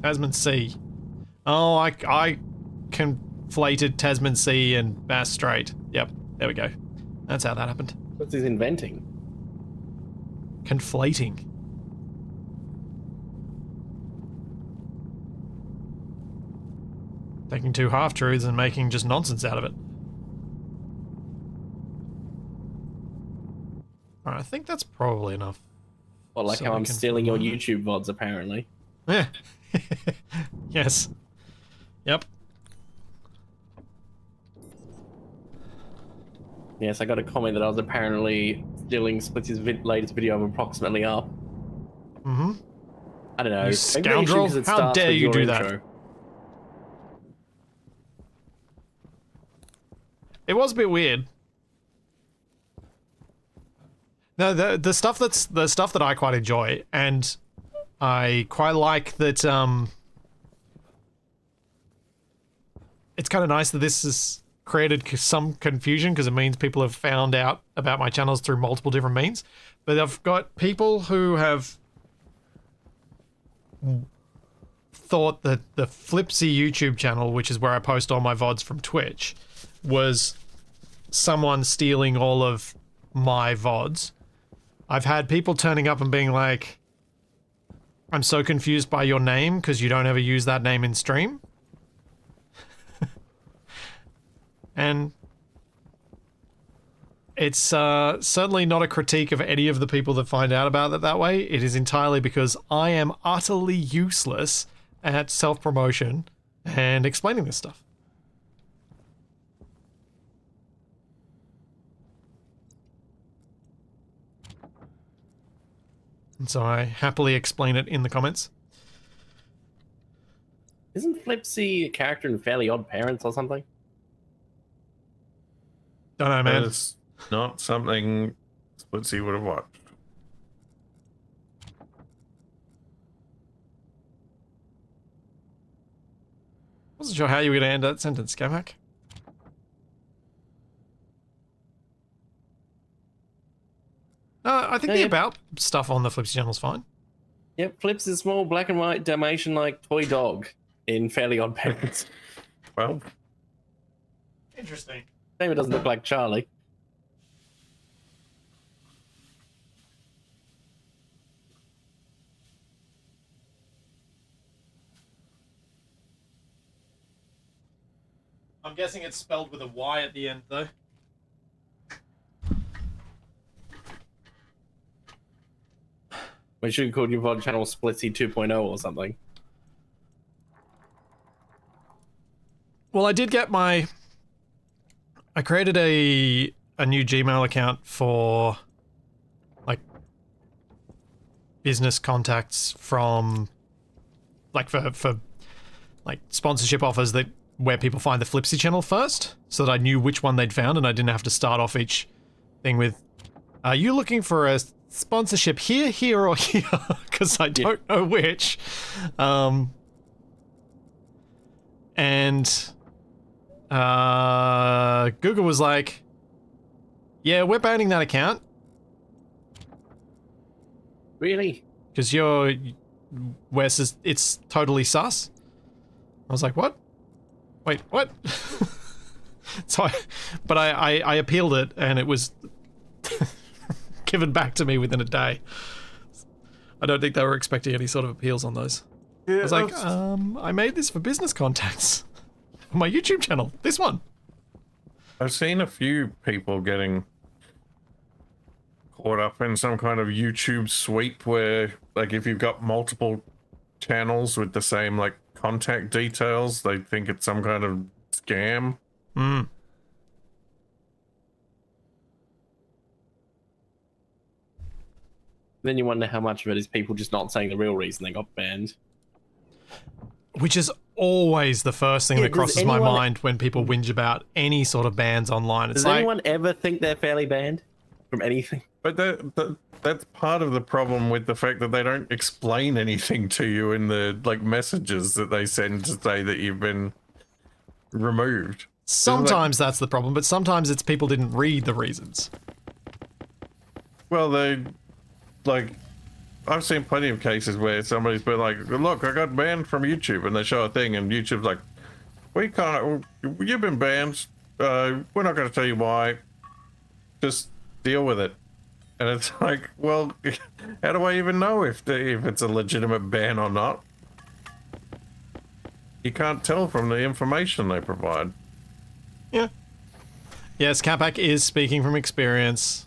Speaker 1: Tasman Sea. Oh, I conflated Tasman Sea and Bass Strait. Yep, there we go. That's how that happened.
Speaker 2: What's his inventing?
Speaker 1: Conflating. Taking two half-truths and making just nonsense out of it. Alright, I think that's probably enough.
Speaker 2: Well, like
Speaker 1: So
Speaker 2: how
Speaker 1: I
Speaker 2: I'm
Speaker 1: can
Speaker 2: stealing your
Speaker 1: find-
Speaker 2: YouTube VODs, apparently.
Speaker 1: Yeah. Yes. Yep.
Speaker 2: Yes, I got a comment that I was apparently stealing Splitsy's latest video of approximately up.
Speaker 1: Mm-hmm.
Speaker 2: I don't know.
Speaker 1: You
Speaker 2: Maybe they should,
Speaker 1: scoundrel!
Speaker 2: 'cause it
Speaker 1: How
Speaker 2: starts
Speaker 1: dare
Speaker 2: with
Speaker 1: you
Speaker 2: your
Speaker 1: do
Speaker 2: intro.
Speaker 1: that? It was a bit weird. No, the stuff that I quite enjoy, and I quite like that. It's kind of nice that this has created some confusion because it means people have found out about my channels through multiple different means. But I've got people who have thought that the Flipsy YouTube channel, which is where I post all my VODs from Twitch, was someone stealing all of my VODs. I've had people turning up and being like, I'm so confused by your name because you don't ever use that name in stream. And it's certainly not a critique of any of the people that find out about it that way. It is entirely because I am utterly useless at self-promotion and explaining this stuff. And so I happily explain it in the comments.
Speaker 2: Isn't Flipsy a character in Fairly Odd Parents or something?
Speaker 1: Don't know, man.
Speaker 3: It's not something Splitsy would have watched.
Speaker 1: Wasn't sure how you were going to end that sentence, Capac. I think the about stuff on the Flipsy channel is fine.
Speaker 2: Yep, Flips is a small black and white Dalmatian-like toy dog in Fairly Odd Parents.
Speaker 3: Well,
Speaker 1: Interesting.
Speaker 2: Maybe it doesn't look like Charlie.
Speaker 1: I'm guessing it's spelled with a Y at the end, though.
Speaker 2: We should call your VOD channel Splitsy 2.0 or something.
Speaker 1: Well, I did get my... I created a new Gmail account for, like, business contacts from, like, for like, sponsorship offers that where people find the Flipsy channel first, so that I knew which one they'd found and I didn't have to start off each thing with, are you looking for a sponsorship here, here, or here? Because I don't know which. And Google was like, yeah, we're banning that account.
Speaker 2: Really?
Speaker 1: Because it's totally sus. I was like, what? Wait, what? So I appealed it and it was given back to me within a day. I don't think they were expecting any sort of appeals on those.
Speaker 3: yeah,
Speaker 1: I was like, I made this for business contacts. On my YouTube channel. This one.
Speaker 3: I've seen a few people getting caught up in some kind of YouTube sweep where, like, if you've got multiple channels with the same, like, contact details, they think it's some kind of scam.
Speaker 1: Mm.
Speaker 2: Then you wonder how much of it is people just not saying the real reason they got banned.
Speaker 1: Which is always the first thing
Speaker 2: Yeah,
Speaker 1: that crosses
Speaker 2: does
Speaker 1: my
Speaker 2: anyone-
Speaker 1: mind when people whinge about any sort of bans online. It's
Speaker 2: Does
Speaker 1: like,
Speaker 2: anyone ever think they're fairly banned from anything?
Speaker 3: But that's part of the problem with the fact that they don't explain anything to you in the, like, messages that they send to say that you've been removed.
Speaker 1: sometimes that's the problem, but sometimes it's people didn't read the reasons.
Speaker 3: Well, like, I've seen plenty of cases where somebody's been like, look, I got banned from YouTube, and they show a thing, and YouTube's like, we can't, you've been banned, we're not going to tell you why, just deal with it. And it's like, well, how do I even know if it's a legitimate ban or not? You can't tell from the information they provide.
Speaker 1: Yeah. Yes, Capac is speaking from experience.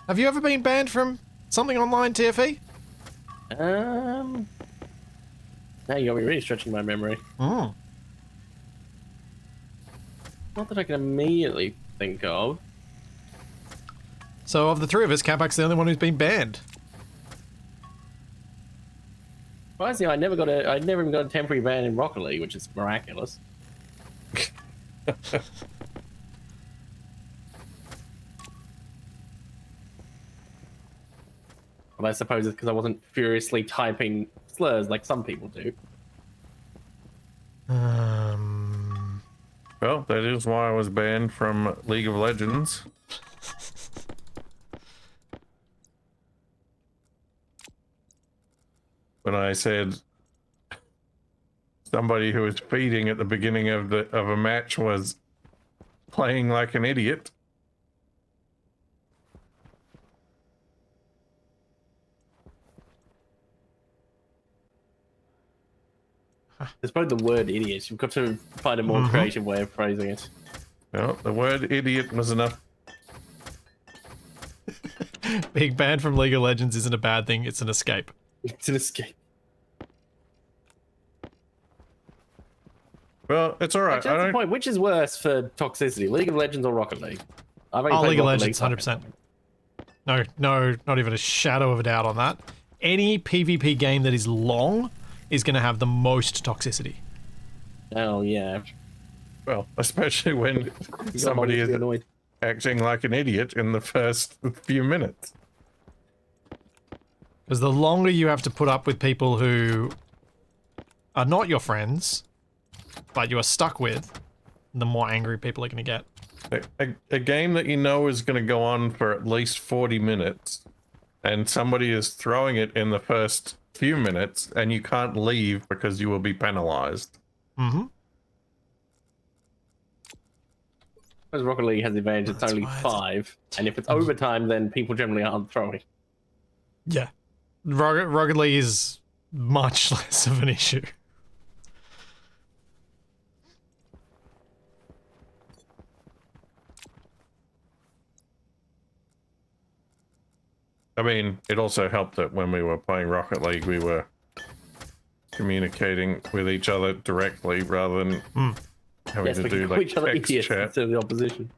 Speaker 1: Have you ever been banned from something online, TFE?
Speaker 2: Now you got me really stretching my memory.
Speaker 1: Mm.
Speaker 2: Not that I can immediately think of.
Speaker 1: So of the three of us, Capac's the only one who's been banned.
Speaker 2: Surprisingly, I never even got a temporary ban in Rocket League, which is miraculous. But I suppose it's because I wasn't furiously typing slurs like some people do.
Speaker 3: Well, that is why I was banned from League of Legends. When I said somebody who was feeding at the beginning of a match was playing like an idiot.
Speaker 2: It's both the word idiot. You've got to find a more creative way of phrasing it.
Speaker 3: Well, the word idiot was enough.
Speaker 1: Being banned from League of Legends isn't a bad thing, it's an escape.
Speaker 2: It's an escape.
Speaker 3: Well, it's all right.
Speaker 2: Actually, that's the point. Which is worse for toxicity, League of Legends or Rocket League? I've only played
Speaker 1: League of
Speaker 2: Rocket
Speaker 1: Legends,
Speaker 2: League
Speaker 1: 100%. No, not even a shadow of a doubt on that. Any PvP game that is long is going to have the most toxicity.
Speaker 2: Oh, yeah.
Speaker 3: Well, especially when
Speaker 2: You got
Speaker 3: somebody
Speaker 2: long to
Speaker 3: is
Speaker 2: be annoyed.
Speaker 3: acting like an idiot in the first few minutes.
Speaker 1: Because the longer you have to put up with people who are not your friends, but you are stuck with, the more angry people are going to get.
Speaker 3: A game that you know is going to go on for at least 40 minutes, and somebody is throwing it in the first few minutes, and you can't leave because you will be penalized.
Speaker 1: Mm-hmm.
Speaker 2: Because Rocket League has the advantage, it's
Speaker 1: That's
Speaker 2: only
Speaker 1: why it's
Speaker 2: 5. And if it's overtime, then people generally aren't throwing.
Speaker 1: Yeah. Rocket League is much less of an issue.
Speaker 3: I mean, it also helped that when we were playing Rocket League, we were communicating with each other directly rather than having
Speaker 2: Yes,
Speaker 3: to
Speaker 2: we
Speaker 3: do
Speaker 2: can call
Speaker 3: like
Speaker 2: each other
Speaker 3: text
Speaker 2: idiots
Speaker 3: chat.
Speaker 2: instead of the opposition.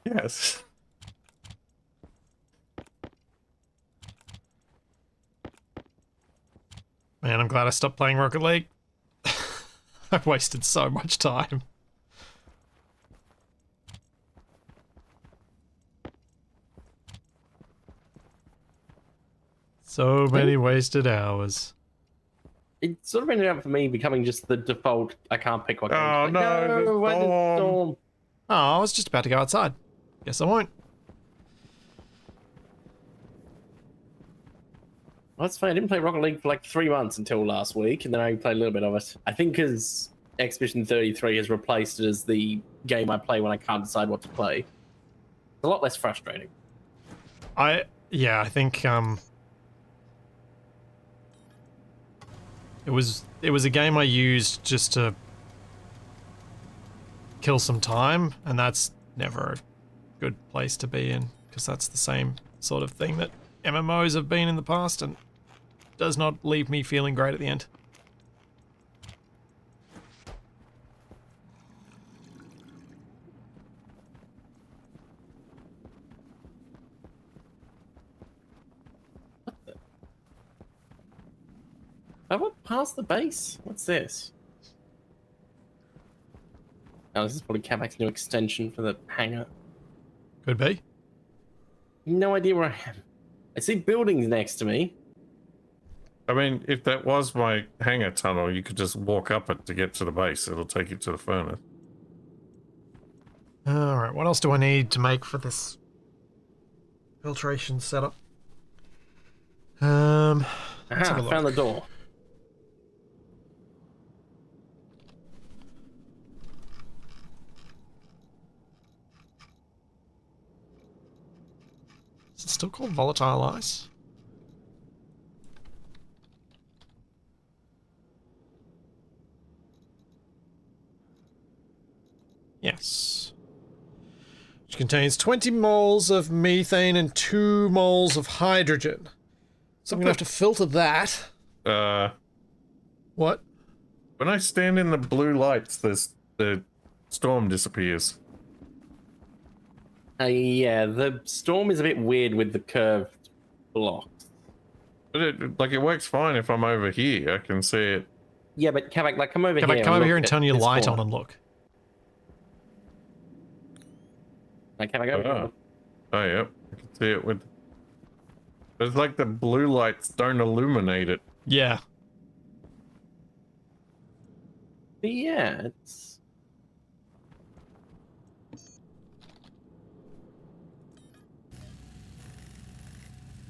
Speaker 3: Yes.
Speaker 1: Man, I'm glad I stopped playing Rocket League. I've wasted so much time. So many wasted hours.
Speaker 2: It sort of ended up for me becoming just the default. I can't pick what game.
Speaker 3: Oh,
Speaker 2: Like,
Speaker 3: no, the
Speaker 2: why did
Speaker 3: storm.
Speaker 2: Storm?
Speaker 1: Oh, I was just about to go outside. Guess I won't.
Speaker 2: Well, that's fine. I didn't play Rocket League for like 3 months until last week, and then I played a little bit of it. I think because Expedition 33 has replaced it as the game I play when I can't decide what to play. It's a lot less frustrating.
Speaker 1: I think it was a game I used just to kill some time, and that's never a good place to be in, because that's the same sort of thing that MMOs have been in the past, and does not leave me feeling great at the end.
Speaker 2: I went past the base. What's this? Oh, this is probably Capac's new extension for the hangar.
Speaker 1: Could be.
Speaker 2: No idea where I am. I see buildings next to me.
Speaker 3: I mean, if that was my hangar tunnel, you could just walk up it to get to the base. It'll take you to the furnace.
Speaker 1: Alright, what else do I need to make for this filtration setup? Let's have
Speaker 2: Aha,
Speaker 1: a look.
Speaker 2: found the door.
Speaker 1: Is it still called volatile ice? Yes. Which contains 20 moles of methane and 2 moles of hydrogen. So I'm going to have to filter that. What?
Speaker 3: When I stand in the blue lights, the storm disappears.
Speaker 2: Yeah, the storm is a bit weird with the curved blocks.
Speaker 3: But it works fine if I'm over here. I can see it.
Speaker 2: Yeah, but Capac, like, come over
Speaker 1: Come
Speaker 2: here.
Speaker 1: over
Speaker 2: look
Speaker 1: here and
Speaker 2: at
Speaker 1: turn your
Speaker 2: this
Speaker 1: light on
Speaker 2: corner.
Speaker 1: and look.
Speaker 2: Like, Capac, over here.
Speaker 3: Oh, yep. I can see it with... But it's like the blue lights don't illuminate it.
Speaker 1: Yeah.
Speaker 2: But yeah, it's...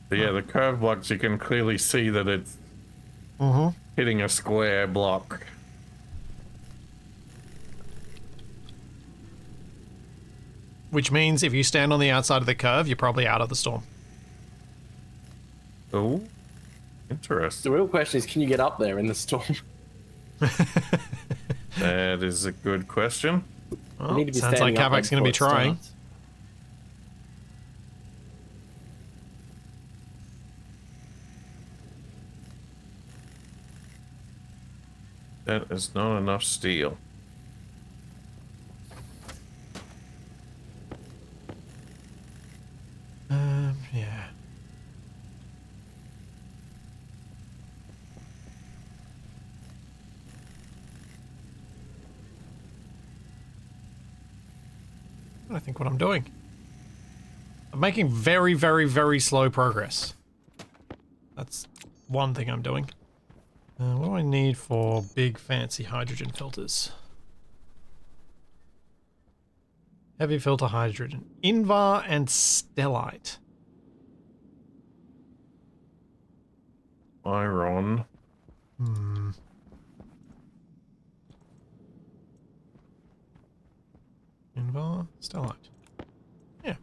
Speaker 3: But yeah, the curved blocks, you can clearly see that it's hitting a square block.
Speaker 1: Which means if you stand on the outside of the curve, you're probably out of the storm.
Speaker 3: Oh,
Speaker 2: The
Speaker 3: interesting.
Speaker 2: real question is, can you get up there in the storm?
Speaker 3: That is a good question.
Speaker 1: Well,
Speaker 2: need to be
Speaker 1: sounds like
Speaker 2: standing up
Speaker 1: Capac's going to be
Speaker 2: before it
Speaker 1: trying.
Speaker 2: starts.
Speaker 3: That is not enough steel.
Speaker 1: Yeah. I think what I'm doing. I'm making very, very, very slow progress. That's one thing I'm doing. What do I need for big fancy hydrogen filters? Heavy filter hydrogen. Invar and stellite.
Speaker 3: Iron.
Speaker 1: Invar, stellite. Yeah.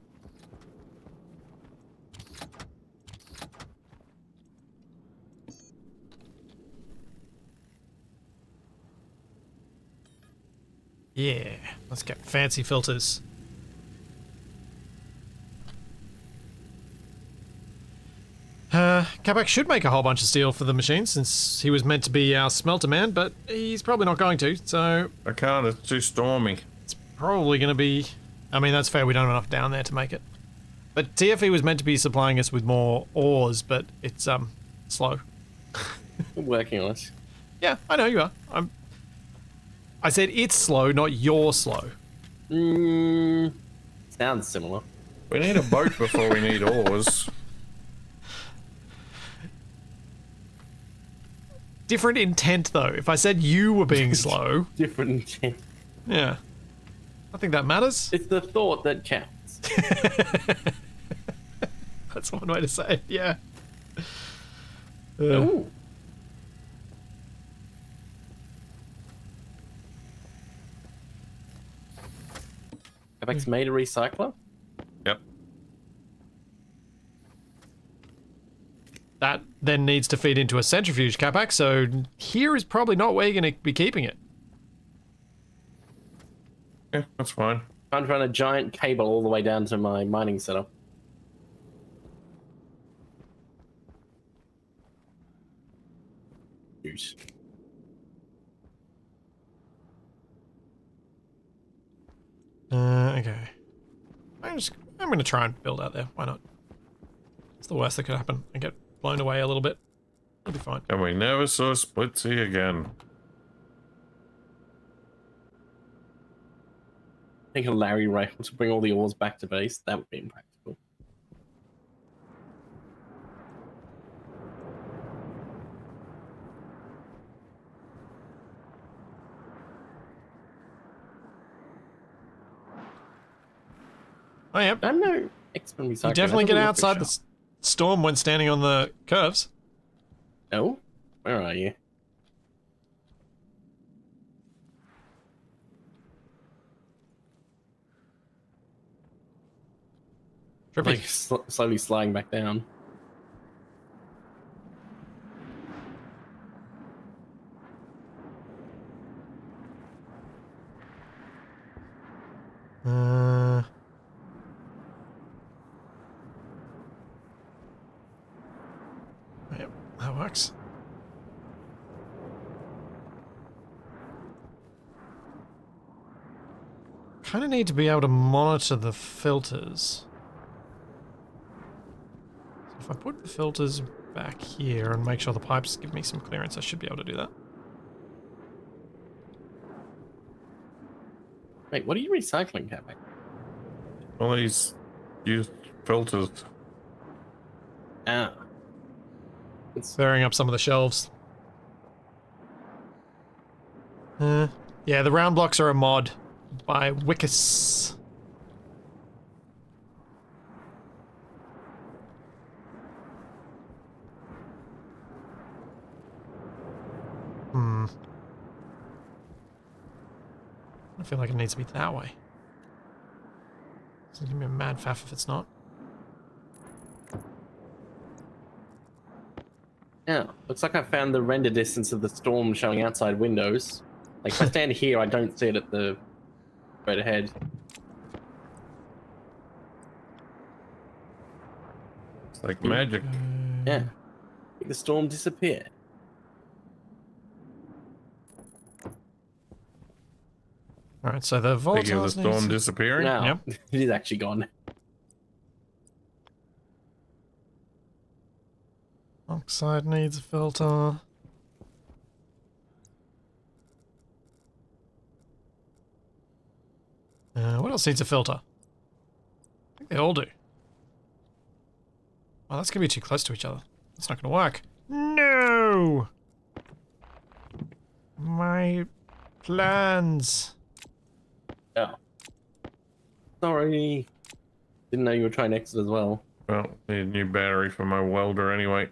Speaker 1: Yeah, let's get fancy filters. Capac should make a whole bunch of steel for the machine since he was meant to be our smelter man, but he's probably not going to, so
Speaker 3: I can't, it's too stormy.
Speaker 1: it's probably going to be... I mean, that's fair, we don't have enough down there to make it. But TFE was meant to be supplying us with more ores, but it's, slow.
Speaker 2: We're working on it.
Speaker 1: Yeah, I know you are. I said it's slow, not you're slow.
Speaker 2: Sounds similar.
Speaker 3: We need a boat before we need ores.
Speaker 1: Different intent, though. If I said you were being slow,
Speaker 2: Different intent.
Speaker 1: yeah. I think that matters.
Speaker 2: It's the thought that counts.
Speaker 1: That's one way to say it, yeah.
Speaker 2: Ooh. Capac's made a recycler?
Speaker 3: Yep.
Speaker 1: That then needs to feed into a centrifuge, Capac, so here is probably not where you're going to be keeping it.
Speaker 3: Yeah, that's fine.
Speaker 2: Trying to run a giant cable all the way down to my mining setup. Use.
Speaker 1: Okay. I'm going to try and build out there. Why not? It's the worst that could happen. I get blown away a little bit. It'll be fine.
Speaker 3: And we never saw Splitsy again.
Speaker 2: I think a Larry rifle to bring all the ores back to base. That would be impractical.
Speaker 1: Oh, yeah.
Speaker 2: I know. Expert recycling.
Speaker 1: You definitely get outside the storm when standing on the curves.
Speaker 2: Oh? Where are you?
Speaker 1: Trippy.
Speaker 2: Like slowly sliding back down.
Speaker 1: Yep, that works. kind of need to be able to monitor the filters. So if I put the filters back here and make sure the pipes give me some clearance, I should be able to do that.
Speaker 2: Wait, what are you recycling, Capac?
Speaker 3: All these used filters.
Speaker 2: Ah. It's
Speaker 1: Clearing up some of the shelves. Yeah, the round blocks are a mod by Wickus. I feel like it needs to be that way. It's gonna be a mad faff if it's not.
Speaker 2: Yeah, looks like I found the render distance of the storm showing outside windows. Like, if I stand here, I don't see it at the right ahead.
Speaker 3: It's like magic.
Speaker 2: Yeah. Make the storm disappear.
Speaker 1: Alright, so the
Speaker 3: Thinking of the
Speaker 1: volatiles
Speaker 3: storm
Speaker 1: needs...
Speaker 3: disappearing.
Speaker 2: Now,
Speaker 1: Yep.
Speaker 2: it is actually gone.
Speaker 1: Oxide needs a filter. What else needs a filter? I think they all do. Oh, that's gonna be too close to each other. That's not gonna work. No! My plans.
Speaker 2: Oh. Sorry. Didn't know you were trying exit as well.
Speaker 3: Well, need a new battery for my welder anyway.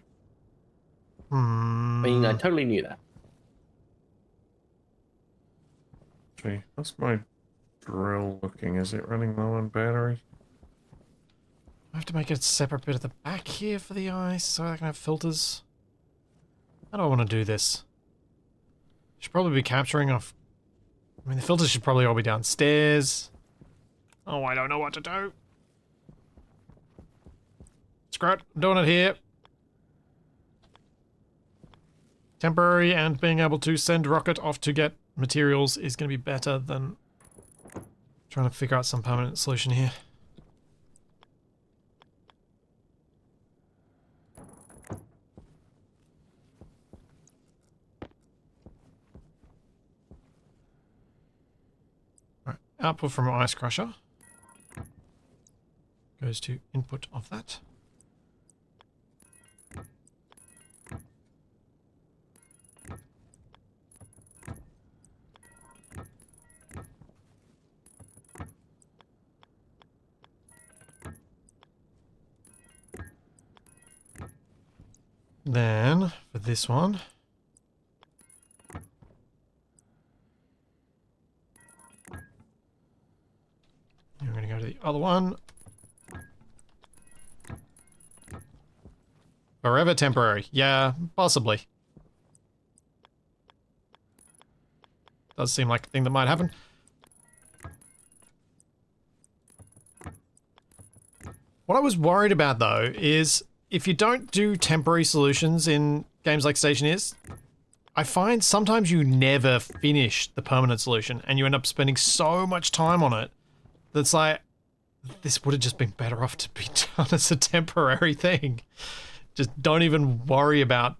Speaker 2: I mean, I totally knew that.
Speaker 3: See, that's my drill looking. Is it running low on battery?
Speaker 1: I have to make a separate bit at the back here for the ice so I can have filters. How do I want to do this? Should probably be capturing off... I mean, the filters should probably all be downstairs. Oh, I don't know what to do. Screw it, I'm doing it here. Temporary and being able to send rocket off to get materials is going to be better than trying to figure out some permanent solution here. Right, output from ice crusher goes to input of that. Then, for this one, you're going to go to the other one. Forever temporary. Yeah, possibly. Does seem like a thing that might happen. What I was worried about, though, is if you don't do temporary solutions in games like Stationeers, I find sometimes you never finish the permanent solution and you end up spending so much time on it that's like, this would have just been better off to be done as a temporary thing. Just don't even worry about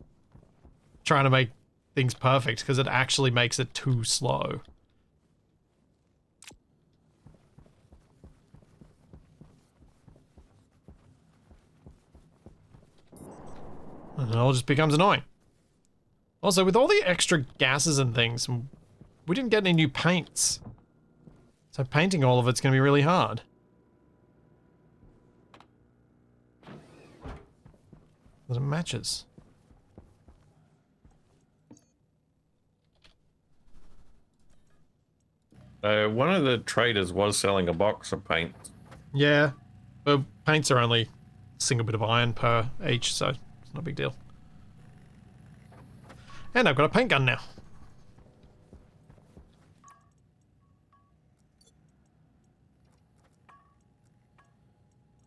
Speaker 1: trying to make things perfect because it actually makes it too slow. And it all just becomes annoying. Also, with all the extra gases and things, we didn't get any new paints. So painting all of it's going to be really hard. But it matches.
Speaker 3: One of the traders was selling a box of paint.
Speaker 1: Yeah, but paints are only a single bit of iron per each, so it's not a big deal. And I've got a paint gun now.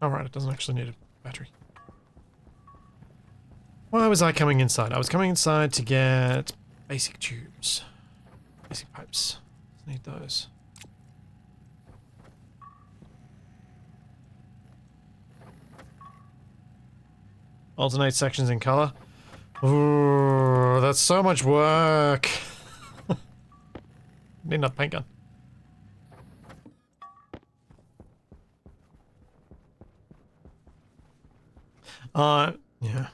Speaker 1: Alright, it doesn't actually need a battery. Why was I coming inside? I was coming inside to get basic tubes. Basic pipes. Need those. Alternate sections in color. Ooh, that's so much work. Need another paint gun. Yeah.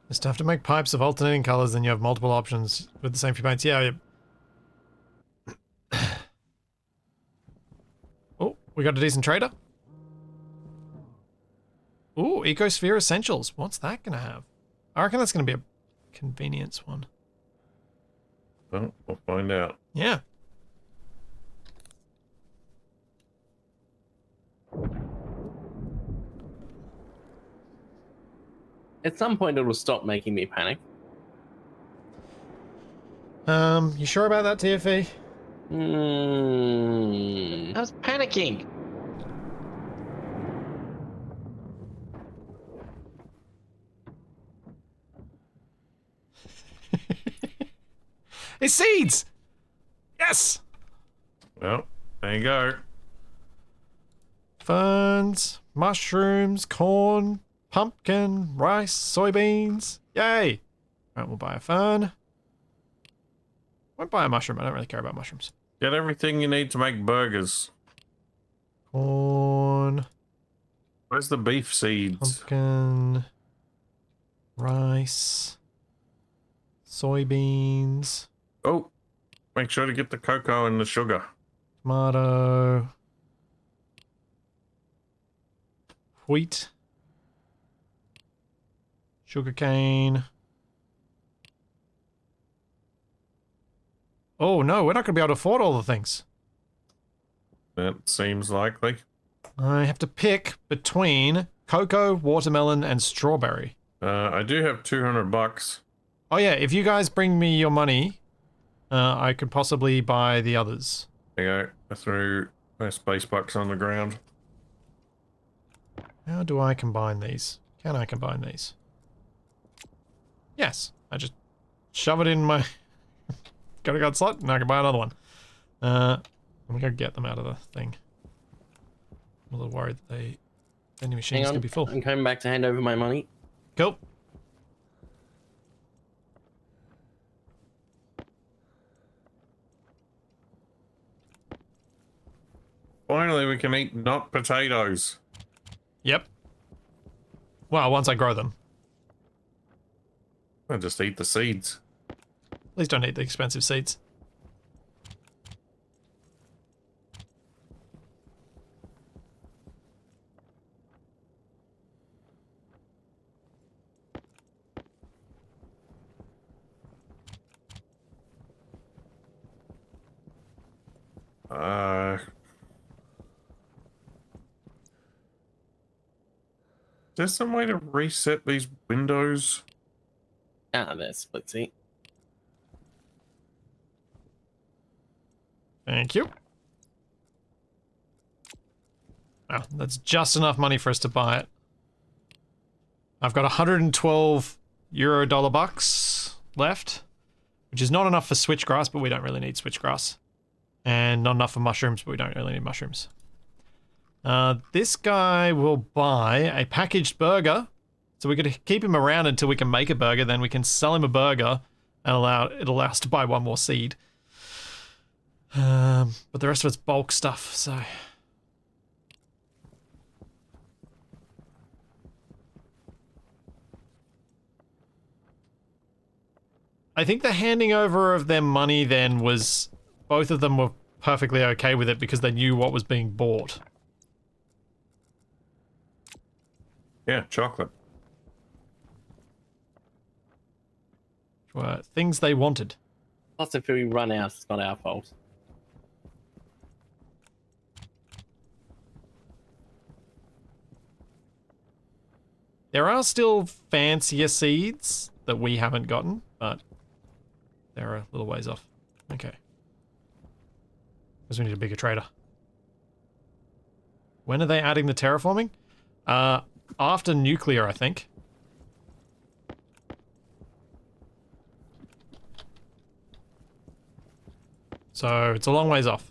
Speaker 1: Just have to make pipes of alternating colors, then you have multiple options with the same few paints. Yeah. Oh, we got a decent trader. Ooh, Ecosphere Essentials. What's that gonna have? I reckon that's gonna be a convenience one.
Speaker 3: Well, we'll find out.
Speaker 1: Yeah.
Speaker 2: At some point, it'll stop making me panic.
Speaker 1: You sure about that, TFE?
Speaker 2: Mm.
Speaker 5: I was panicking.
Speaker 1: It's seeds! Yes!
Speaker 3: Well, there you go.
Speaker 1: Ferns, mushrooms, corn, pumpkin, rice, soybeans. Yay! Right, we'll buy a fern. Won't buy a mushroom. I don't really care about mushrooms.
Speaker 3: Get everything you need to make burgers.
Speaker 1: Corn,
Speaker 3: Where's the beef seeds?
Speaker 1: pumpkin, rice, soybeans,
Speaker 3: Oh, make sure to get the cocoa and the sugar.
Speaker 1: tomato, wheat, sugarcane. Oh no, we're not going to be able to afford all the things.
Speaker 3: That seems likely.
Speaker 1: I have to pick between cocoa, watermelon, and strawberry.
Speaker 3: I do have 200 bucks.
Speaker 1: Oh yeah, if you guys bring me your money, I could possibly buy the others.
Speaker 3: There you go. I threw my space bucks on the ground.
Speaker 1: How do I combine these? Can I combine these? Yes, I just shove it in my credit card slot and I can buy another one. Let me go get them out of the thing. I'm a little worried that vending machines
Speaker 2: Hang on,
Speaker 1: can be full.
Speaker 2: I'm coming back to hand over my money.
Speaker 1: Cool.
Speaker 3: Finally, we can eat not potatoes.
Speaker 1: Yep. Well, once I grow them.
Speaker 3: I'll just eat the seeds.
Speaker 1: Please don't eat the expensive seeds.
Speaker 3: Is there some way to reset these windows?
Speaker 2: Ah, there's split seat.
Speaker 1: Thank you. Wow, that's just enough money for us to buy it. I've got 112 euro dollar bucks left, which is not enough for switchgrass, but we don't really need switchgrass. And not enough for mushrooms, but we don't really need mushrooms. This guy will buy a packaged burger. So we could keep him around until we can make a burger, then we can sell him a burger and it'll allow us to buy one more seed. But the rest of it's bulk stuff, so... I think the handing over of their money then was... Both of them were perfectly okay with it because they knew what was being bought.
Speaker 3: Yeah, chocolate.
Speaker 1: Were things they wanted.
Speaker 2: Plus, if we run out, it's not our fault.
Speaker 1: There are still fancier seeds that we haven't gotten, but they're a little ways off. Okay. Because we need a bigger trader. When are they adding the terraforming? After nuclear, I think. So it's a long ways off.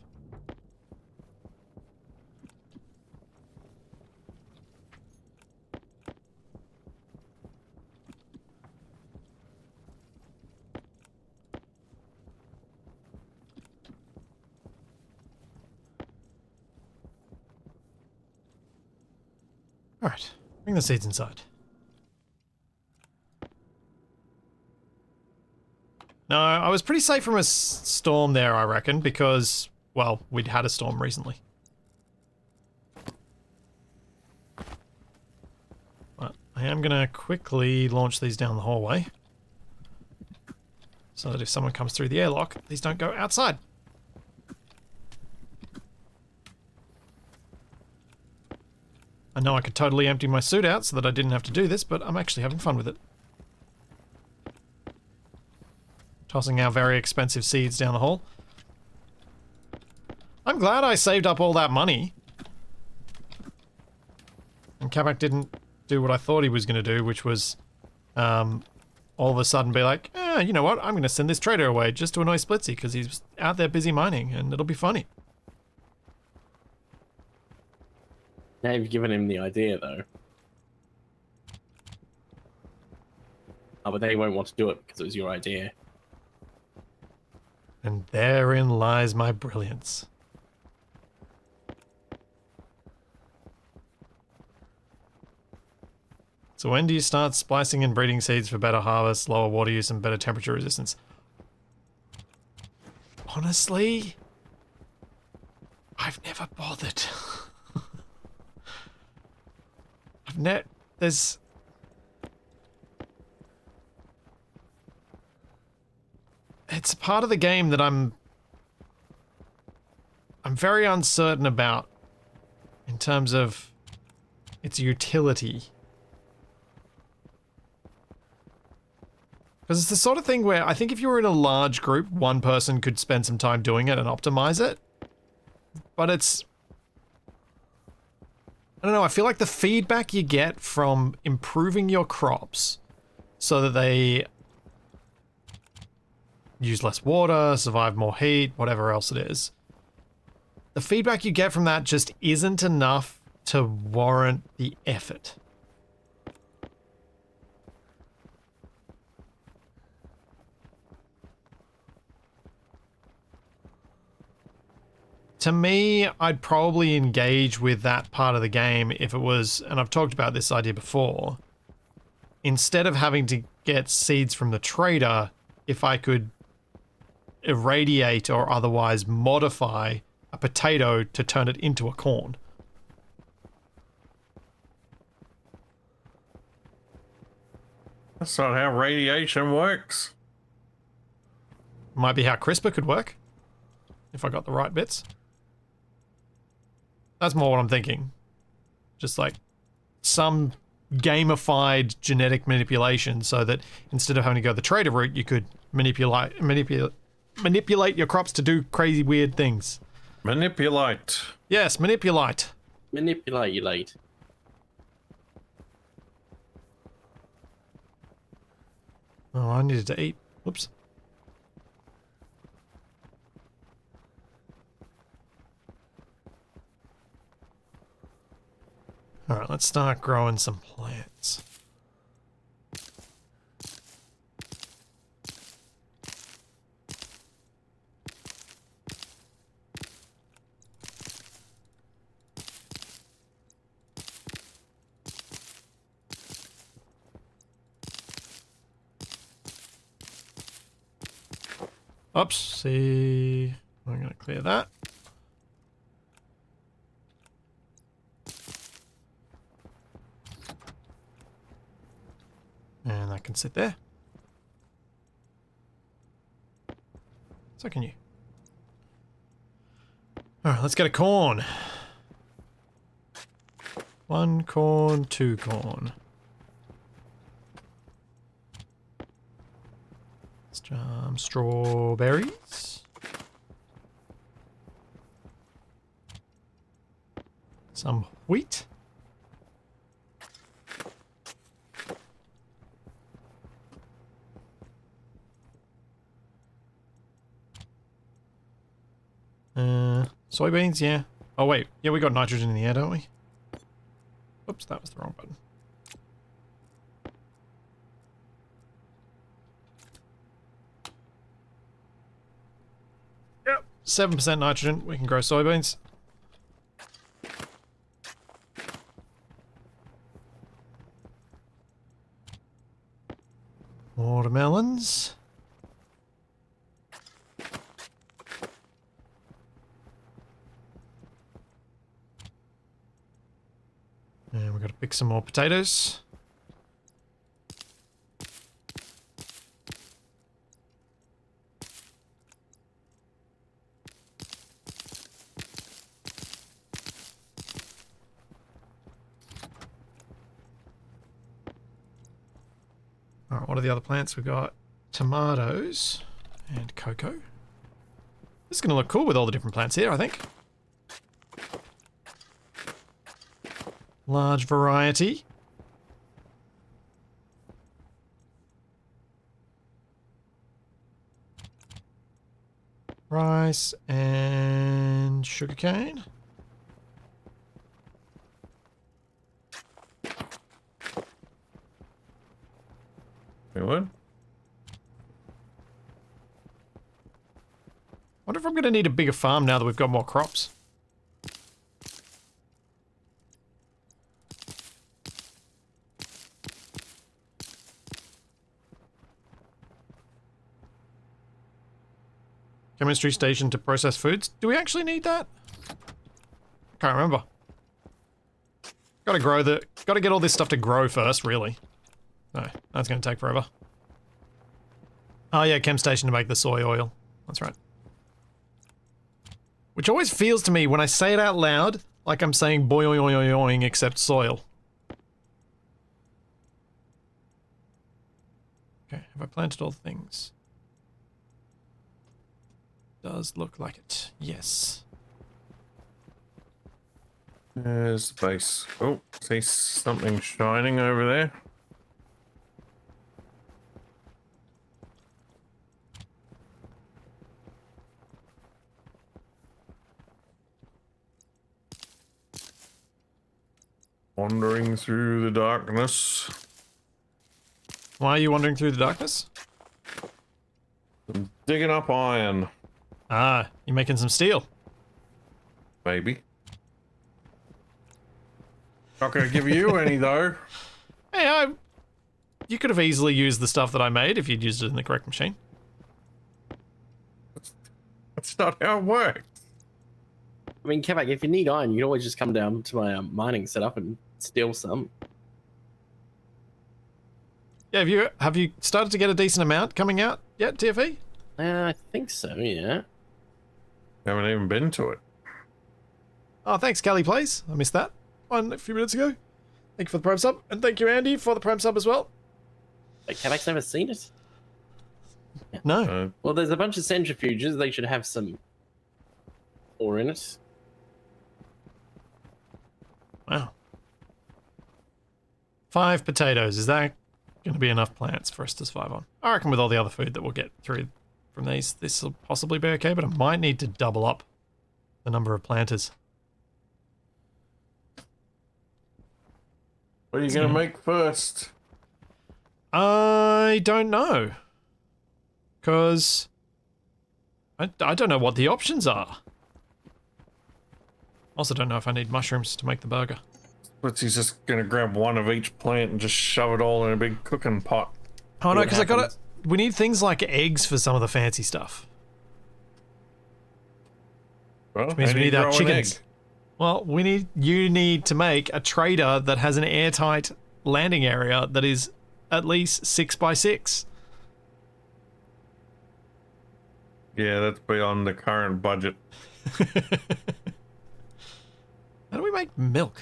Speaker 1: Alright, bring the seeds inside. No, I was pretty safe from a storm there, I reckon, because, well, we'd had a storm recently. But I am going to quickly launch these down the hallway, so that if someone comes through the airlock, these don't go outside. I know I could totally empty my suit out so that I didn't have to do this, but I'm actually having fun with it. Tossing our very expensive seeds down the hall. I'm glad I saved up all that money. And Capac didn't do what I thought he was going to do, which was all of a sudden be like, you know what, I'm going to send this trader away just to annoy Splitsy because he's out there busy mining and it'll be funny.
Speaker 2: Now you've given him the idea, though. Oh, but they won't want to do it because it was your idea.
Speaker 1: And therein lies my brilliance. So when do you start splicing and breeding seeds for better harvest, lower water use, and better temperature resistance? Honestly, I've never bothered. There's... It's a part of the game that I'm very uncertain about in terms of its utility. Because it's the sort of thing where I think if you were in a large group, one person could spend some time doing it and optimize it. But it's... I don't know, I feel like the feedback you get from improving your crops so that they use less water, survive more heat, whatever else it is. The feedback you get from that just isn't enough to warrant the effort. To me, I'd probably engage with that part of the game if it was, and I've talked about this idea before, instead of having to get seeds from the trader, if I could irradiate or otherwise modify a potato to turn it into a corn.
Speaker 3: That's not how radiation works.
Speaker 1: Might be how CRISPR could work, if I got the right bits. That's more what I'm thinking. Just like some gamified genetic manipulation so that instead of having to go the trader route, you could manipulate your crops to do crazy weird things.
Speaker 3: Manipulate.
Speaker 1: Yes, manipulate.
Speaker 2: Manipulate.
Speaker 1: Oh, I needed to eat. Whoops. Alright, let's start growing some plants. Oops, see, I'm going to clear that. And that can sit there. So can you. Alright, let's get a corn. 1 corn, 2 corn. Some strawberries. Some wheat. Soybeans, yeah. Oh wait, yeah, we got nitrogen in the air, don't we? Oops, that was the wrong button. Yep, 7% nitrogen, we can grow soybeans. Watermelons. And we've got to pick some more potatoes. Alright, what are the other plants? We've got tomatoes and cocoa. This is going to look cool with all the different plants here, I think. Large variety. Rice and sugarcane.
Speaker 3: What?
Speaker 1: Wonder if I'm going to need a bigger farm now that we've got more crops. Chemistry station to process foods. Do we actually need that? Can't remember. Gotta get all this stuff to grow first, really. No, that's gonna take forever. Oh yeah, chem station to make the soy oil. That's right. Which always feels to me when I say it out loud like I'm saying boing except soil. Okay, have I planted all the things? Does look like it. Yes.
Speaker 3: There's the base. Oh, see something shining over there. Wandering through the darkness.
Speaker 1: Why are you wandering through the darkness?
Speaker 3: I'm digging up iron.
Speaker 1: Ah, you're making some steel.
Speaker 3: Maybe. Not gonna give you any though.
Speaker 1: Hey, you could have easily used the stuff that I made if you'd used it in the correct machine.
Speaker 3: That's not how it works.
Speaker 2: I mean, Capac, if you need iron, you can always just come down to my mining setup and steal some.
Speaker 1: Yeah, have you started to get a decent amount coming out yet, TFE?
Speaker 2: I think so, yeah.
Speaker 3: Haven't even been to it.
Speaker 1: Oh, thanks, Kelly Plays. I missed that one a few minutes ago. Thank you for the Prime sub, and thank you, Andy, for the Prime sub as well.
Speaker 2: Like, Capac's never seen it?
Speaker 1: No.
Speaker 2: Well, there's a bunch of centrifuges. They should have some ore in it.
Speaker 1: Wow. 5 potatoes. Is that going to be enough plants for us to survive on? I reckon with all the other food that we'll get through from these, this will possibly be okay, but I might need to double up the number of planters.
Speaker 3: What are you gonna make first?
Speaker 1: I don't know. Because I don't know what the options are. Also don't know if I need mushrooms to make the burger.
Speaker 3: But he's just gonna grab one of each plant and just shove it all in a big cooking pot.
Speaker 1: Oh no, because we need things like eggs for some of the fancy stuff.
Speaker 3: Well,
Speaker 1: Which means
Speaker 3: how
Speaker 1: we
Speaker 3: do you
Speaker 1: need our
Speaker 3: grow an
Speaker 1: chickens.
Speaker 3: egg?
Speaker 1: Well, you need to make a trader that has an airtight landing area that is at least 6 by 6.
Speaker 3: Yeah, that's beyond the current budget.
Speaker 1: How do we make milk?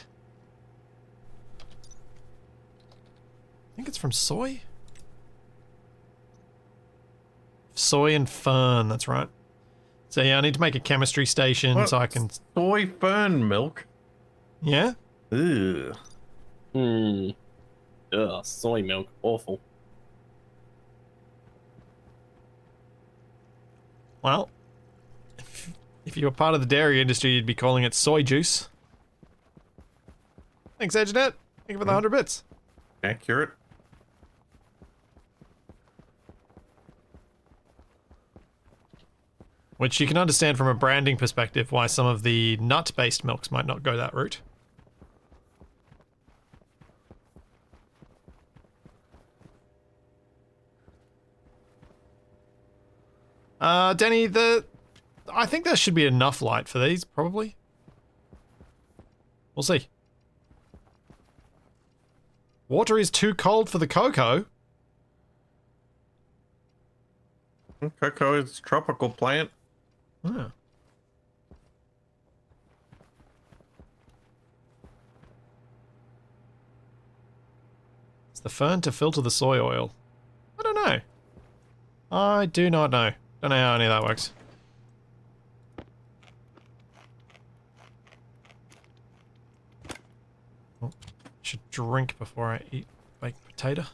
Speaker 1: I think it's from soy. Soy and fern, that's right. So yeah, I need to make a chemistry station
Speaker 3: What?
Speaker 1: so I can...
Speaker 3: Soy fern milk?
Speaker 1: Yeah?
Speaker 3: Ugh.
Speaker 2: Ugh, soy milk. Awful.
Speaker 1: Well, if you were part of the dairy industry, you'd be calling it soy juice. Thanks, Edgenet. Thank you for the 100 bits.
Speaker 3: Accurate.
Speaker 1: Which you can understand from a branding perspective why some of the nut-based milks might not go that route. Denny, I think there should be enough light for these, probably. We'll see. Water is too cold for the cocoa.
Speaker 3: Cocoa is a tropical plant.
Speaker 1: Oh. It's the fern to filter the soy oil. I don't know. I do not know. Don't know how any of that works. Oh, should drink before I eat baked potato.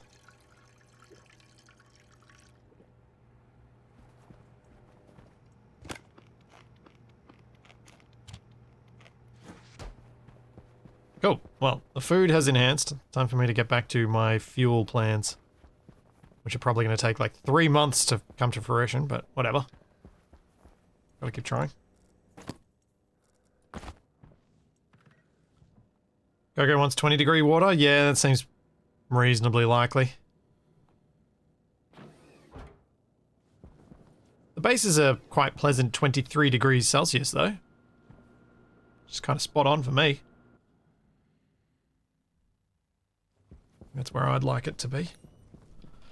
Speaker 1: Cool. Well, the food has enhanced. Time for me to get back to my fuel plans. Which are probably going to take like 3 months to come to fruition, but whatever. Gotta keep trying. Coco wants 20-degree water? Yeah, that seems reasonably likely. The bases are quite pleasant 23 degrees Celsius though. Just kind of spot on for me. That's where I'd like it to be.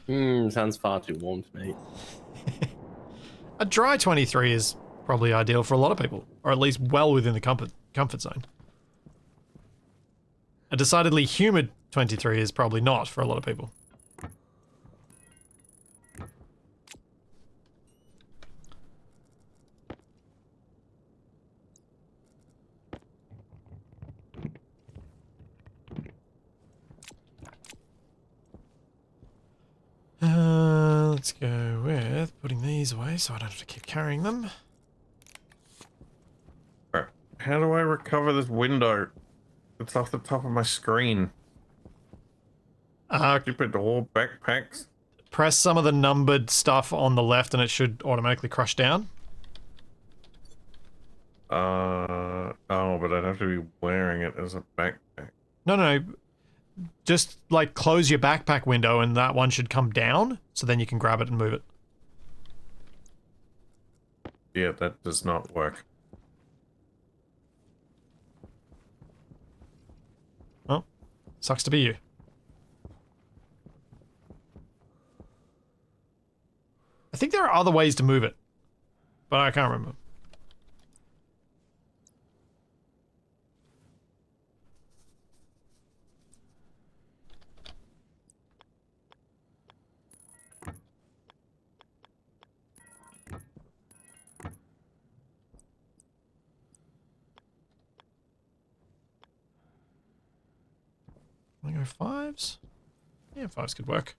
Speaker 2: Sounds far too warm to me.
Speaker 1: A dry 23 is probably ideal for a lot of people, or at least well within the comfort zone. A decidedly humid 23 is probably not for a lot of people. Let's go with putting these away so I don't have to keep carrying them.
Speaker 3: Alright, how do I recover this window? It's off the top of my screen. Stupid all backpacks.
Speaker 1: Press some of the numbered stuff on the left and it should automatically crush down.
Speaker 3: Oh, but I'd have to be wearing it as a backpack.
Speaker 1: No. Just like close your backpack window and that one should come down, so then you can grab it and move it.
Speaker 3: Yeah, that does not work.
Speaker 1: Well, sucks to be you. I think there are other ways to move it, but I can't remember. Wanna go fives? Yeah, fives could work.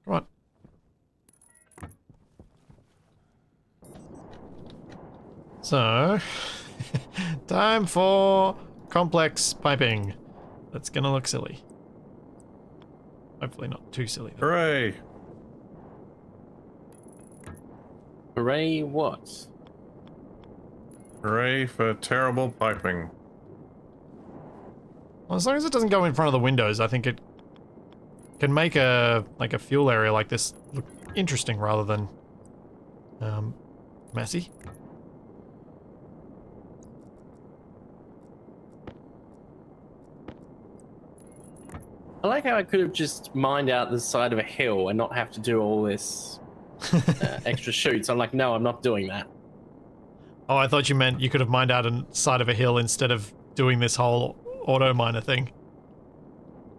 Speaker 1: Come on. So, time for complex piping. That's gonna look silly. Hopefully not too silly though.
Speaker 3: Hooray!
Speaker 2: Hooray, what?
Speaker 3: Hooray for terrible piping.
Speaker 1: Well, as long as it doesn't go in front of the windows, I think it can make a fuel area like this look interesting rather than messy.
Speaker 2: I like how I could have just mined out the side of a hill and not have to do all this extra chutes. I'm like, no, I'm not doing that.
Speaker 1: Oh, I thought you meant you could have mined out a side of a hill instead of doing this whole auto miner thing.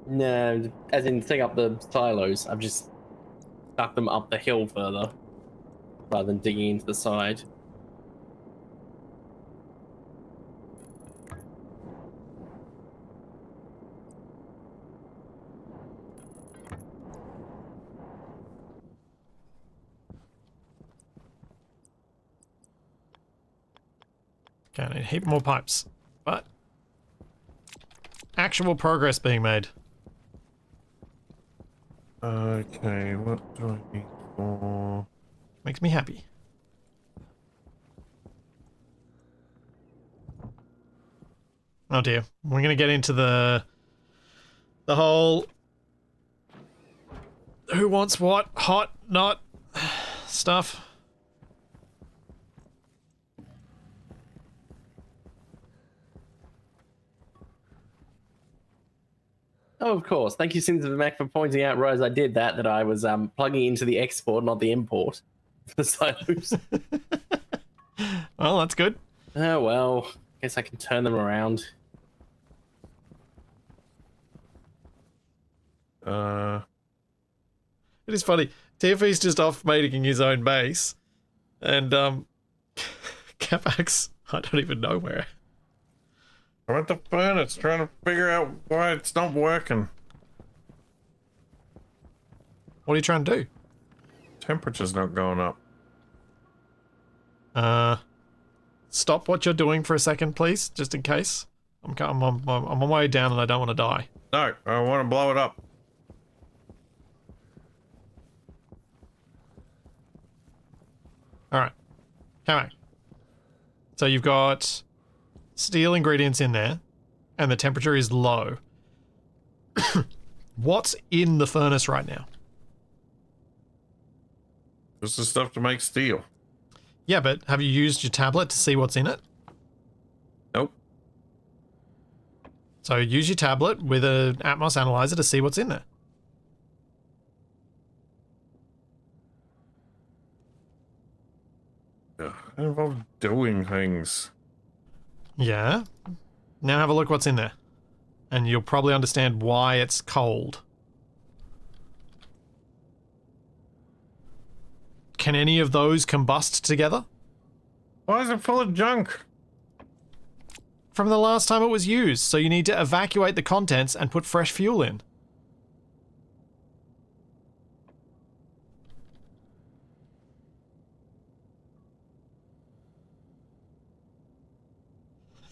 Speaker 2: No, as in setting up the silos. I've just stuck them up the hill further rather than digging into the side.
Speaker 1: Okay, I need a heap more pipes, but actual progress being made.
Speaker 3: Okay, what do I need for...
Speaker 1: Makes me happy. Oh dear. We're gonna get into the whole who wants what, hot, not stuff.
Speaker 2: Oh, of course. Thank you, Sins of the Mac, for pointing out, Rose, I did that I was plugging into the export, not the import. The silos.
Speaker 1: Well, that's good.
Speaker 2: Oh, well. Guess I can turn them around.
Speaker 1: It is funny. TFE's just off making his own base. And, Capac's, I don't even know where.
Speaker 3: I'm at the furnace trying to figure out why it's not working.
Speaker 1: What are you trying to do?
Speaker 3: Temperature's not going up.
Speaker 1: Stop what you're doing for a second, please, just in case. I'm on my way down and I don't want to die.
Speaker 3: No, I want to blow it up.
Speaker 1: Alright. Come on. So you've got steel ingredients in there, and the temperature is low. What's in the furnace right now?
Speaker 3: This is stuff to make steel.
Speaker 1: Yeah, but have you used your tablet to see what's in it?
Speaker 3: Nope.
Speaker 1: So use your tablet with an Atmos analyzer to see what's in there.
Speaker 3: Ugh, it involves doing things.
Speaker 1: Yeah. Now have a look what's in there. And you'll probably understand why it's cold. Can any of those combust together?
Speaker 3: Why is it full of junk?
Speaker 1: From the last time it was used, so you need to evacuate the contents and put fresh fuel in.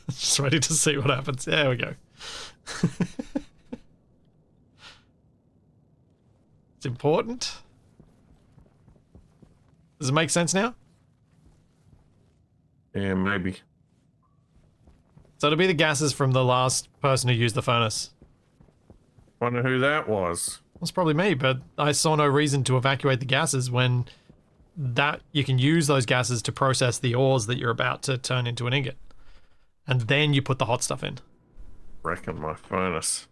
Speaker 1: Just ready to see what happens. There we go. It's important. Does it make sense now?
Speaker 3: Yeah, maybe.
Speaker 1: So it'll be the gases from the last person who used the furnace.
Speaker 3: Wonder who that was.
Speaker 1: That's probably me, but I saw no reason to evacuate the gases when that you can use those gases to process the ores that you're about to turn into an ingot. And then you put the hot stuff in.
Speaker 3: Wrecking my furnace.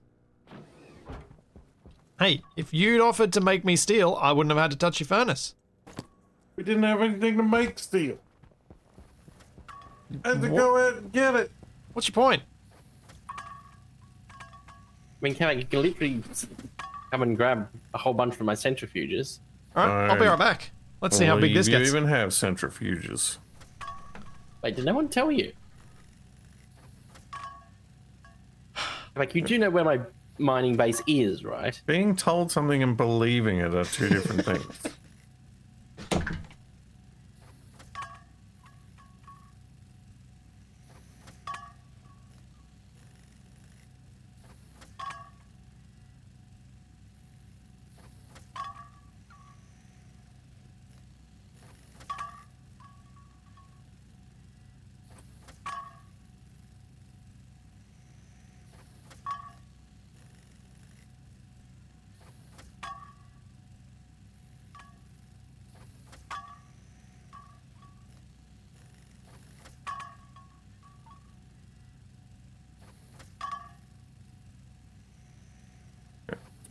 Speaker 1: Hey, if you'd offered to make me steel, I wouldn't have had to touch your furnace.
Speaker 3: We didn't have anything to make steel. I had to go out and get it.
Speaker 1: What's your point?
Speaker 2: I mean, you can literally come and grab a whole bunch from my centrifuges.
Speaker 1: Alright, I'll be right back. Let's see how big this
Speaker 3: You
Speaker 1: gets.
Speaker 3: even have centrifuges.
Speaker 2: Wait, did no one tell you? Like, you do know where my mining base is, right?
Speaker 3: Being told something and believing it are two different things.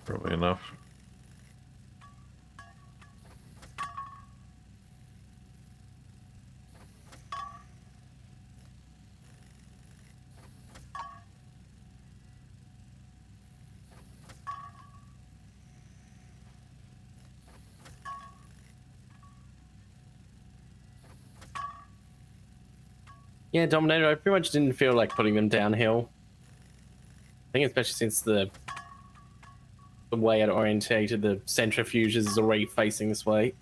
Speaker 3: Probably enough.
Speaker 2: Yeah, Dominator, I pretty much didn't feel like putting them downhill. I think especially since the way it orientated the centrifuges is already facing this way.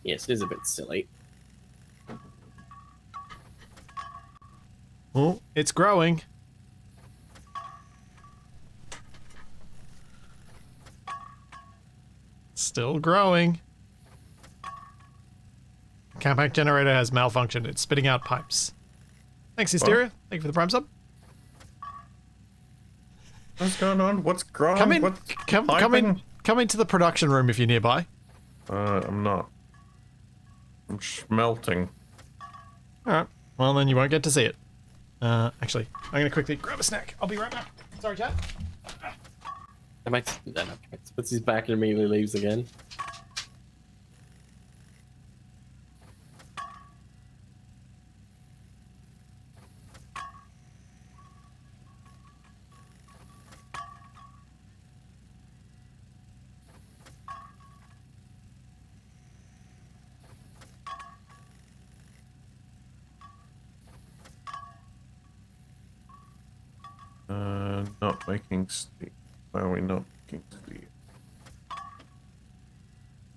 Speaker 2: Yes, it is a bit silly.
Speaker 1: Oh, it's growing. Still growing. Capac generator has malfunctioned. It's spitting out pipes. Thanks, Hysteria. Thank you for the prime sub.
Speaker 3: What's going on? What's growing?
Speaker 1: Come in.
Speaker 3: What's
Speaker 1: Come
Speaker 3: piping?
Speaker 1: in. Come into the production room if you're nearby.
Speaker 3: I'm not. I'm smelting.
Speaker 1: Alright. Well, then you won't get to see it. Actually, I'm gonna quickly grab a snack. I'll be right back. Sorry, chat.
Speaker 2: Puts his back and immediately leaves again.
Speaker 3: Not making steel. Why are we not making steel?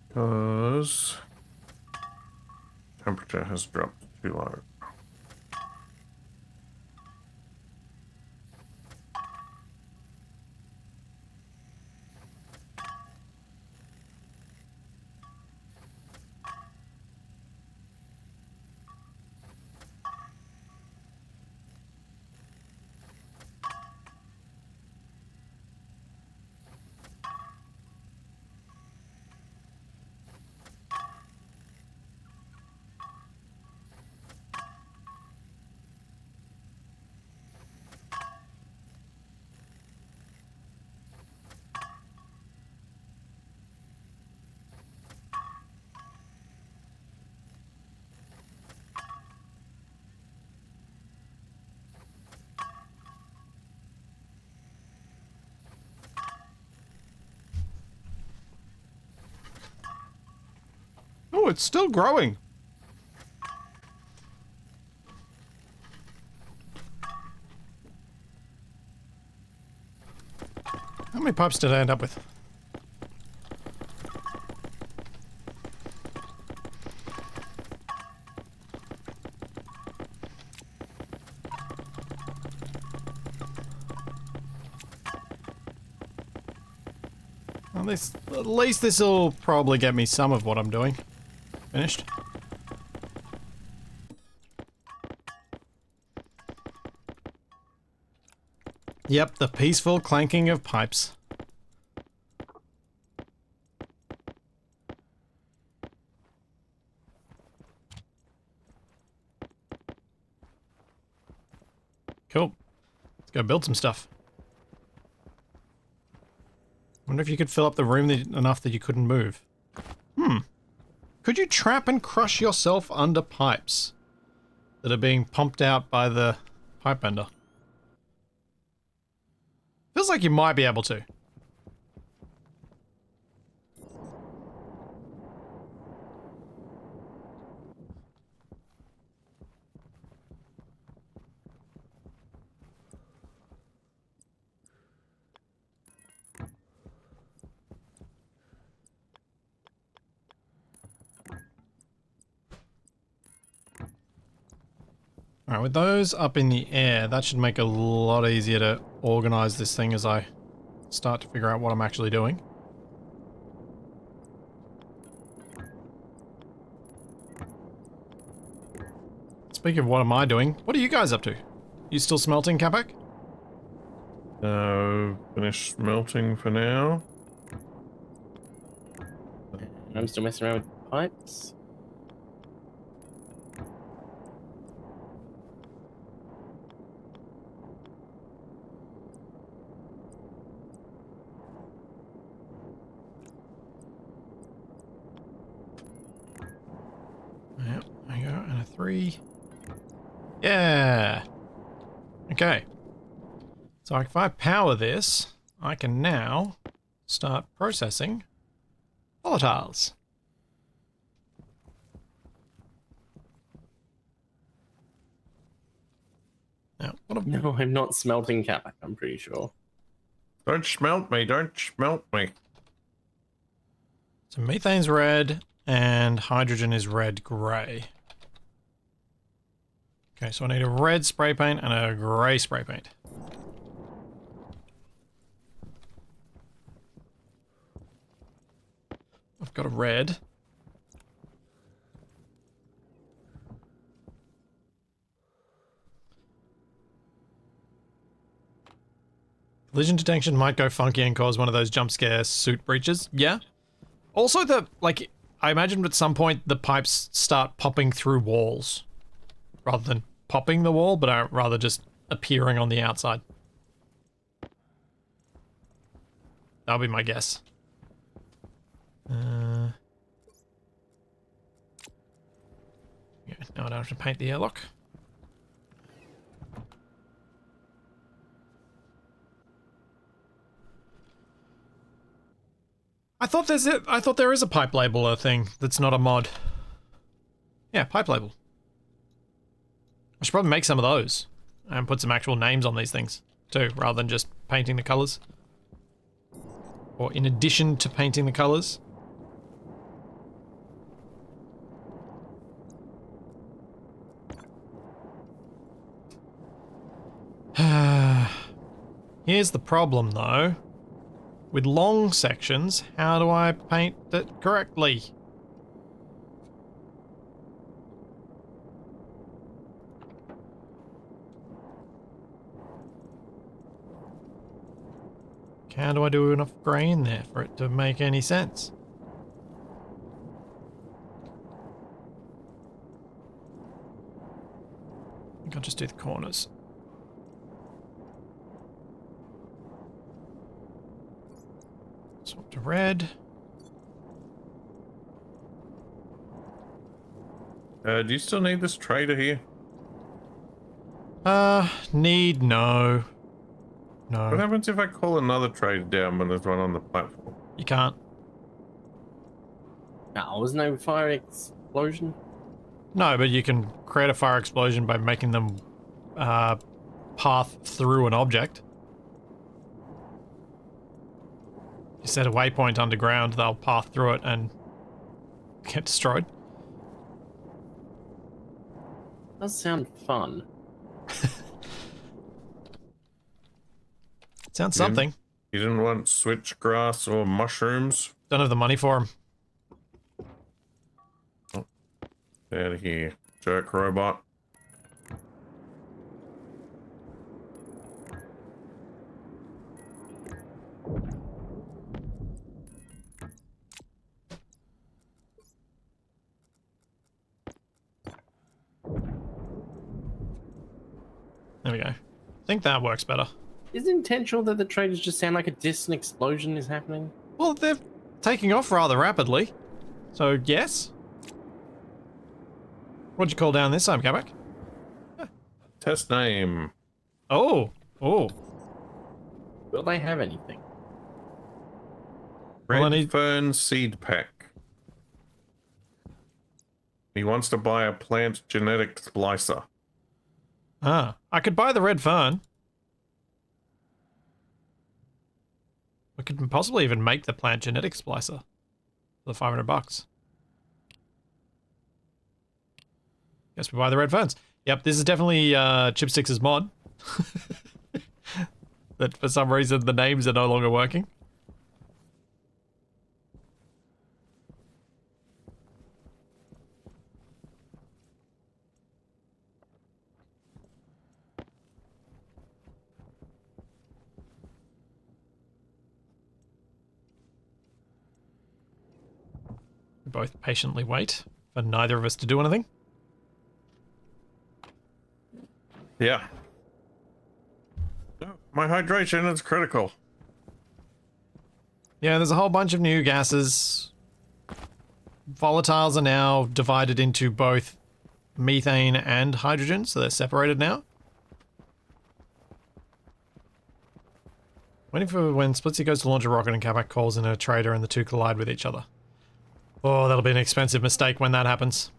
Speaker 3: Because temperature has dropped too low.
Speaker 1: Oh, it's still growing. How many pipes did I end up with? At least this will probably get me some of what I'm doing finished. Yep, the peaceful clanking of pipes. Cool. Let's go build some stuff. Wonder if you could fill up the room enough that you couldn't move. Could you trap and crush yourself under pipes that are being pumped out by the pipe bender? Feels like you might be able to. Alright, with those up in the air, that should make it a lot easier to organize this thing as I start to figure out what I'm actually doing. Speaking of what am I doing, what are you guys up to? You still smelting, Capac?
Speaker 3: Finish smelting for now.
Speaker 2: I'm still messing around with pipes.
Speaker 1: Yep, there you go, and a 3. Yeah! Okay. So if I power this, I can now start processing volatiles. Now, what a...
Speaker 2: No, I'm not smelting Capac, I'm pretty sure.
Speaker 3: Don't smelt me, don't smelt me.
Speaker 1: So methane's red, and hydrogen is red-grey. Okay, so I need a red spray paint and a grey spray paint. I've got a red. Collision detection might go funky and cause one of those jump scare suit breaches. Yeah. Also, I imagine at some point the pipes start popping through walls. Rather than popping the wall, but rather just appearing on the outside. That'll be my guess. Yeah, now I don't have to paint the airlock. I thought there is a pipe labeler thing that's not a mod. Yeah, pipe label. I should probably make some of those and put some actual names on these things too, rather than just painting the colors. Or in addition to painting the colors. Here's the problem though. With long sections, how do I paint it correctly? How do I do enough grey in there for it to make any sense? I think I'll just do the corners. Swap to red.
Speaker 3: Do you still need this trader here?
Speaker 1: Need no.
Speaker 3: What
Speaker 1: No,
Speaker 3: happens if I call another trader down when there's one on the platform?
Speaker 1: you can't.
Speaker 2: No, was no fire explosion.
Speaker 1: No, but you can create a fire explosion by making them path through an object. You set a waypoint underground, they'll path through it and get destroyed.
Speaker 2: Does sound fun.
Speaker 1: Sounds something.
Speaker 3: You didn't want switchgrass or mushrooms?
Speaker 1: Don't have the money for them.
Speaker 3: Out of here, jerk robot.
Speaker 1: There we go. I think that works better.
Speaker 2: Is it intentional that the traders just sound like a distant explosion is happening?
Speaker 1: Well, they're taking off rather rapidly. So, yes. What'd you call down this time, Capac?
Speaker 3: Test name.
Speaker 1: Oh. Oh.
Speaker 2: Will they have anything?
Speaker 1: Well, I
Speaker 3: Red
Speaker 1: need-
Speaker 3: Fern Seed Pack. He wants to buy a plant genetic splicer.
Speaker 1: Ah. I could buy the red fern. We could possibly even make the plant genetic splicer for the $500. Guess we buy the red ferns. Yep, this is definitely Chipsticks's mod. That for some reason the names are no longer working. We both patiently wait for neither of us to do anything.
Speaker 3: Yeah. My hydration is critical.
Speaker 1: Yeah, there's a whole bunch of new gases. Volatiles are now divided into both methane and hydrogen, so they're separated now. Waiting for when Splitsy goes to launch a rocket and Capac calls in a trader and the two collide with each other. Oh, that'll be an expensive mistake when that happens.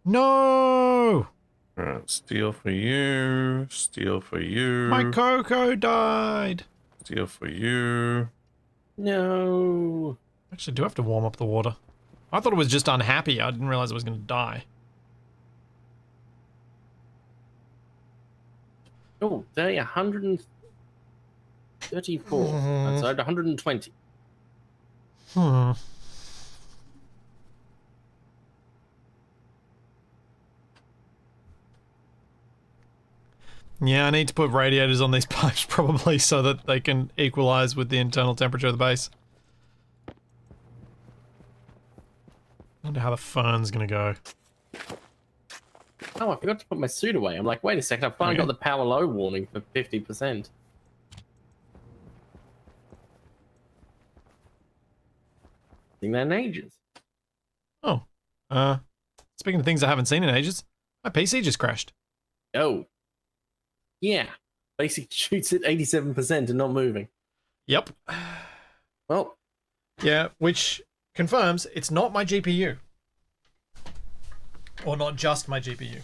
Speaker 1: No!
Speaker 3: Alright, steal for you. Steal for you.
Speaker 1: My Coco died!
Speaker 3: Steal for you.
Speaker 2: No.
Speaker 1: Actually, do have to warm up the water. I thought it was just unhappy. I didn't realize it was going to die.
Speaker 2: Oh, they 134. That's 120.
Speaker 1: Hmm. Yeah, I need to put radiators on these pipes probably so that they can equalize with the internal temperature of the base. I wonder how the fun's gonna go.
Speaker 2: Oh, I forgot to put my suit away. I'm like, wait a second, I've finally got the power low warning for 50%. Seen that in ages.
Speaker 1: Oh. Speaking of things I haven't seen in ages, my PC just crashed.
Speaker 2: Oh. Yeah. Basically shoots at 87% and not moving.
Speaker 1: Yep.
Speaker 2: Well,
Speaker 1: Yeah, which confirms it's not my GPU. Or not just my GPU.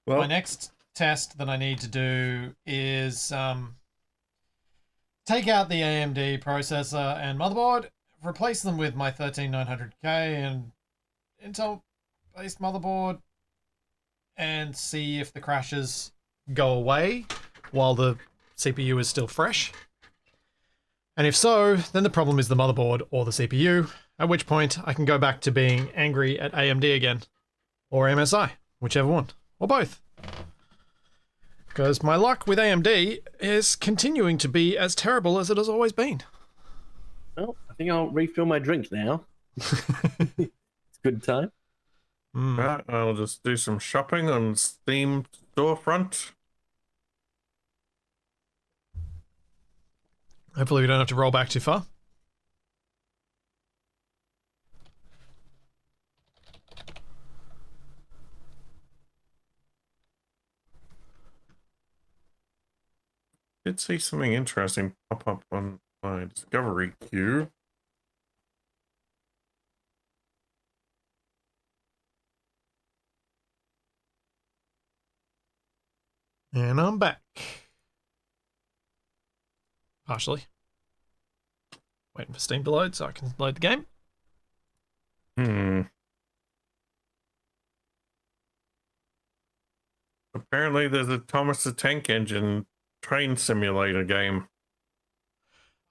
Speaker 3: Well,
Speaker 1: My next test that I need to do is take out the AMD processor and motherboard, replace them with my 13900K and Intel-based motherboard, and see if the crashes go away while the CPU is still fresh. And if so, then the problem is the motherboard or the CPU, at which point I can go back to being angry at AMD again. Or MSI, whichever one. Or both. Because my luck with AMD is continuing to be as terrible as it has always been.
Speaker 2: well, I think I'll refill my drink now. It's a good time.
Speaker 3: right, I'll just do some shopping on Steam storefront.
Speaker 1: Hopefully we don't have to roll back too far.
Speaker 3: Did see something interesting pop up on my discovery queue.
Speaker 1: And I'm back. Partially. Waiting for Steam to load so I can load the game.
Speaker 3: Apparently there's a Thomas the Tank Engine train simulator game.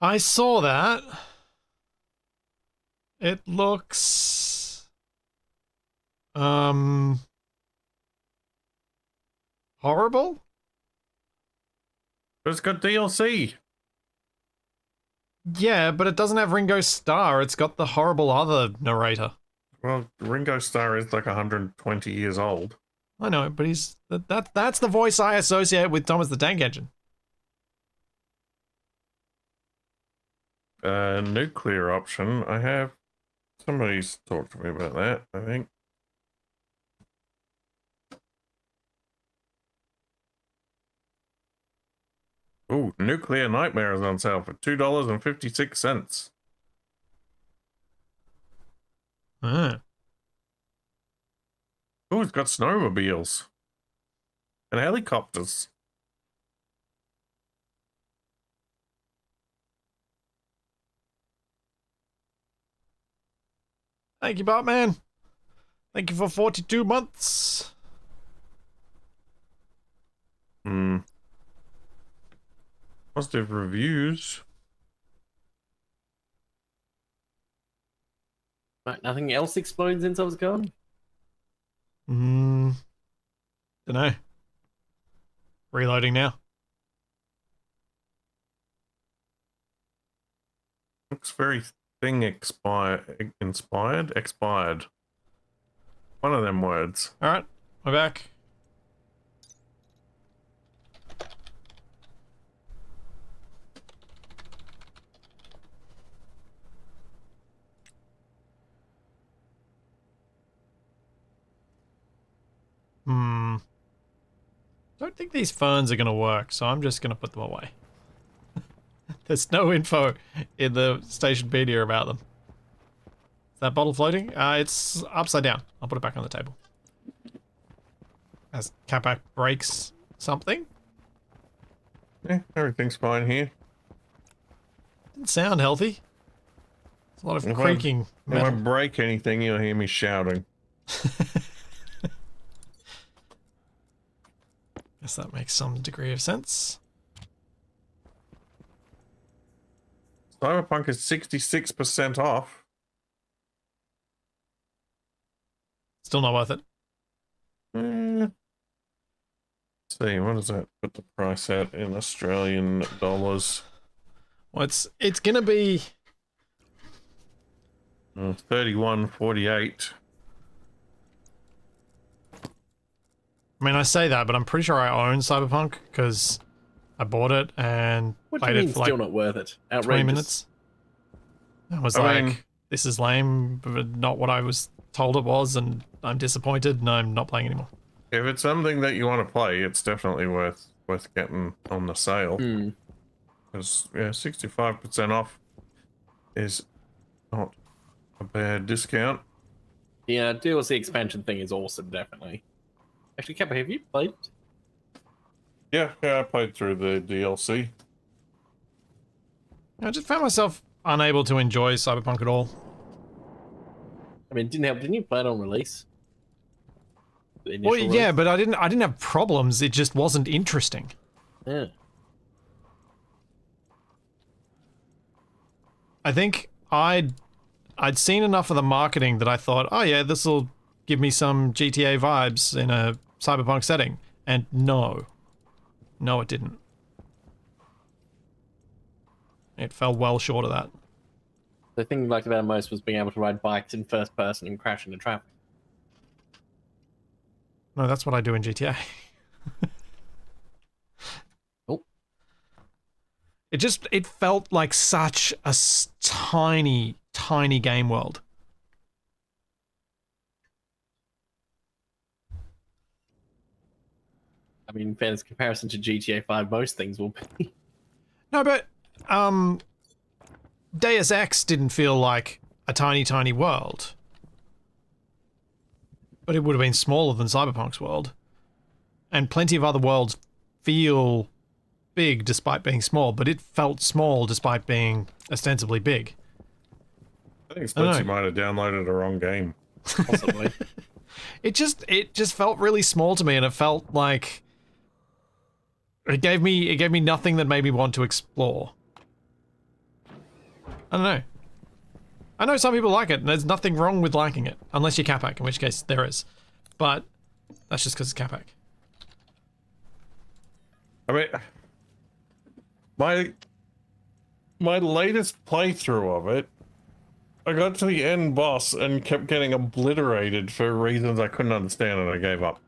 Speaker 1: I saw that. It looks... horrible?
Speaker 3: But it's got DLC.
Speaker 1: Yeah, but it doesn't have Ringo Starr. It's got the horrible other narrator.
Speaker 3: Well, Ringo Starr is like 120 years old.
Speaker 1: I know, but he's that's the voice I associate with Thomas the Tank Engine.
Speaker 3: Nuclear option. I have somebody's talked to me about that, I think. Ooh, Nuclear Nightmare is on sale for $2.56.
Speaker 1: Ah.
Speaker 3: Ooh, it's got snowmobiles and helicopters.
Speaker 1: Thank you, Batman. Thank you for 42 months.
Speaker 3: Positive reviews.
Speaker 2: Right, nothing else exploded since I was gone?
Speaker 1: Dunno. Reloading now.
Speaker 3: Looks very thing inspired. One of them words.
Speaker 1: Alright, we're back. Don't think these ferns are going to work, so I'm just going to put them away. There's no info in the Stationpedia about them. Is that bottle floating? It's upside down. I'll put it back on the table. As Capac breaks something.
Speaker 3: Yeah, everything's fine here.
Speaker 1: Didn't sound healthy. There's a lot of
Speaker 3: If
Speaker 1: creaking
Speaker 3: If I
Speaker 1: metal.
Speaker 3: break anything, you'll hear me shouting.
Speaker 1: Guess that makes some degree of sense.
Speaker 3: Cyberpunk is 66% off.
Speaker 1: Still not worth it.
Speaker 3: see, what does that put the price at in Australian dollars?
Speaker 1: Well, it's gonna be
Speaker 3: 31.48.
Speaker 1: I mean, I say that, but I'm pretty sure I own Cyberpunk because I bought it and
Speaker 2: What do you
Speaker 1: played
Speaker 2: mean
Speaker 1: it for
Speaker 2: still
Speaker 1: like
Speaker 2: not worth it?
Speaker 1: 20
Speaker 2: Outrageous.
Speaker 1: minutes. I was
Speaker 3: I
Speaker 1: like,
Speaker 3: mean-
Speaker 1: this is lame, but not what I was told it was, and I'm disappointed, and I'm not playing anymore.
Speaker 3: If it's something that you want to play, it's definitely worth getting on the sale.
Speaker 2: Hmm.
Speaker 3: Because yeah, 65% off is not a bad discount.
Speaker 2: Yeah, DLC expansion thing is awesome, definitely. Actually, Capac, have you played?
Speaker 3: Yeah, I played through the DLC.
Speaker 1: I just found myself unable to enjoy Cyberpunk at all.
Speaker 2: I mean, it didn't help. Didn't you play it on release? The initial
Speaker 1: Well, yeah,
Speaker 2: release?
Speaker 1: but I didn't have problems. It just wasn't interesting.
Speaker 2: Yeah.
Speaker 1: I think I'd seen enough of the marketing that I thought, oh yeah, this will give me some GTA vibes in a Cyberpunk setting. And no, it didn't. It fell well short of that.
Speaker 2: The thing I liked about it most was being able to ride bikes in first person and crash into traffic.
Speaker 1: No, that's what I do in GTA.
Speaker 2: Oh.
Speaker 1: It felt like such a tiny game world.
Speaker 2: I mean, in fairness comparison to GTA 5, most things will be.
Speaker 1: No, but Deus Ex didn't feel like a tiny world. But it would have been smaller than Cyberpunk's world. And plenty of other worlds feel big despite being small, but it felt small despite being ostensibly big.
Speaker 3: I think
Speaker 1: I don't
Speaker 3: Splitsy
Speaker 1: know.
Speaker 3: might have downloaded the wrong game.
Speaker 2: Possibly.
Speaker 1: It just felt really small to me, and it felt like it gave me nothing that made me want to explore. I don't know. I know some people like it, and there's nothing wrong with liking it, unless you're Capac, in which case there is. But that's just because it's Capac.
Speaker 3: I mean, my latest playthrough of it, I got to the end boss and kept getting obliterated for reasons I couldn't understand, and I gave up.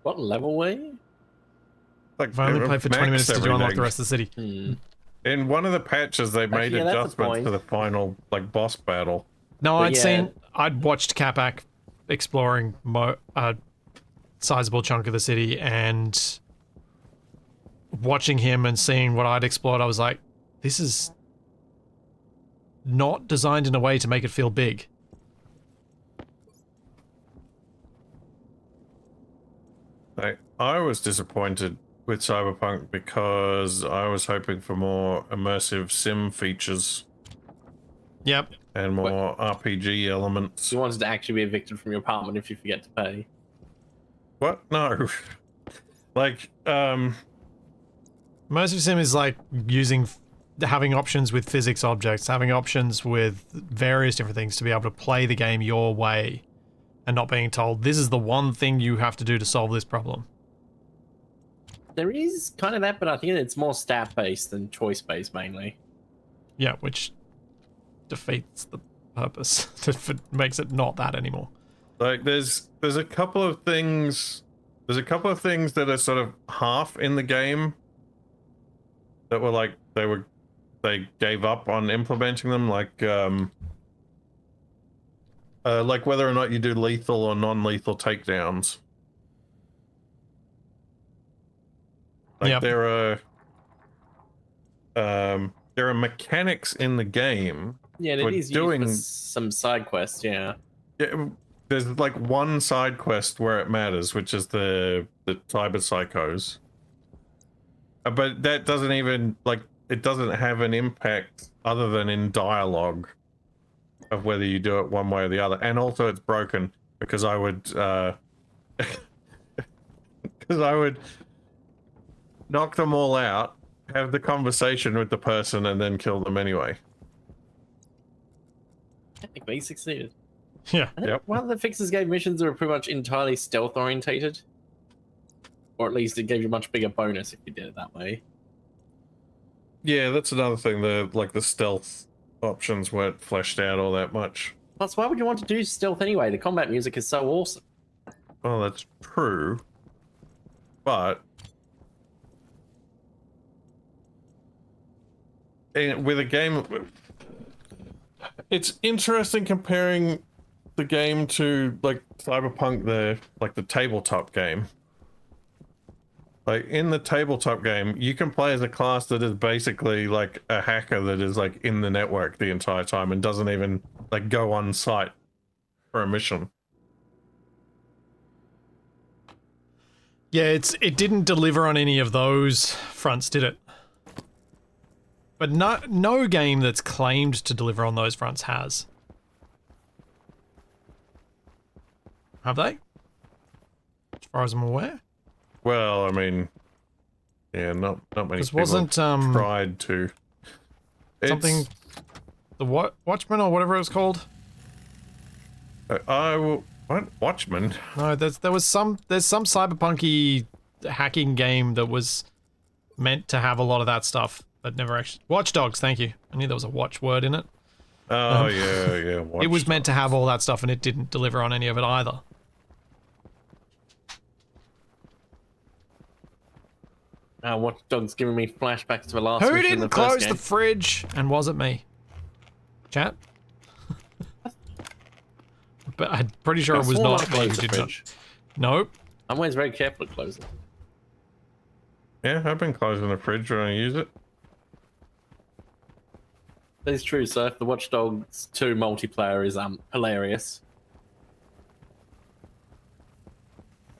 Speaker 2: What level were you?
Speaker 3: Like,
Speaker 1: I've only played for 20 minutes. Did you unlock the rest of the city?
Speaker 2: Hmm.
Speaker 3: In one of the patches, they made
Speaker 2: yeah, that's the
Speaker 3: adjustments
Speaker 2: point.
Speaker 3: to the final, like, boss battle.
Speaker 1: No,
Speaker 2: But yeah.
Speaker 1: I'd watched Capac exploring a sizable chunk of the city, and watching him and seeing what I'd explored, I was like, this is not designed in a way to make it feel big.
Speaker 3: I was disappointed with Cyberpunk because I was hoping for more immersive sim features
Speaker 1: Yep.
Speaker 3: and more RPG elements.
Speaker 2: You wanted to actually be evicted from your apartment if you forget to pay.
Speaker 3: What? No. Like,
Speaker 1: Immersive sim is like having options with physics objects, having options with various different things to be able to play the game your way and not being told this is the one thing you have to do to solve this problem.
Speaker 2: There is kind of that, but I think it's more stat-based than choice-based mainly.
Speaker 1: Yeah, which defeats the purpose. It makes it not that anymore.
Speaker 3: like there's a couple of things. There's a couple of things that are sort of half in the game that were like they gave up on implementing them, like whether or not you do lethal or non-lethal takedowns. Like
Speaker 1: Yep.
Speaker 3: there are mechanics in the game.
Speaker 2: Yeah,
Speaker 3: For
Speaker 2: it is
Speaker 3: doing-
Speaker 2: used for some side quests, yeah.
Speaker 3: Yeah, there's like one side quest where it matters, which is the cyber psychos. But that doesn't even it doesn't have an impact other than in dialogue of whether you do it one way or the other. And also it's broken because I would knock them all out, have the conversation with the person, and then kill them anyway.
Speaker 2: Technically succeeded.
Speaker 1: Yeah.
Speaker 3: Yep.
Speaker 2: One of the fixes gave missions that were pretty much entirely stealth orientated. Or at least it gave you a much bigger bonus if you did it that way.
Speaker 3: Yeah, that's another thing. The stealth options weren't fleshed out all that much.
Speaker 2: Plus, why would you want to do stealth anyway? The combat music is so awesome.
Speaker 3: Well, that's true. But with a game, it's interesting comparing the game to like Cyberpunk, the tabletop game. Like in the tabletop game, you can play as a class that is basically like a hacker that is like in the network the entire time and doesn't even like go on site for a mission.
Speaker 1: Yeah, it didn't deliver on any of those fronts, did it? But no game that's claimed to deliver on those fronts has. Have they? As far as I'm aware.
Speaker 3: Well, I mean, yeah, not many
Speaker 1: This
Speaker 3: people
Speaker 1: wasn't
Speaker 3: have tried to.
Speaker 1: something. The Watchmen or whatever it was called.
Speaker 3: What Watchmen?
Speaker 1: No, there's some cyberpunky hacking game that was meant to have a lot of that stuff, but never actually. Watch Dogs, thank you. I knew there was a watch word in it.
Speaker 3: Oh yeah.
Speaker 1: It was meant to have all that stuff, and it didn't deliver on any of it either.
Speaker 2: Watch Dogs giving me flashbacks to the last
Speaker 1: Who
Speaker 2: mission in
Speaker 1: didn't
Speaker 2: the first
Speaker 1: close
Speaker 2: game.
Speaker 1: the fridge? And was it me? Chat? But I'm pretty sure it was
Speaker 2: Swore
Speaker 1: not
Speaker 2: I
Speaker 1: me who
Speaker 2: closed the
Speaker 1: did not.
Speaker 2: fridge.
Speaker 1: Nope.
Speaker 2: I'm always very careful to close it.
Speaker 3: Yeah, I've been closing the fridge when I use it.
Speaker 2: That is true, sir. The Watch Dogs 2 multiplayer is hilarious.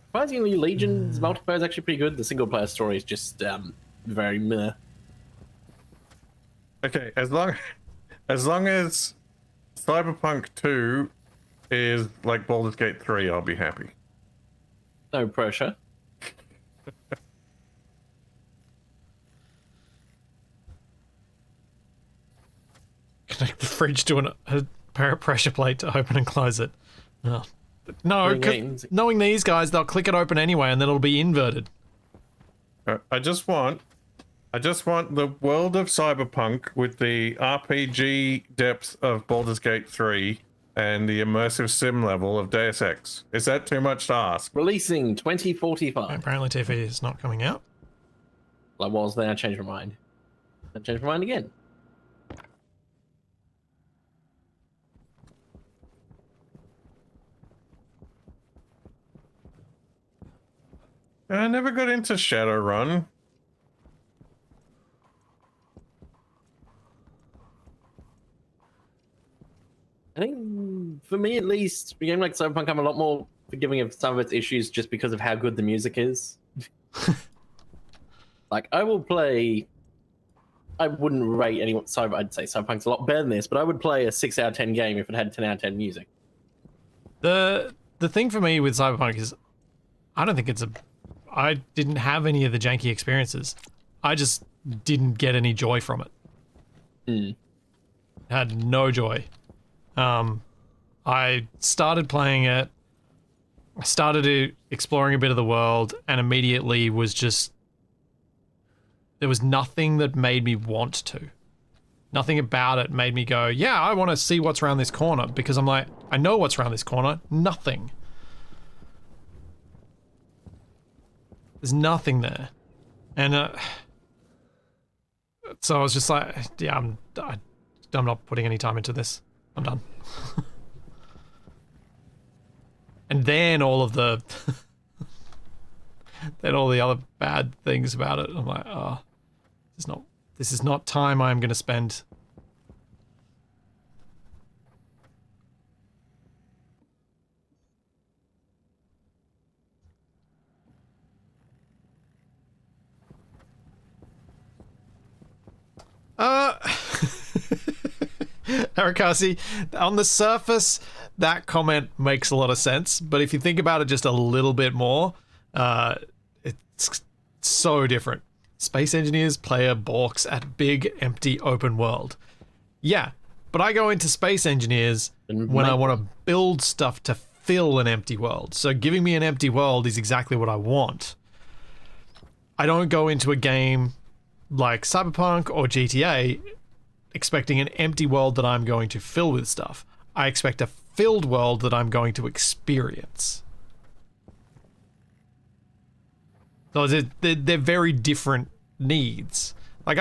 Speaker 2: Surprisingly, Legion's multiplayer is actually pretty good. The single player story is just very meh.
Speaker 3: Okay, as long as Cyberpunk 2 is like Baldur's Gate 3, I'll be happy.
Speaker 2: No pressure.
Speaker 1: Connect the fridge to a pressure plate to open and close it. Oh. No, 'cause knowing these guys, they'll click it open anyway, and then it'll be inverted.
Speaker 3: I just want the world of Cyberpunk with the RPG depth of Baldur's Gate 3 and the immersive sim level of Deus Ex. Is that too much to ask?
Speaker 2: Releasing 2045.
Speaker 1: Apparently TV is not coming out.
Speaker 2: I was there, I changed my mind. I changed my mind again.
Speaker 3: I never got into Shadowrun.
Speaker 2: I think, for me at least, a game like Cyberpunk, I'm a lot more forgiving of some of its issues just because of how good the music is. Like, I will play... I wouldn't rate anyone... I'd say Cyberpunk's a lot better than this, but I would play a 6 out of 10 game if it had 10 out of 10 music.
Speaker 1: The thing for me with Cyberpunk is, I don't think it's a... I didn't have any of the janky experiences. I just didn't get any joy from it. Had no joy. I started playing it. I started exploring a bit of the world, and immediately was just... There was nothing that made me want to. Nothing about it made me go, yeah, I want to see what's around this corner, because I'm like, I know what's around this corner. Nothing. There's nothing there. And so I was just like, yeah, I'm not putting any time into this. I'm done. And then all of the then all the other bad things about it, I'm like, oh, this is not time I'm going to spend. Arakasi, on the surface, that comment makes a lot of sense, but if you think about it just a little bit more, it's so different. Space Engineers player balks at big, empty, open world. Yeah, but I go into Space Engineers when I want to build stuff to fill an empty world. So giving me an empty world is exactly what I want. I don't go into a game like Cyberpunk or GTA expecting an empty world that I'm going to fill with stuff. I expect a filled world that I'm going to experience. So they're very different needs. Like,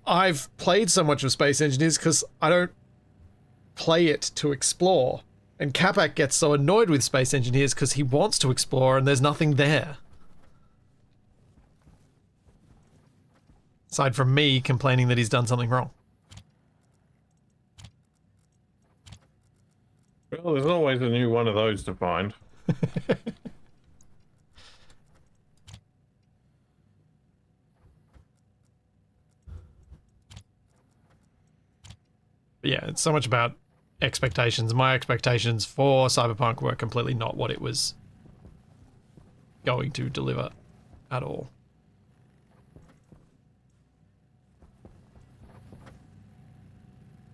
Speaker 1: I've played so much of Space Engineers because I don't play it to explore. And Capac gets so annoyed with Space Engineers because he wants to explore and there's nothing there. Aside from me complaining that he's done something wrong.
Speaker 3: Well, there's always a new one of those to find.
Speaker 1: Yeah, it's so much about expectations. My expectations for Cyberpunk were completely not what it was going to deliver at all.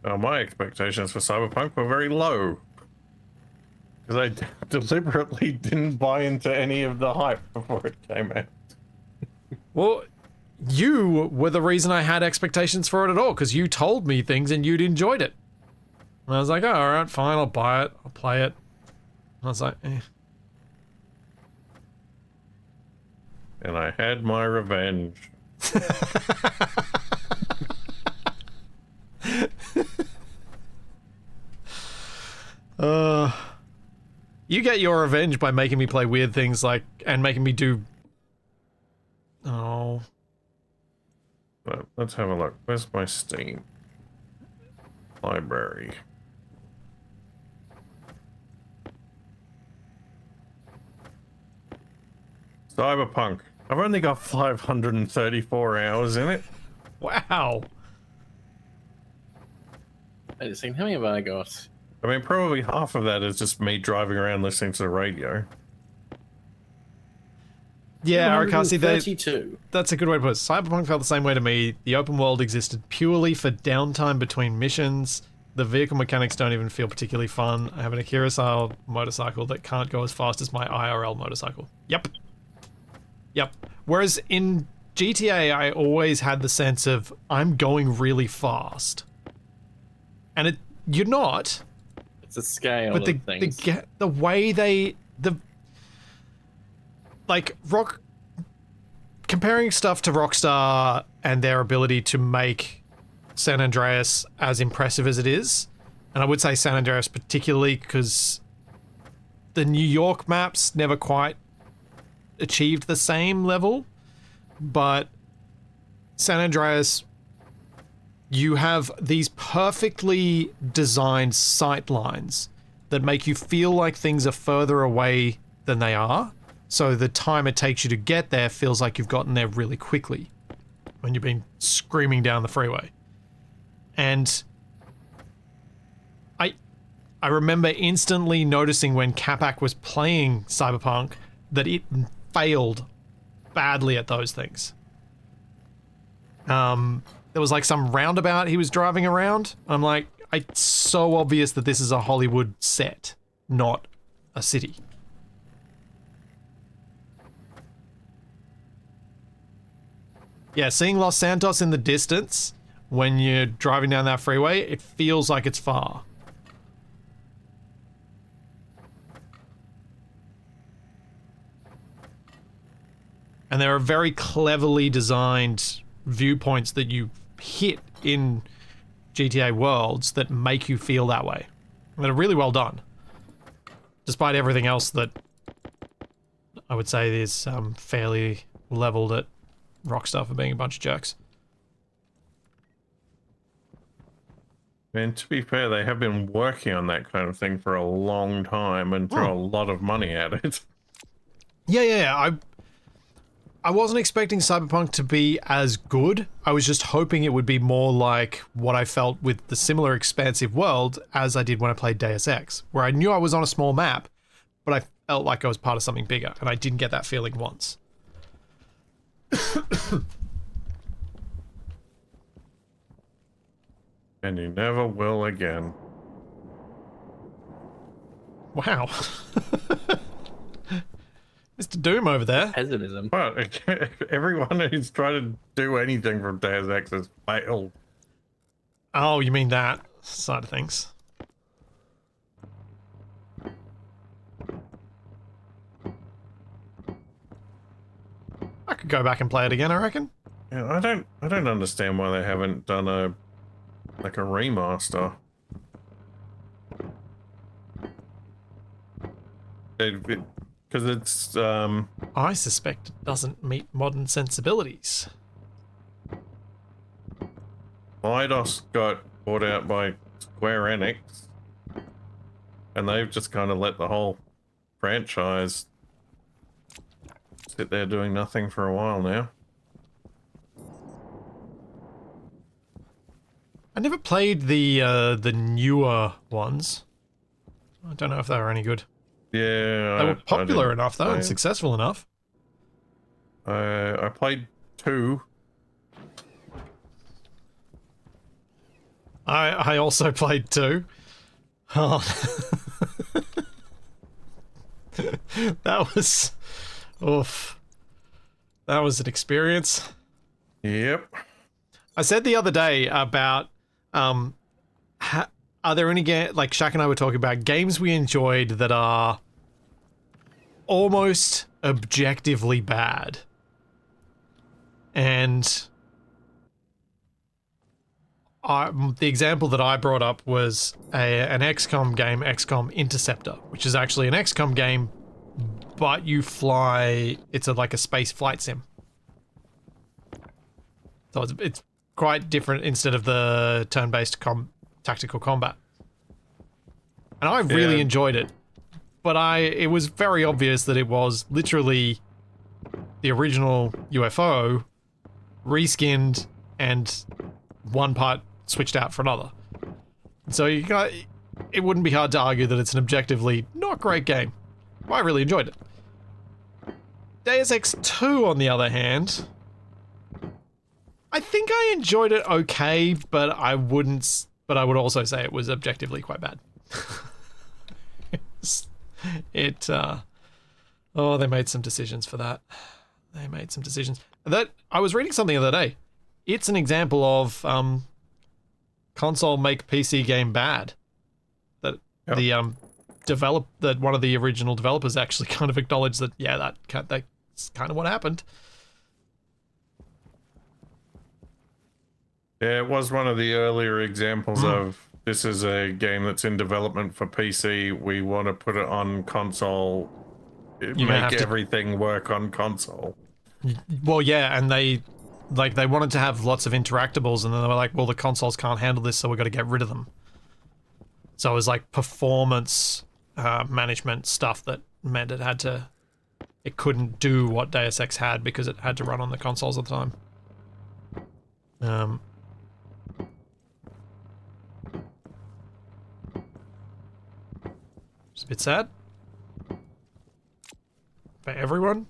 Speaker 3: My expectations for Cyberpunk were very low. Because I deliberately didn't buy into any of the hype before it came out.
Speaker 1: Well, you were the reason I had expectations for it at all, because you told me things and you'd enjoyed it. And I was like, oh, alright, fine, I'll buy it, I'll play it. And I was like, eh.
Speaker 3: And I had my revenge.
Speaker 1: You get your revenge by making me play weird things like, and making me do... Oh.
Speaker 3: But let's have a look. Where's my Steam? Library. Cyberpunk. I've only got 534 hours in it.
Speaker 1: Wow.
Speaker 2: Wait a second, how many have I got?
Speaker 3: I mean, probably half of that is just me driving around listening to the radio.
Speaker 1: Yeah, Arikasi,
Speaker 2: 32.
Speaker 1: that's a good way to put it. Cyberpunk felt the same way to me. The open world existed purely for downtime between missions. The vehicle mechanics don't even feel particularly fun. I have an Akira-style motorcycle that can't go as fast as my IRL motorcycle. Yep. Yep. Whereas in GTA, I always had the sense of, I'm going really fast. And you're not.
Speaker 2: It's a scale
Speaker 1: But
Speaker 2: of things.
Speaker 1: the way they... Like, comparing stuff to Rockstar and their ability to make San Andreas as impressive as it is, and I would say San Andreas particularly because the New York maps never quite achieved the same level, but San Andreas, you have these perfectly designed sight lines that make you feel like things are further away than they are. So the time it takes you to get there feels like you've gotten there really quickly when you've been screaming down the freeway. And I remember instantly noticing when Capac was playing Cyberpunk that it failed badly at those things. There was like some roundabout he was driving around. I'm like, it's so obvious that this is a Hollywood set, not a city. Yeah, seeing Los Santos in the distance when you're driving down that freeway, it feels like it's far. And there are very cleverly designed viewpoints that you hit in GTA worlds that make you feel that way. And they're really well done. Despite everything else that I would say is fairly leveled at Rockstar for being a bunch of jerks.
Speaker 3: And to be fair, they have been working on that kind of thing for a long time and throw a lot of money at it.
Speaker 1: Yeah. I wasn't expecting Cyberpunk to be as good. I was just hoping it would be more like what I felt with the similar expansive world as I did when I played Deus Ex, where I knew I was on a small map, but I felt like I was part of something bigger, and I didn't get that feeling once.
Speaker 3: And you never will again.
Speaker 1: Wow. Mr. Doom over there.
Speaker 2: Pessimism.
Speaker 3: But everyone who's tried to do anything from Deus Ex has failed.
Speaker 1: Oh, you mean that side of things? I could go back and play it again, I reckon.
Speaker 3: Yeah, I don't understand why they haven't done a remaster. Because it's
Speaker 1: I suspect it doesn't meet modern sensibilities.
Speaker 3: Eidos got bought out by Square Enix, and they've just kind of let the whole franchise sit there doing nothing for a while now.
Speaker 1: I never played the newer ones. I don't know if they were any good.
Speaker 3: Yeah,
Speaker 1: They were popular
Speaker 3: didn't
Speaker 1: enough though,
Speaker 3: play
Speaker 1: and
Speaker 3: it.
Speaker 1: successful enough.
Speaker 3: I played 2.
Speaker 1: I also played 2. Oh. That was... Oof. That was an experience.
Speaker 3: Yep.
Speaker 1: I said the other day about... are there any games... Like, Shaq and I were talking about games we enjoyed that are almost objectively bad. And... the example that I brought up was an XCOM game, XCOM Interceptor, which is actually an XCOM game, but you fly. It's like a space flight sim, so it's quite different instead of the turn-based tactical combat. And I really enjoyed it, but it was very obvious that it was literally the original UFO reskinned and one part switched out for another. So it wouldn't be hard to argue that it's an objectively not great game. I really enjoyed it. Deus Ex 2, on the other hand, I think I enjoyed it okay, but I would also say it was objectively quite bad. They made some decisions for that. They made some decisions. I was reading something the other day. It's an example of console make PC game bad. That that one of the original developers actually kind of acknowledged that that's kind of what happened.
Speaker 3: Yeah, it was one of the earlier examples of this is a game that's in development for PC. We want to put it on console. Make everything work on console.
Speaker 1: Well, yeah, and they wanted to have lots of interactables, and then they were like, well, the consoles can't handle this, so we've got to get rid of them. So it was like performance management stuff that meant it couldn't do what Deus Ex had because it had to run on the consoles at the time. It's a bit sad for everyone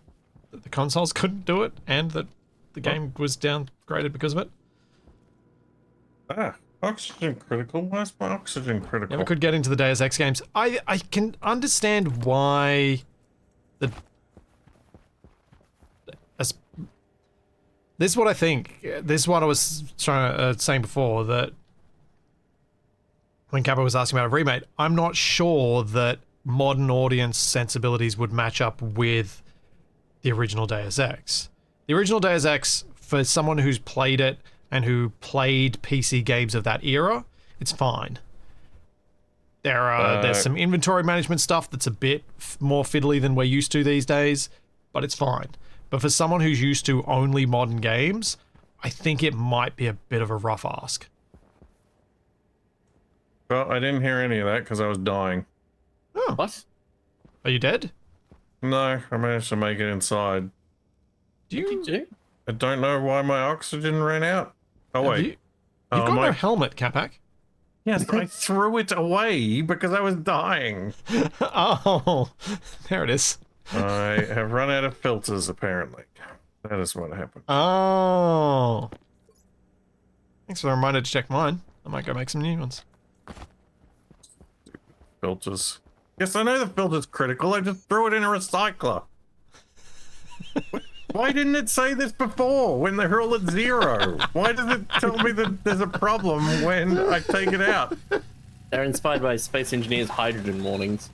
Speaker 1: that the consoles couldn't do it and that the game was downgraded because of it.
Speaker 3: Oxygen critical? Why is my oxygen critical?
Speaker 1: Never could get into the Deus Ex games. I can understand why this is what I think. This is what I was saying before, that when Capac was asking about a remake, I'm not sure that modern audience sensibilities would match up with the original Deus Ex. The original Deus Ex, for someone who's played it and who played PC games of that era, it's fine. There's some inventory management stuff that's a bit more fiddly than we're used to these days, but it's fine. But for someone who's used to only modern games, I think it might be a bit of a rough ask.
Speaker 3: Well, I didn't hear any of that because I was dying.
Speaker 1: Oh.
Speaker 2: What?
Speaker 1: Are you dead?
Speaker 3: No, I managed to make it inside.
Speaker 1: Do you?
Speaker 3: I don't know why my oxygen ran out. Oh, wait.
Speaker 1: You've got no helmet, Capac.
Speaker 3: Yes, I threw it away because I was dying.
Speaker 1: Oh, there it is.
Speaker 3: I have run out of filters, apparently. That is what happened.
Speaker 1: Oh. Thanks for the reminder to check mine. I might go make some new ones.
Speaker 3: Filters. Yes, I know the filter's critical. I just threw it in a recycler. Why didn't it say this before when they're all at 0? Why does it tell me that there's a problem when I take it out?
Speaker 2: They're inspired by Space Engineers' hydrogen warnings.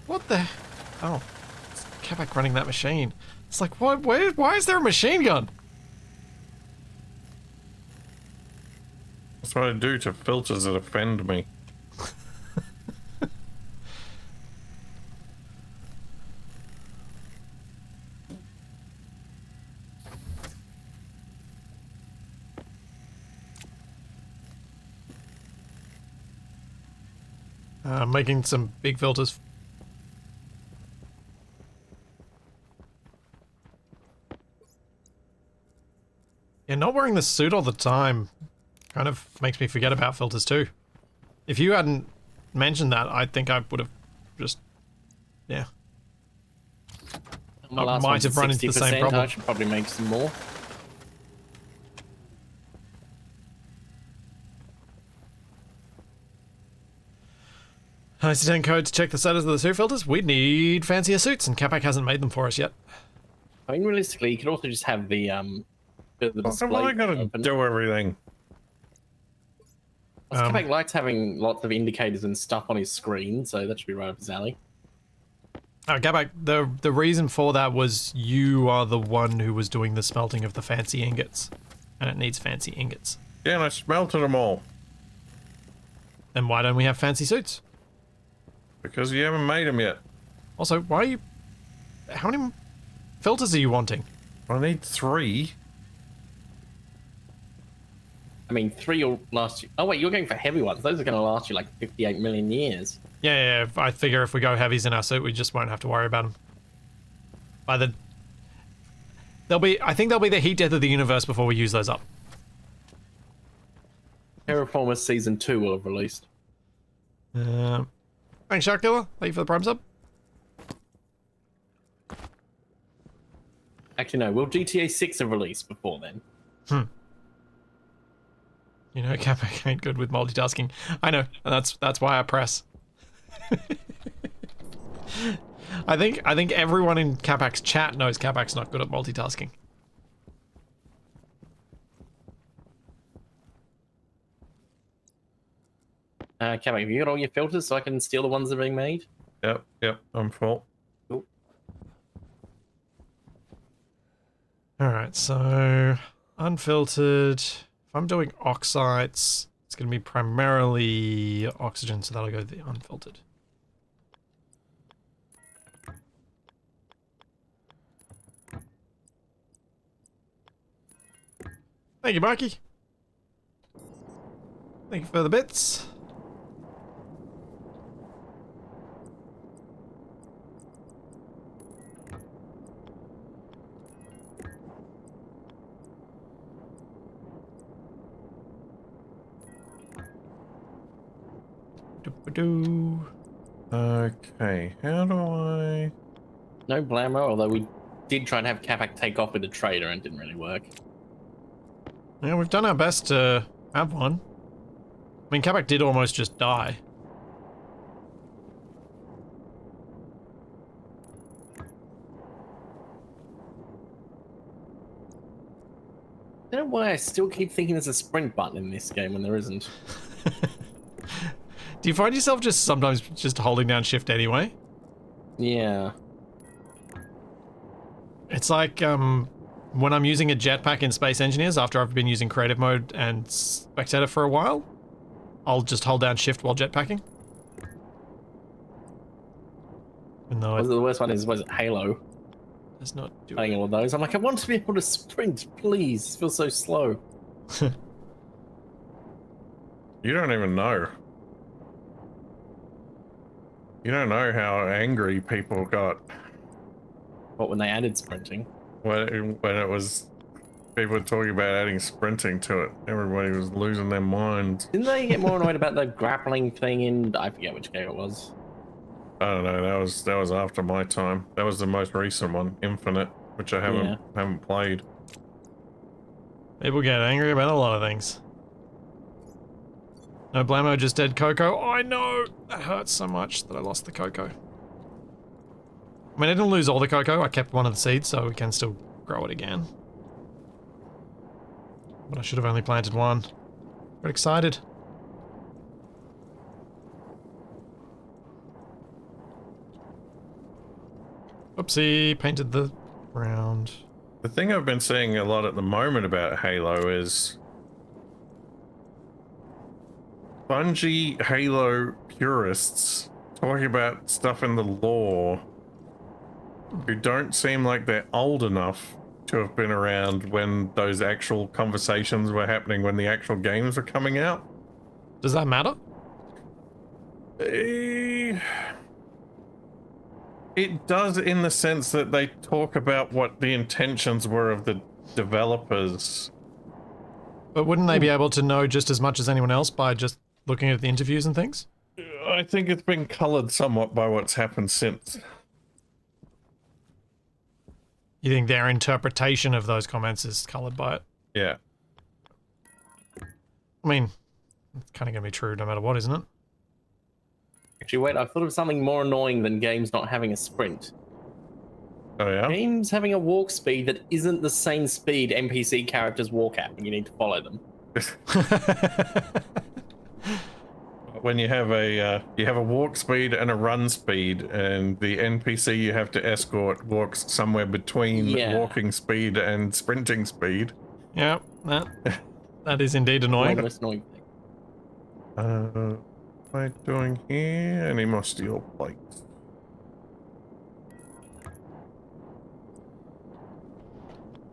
Speaker 1: What the? Oh, it's Capac running that machine. It's like, what? Why is there a machine gun?
Speaker 3: That's what I do to filters that offend me.
Speaker 1: I'm making some big filters. Yeah, not wearing the suit all the time kind of makes me forget about filters too. If you hadn't mentioned that, I think I would have just, yeah.
Speaker 2: My
Speaker 1: I
Speaker 2: last
Speaker 1: might
Speaker 2: one's
Speaker 1: have run into the same
Speaker 2: 60%.
Speaker 1: problem.
Speaker 2: I should probably make some more.
Speaker 1: IC10 code to check the status of the suit filters. We need fancier suits, and Capac hasn't made them for us yet.
Speaker 2: I mean, realistically, you could also just have the display
Speaker 3: Why I gotta
Speaker 2: open.
Speaker 3: do everything?
Speaker 2: Capac likes having lots of indicators and stuff on his screen, so that should be right up his alley.
Speaker 1: Capac, the reason for that was you are the one who was doing the smelting of the fancy ingots, and it needs fancy ingots.
Speaker 3: Yeah, and I smelted them all.
Speaker 1: Then why don't we have fancy suits?
Speaker 3: Because you haven't made them yet.
Speaker 1: Also, why are you... How many filters are you wanting?
Speaker 3: I need 3.
Speaker 2: I mean, 3 will last you... Oh, wait, you're going for heavy ones. Those are going to last you like 58 million years.
Speaker 1: Yeah, I figure if we go heavies in our suit, we just won't have to worry about them. By the... I think they'll be the heat death of the universe before we use those up.
Speaker 2: Terraformers Season 2 will have released.
Speaker 1: Thanks, Shark Killer. Thank you for the prime sub.
Speaker 2: Actually, no. Will GTA 6 have released before then?
Speaker 1: You know, Capac ain't good with multitasking. I know, and that's why I press. I think everyone in Capac's chat knows Capac's not good at multitasking.
Speaker 2: Capac, have you got all your filters so I can steal the ones that are being made?
Speaker 3: Yep, I'm full.
Speaker 2: Cool.
Speaker 1: Alright, so unfiltered. If I'm doing oxides, it's going to be primarily oxygen, so that'll go to the unfiltered. Thank you, Mikey. Thank you for the bits.
Speaker 3: Okay, how do I...
Speaker 2: No blammo, although we did try and have Capac take off with a trader and it didn't really work.
Speaker 1: Yeah, we've done our best to have one. I mean, Capac did almost just die.
Speaker 2: I don't know why I still keep thinking there's a sprint button in this game when there isn't.
Speaker 1: Do you find yourself just sometimes just holding down shift anyway?
Speaker 2: Yeah.
Speaker 1: It's like, when I'm using a jetpack in Space Engineers after I've been using creative mode and spectator for a while, I'll just hold down shift while jetpacking. No,
Speaker 2: The worst one is, was it Halo?
Speaker 1: it's not doing
Speaker 2: Playing
Speaker 1: it.
Speaker 2: all of those. I'm like, I want to be able to sprint, please. It feels so slow.
Speaker 3: You don't even know. You don't know how angry people got
Speaker 2: What, when they added sprinting?
Speaker 3: when it was... People were talking about adding sprinting to it. Everybody was losing their minds.
Speaker 2: Didn't they get more annoyed about the grappling thing in... I forget which game it was.
Speaker 3: I don't know, that was after my time. That was the most recent one, Infinite, which I haven't played.
Speaker 1: People get angry about a lot of things. No blammo, just dead Coco. Oh, I know! That hurts so much that I lost the Coco. I mean, I didn't lose all the cocoa. I kept one of the seeds, so we can still grow it again. But I should have only planted one. Got excited. Oopsie, painted the ground.
Speaker 3: The thing I've been seeing a lot at the moment about Halo is Bungie Halo purists talking about stuff in the lore who don't seem like they're old enough to have been around when those actual conversations were happening, when the actual games were coming out.
Speaker 1: Does that matter?
Speaker 3: It does, in the sense that they talk about what the intentions were of the developers.
Speaker 1: But wouldn't they be able to know just as much as anyone else by just looking at the interviews and things?
Speaker 3: I think it's been colored somewhat by what's happened since.
Speaker 1: You think their interpretation of those comments is colored by it?
Speaker 3: Yeah.
Speaker 1: I mean, it's kind of going to be true no matter what, isn't it?
Speaker 2: Actually, wait, I thought of something more annoying than games not having a sprint.
Speaker 3: Oh yeah?
Speaker 2: Games having a walk speed that isn't the same speed NPC characters walk at when you need to follow them.
Speaker 3: When you have a walk speed and a run speed, and the NPC you have to escort walks somewhere between walking speed and sprinting speed.
Speaker 1: Yeah, that is indeed annoying.
Speaker 2: Most annoying thing.
Speaker 3: What am I doing here? Any more steel plates?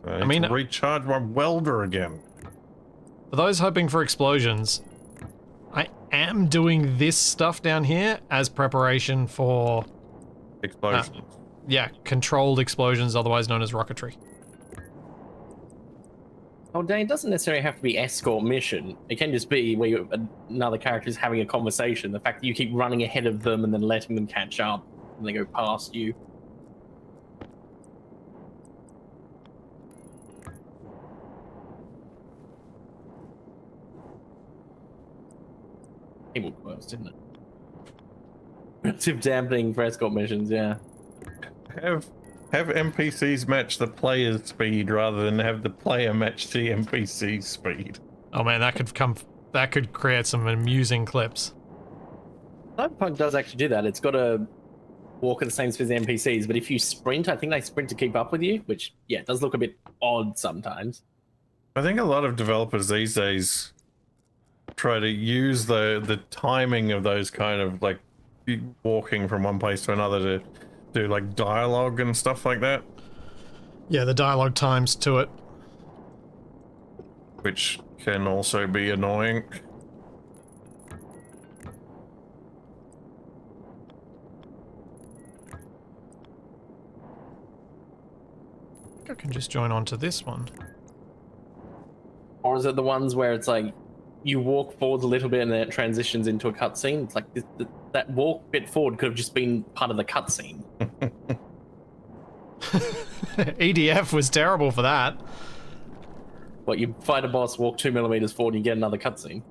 Speaker 3: I mean, to recharge my welder again.
Speaker 1: For those hoping for explosions, I am doing this stuff down here as preparation for
Speaker 3: Explosions.
Speaker 1: yeah, controlled explosions, otherwise known as rocketry.
Speaker 2: Oh, Dan, it doesn't necessarily have to be escort mission. It can just be where another character is having a conversation. The fact that you keep running ahead of them and then letting them catch up and they go past you. It would work, didn't it? Relative dampening for escort missions, yeah.
Speaker 3: Have NPCs match the player's speed rather than have the player match the NPC's speed.
Speaker 1: Oh man, that could create some amusing clips.
Speaker 2: Cyberpunk does actually do that. It's got to walk at the same speed as NPCs, but if you sprint, I think they sprint to keep up with you, which, yeah, it does look a bit odd sometimes.
Speaker 3: I think a lot of developers these days try to use the timing of those kind of like walking from one place to another to do like dialogue and stuff like that.
Speaker 1: Yeah, the dialogue times to it.
Speaker 3: Which can also be annoying.
Speaker 1: I think I can just join on to this one.
Speaker 2: Or is it the ones where it's like you walk forward a little bit and then it transitions into a cutscene? It's like that walk bit forward could have just been part of the cutscene.
Speaker 1: EDF was terrible for that.
Speaker 2: What, you fight a boss, walk 2 millimeters forward, and you get another cutscene?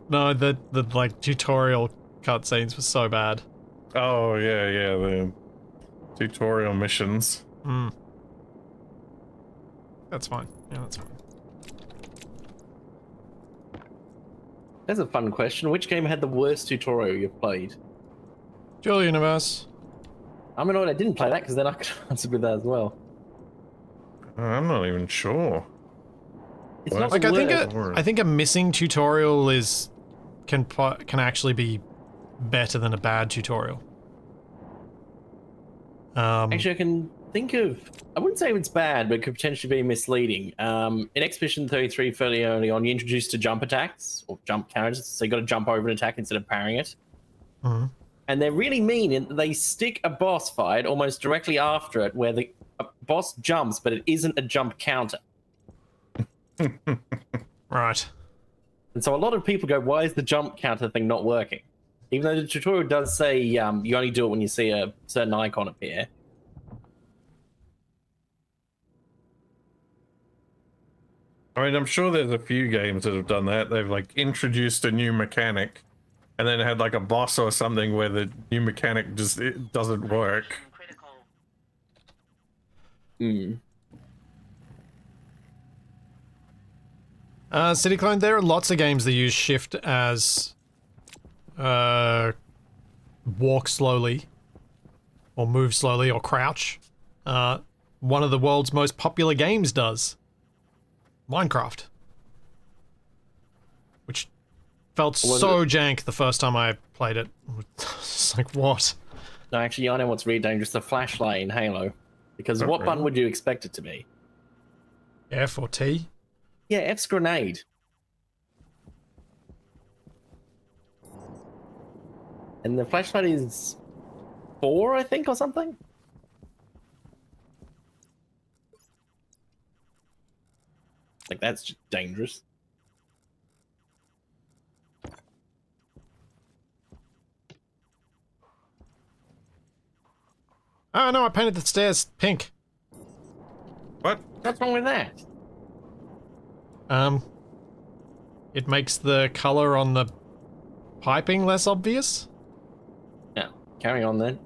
Speaker 1: No, the like tutorial cutscenes were so bad.
Speaker 3: Oh yeah, the tutorial missions.
Speaker 1: Hmm. That's fine. Yeah, that's fine.
Speaker 2: That's a fun question. Which game had the worst tutorial you've played?
Speaker 1: Dual Universe.
Speaker 2: I'm annoyed I didn't play that because then I could answer with that as well.
Speaker 3: I'm not even sure.
Speaker 2: It's
Speaker 3: Well,
Speaker 2: not
Speaker 1: Like
Speaker 2: the
Speaker 1: I think a missing tutorial can actually be better than a bad tutorial.
Speaker 2: Actually, I can think of... I wouldn't say it's bad, but it could potentially be misleading. In Expedition 33, fairly early on, you introduced to jump attacks, or jump counters, so you got to jump over an attack instead of parrying it.
Speaker 1: Mhm.
Speaker 2: And they're really mean in that they stick a boss fight almost directly after it, where the boss jumps, but it isn't a jump counter.
Speaker 1: Right.
Speaker 2: And so a lot of people go, why is the jump counter thing not working? Even though the tutorial does say you only do it when you see a certain icon appear.
Speaker 3: I mean, I'm sure there's a few games that have done that. They've like introduced a new mechanic and then had like a boss or something where the new mechanic just it doesn't work.
Speaker 4: Critical.
Speaker 2: Mm.
Speaker 1: City Clone, there are lots of games that use shift as walk slowly or move slowly or crouch. One of the world's most popular games does. Minecraft. Which felt so jank the first time I played it. It's like, what?
Speaker 2: No, actually, I know what's really dangerous. The flashlight in Halo. Because what button would you expect it to be?
Speaker 1: F or T?
Speaker 2: Yeah, F's grenade. And the flashlight is 4, I think, or something? Like, that's just dangerous.
Speaker 1: Oh no, I painted the stairs pink.
Speaker 3: What?
Speaker 2: What's wrong with that?
Speaker 1: It makes the color on the piping less obvious.
Speaker 2: Yeah, carry on then.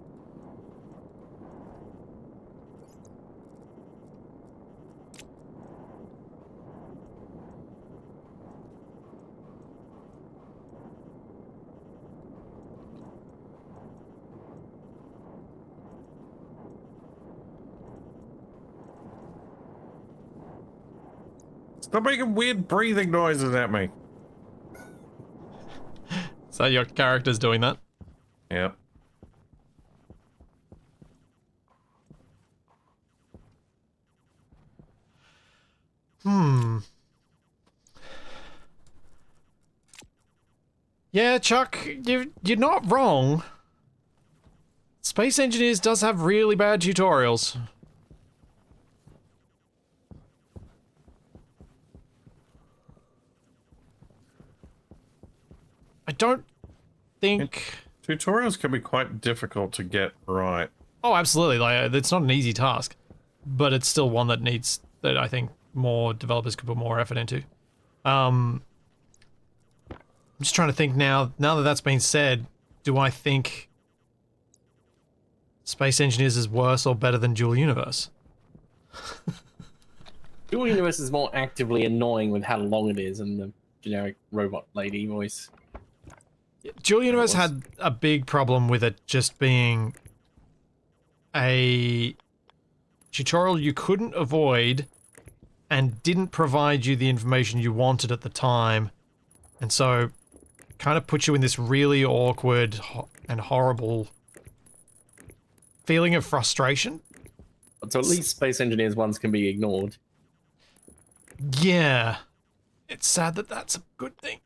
Speaker 3: Stop making weird breathing noises at me.
Speaker 1: So your character's doing that?
Speaker 3: Yep.
Speaker 1: Yeah, Chuck, you're not wrong. Space Engineers does have really bad tutorials. I don't think...
Speaker 3: Tutorials can be quite difficult to get right.
Speaker 1: Oh, absolutely. Like, it's not an easy task, but it's still one that needs, that I think more developers could put more effort into. I'm just trying to think now that that's been said, do I think Space Engineers is worse or better than Dual Universe?
Speaker 2: Dual Universe is more actively annoying with how long it is and the generic robot lady voice.
Speaker 1: Dual Universe had a big problem with it just being a tutorial you couldn't avoid and didn't provide you the information you wanted at the time, and so kind of put you in this really awkward and horrible feeling of frustration.
Speaker 2: So at least Space Engineers ones can be ignored.
Speaker 1: Yeah. It's sad that that's a good thing.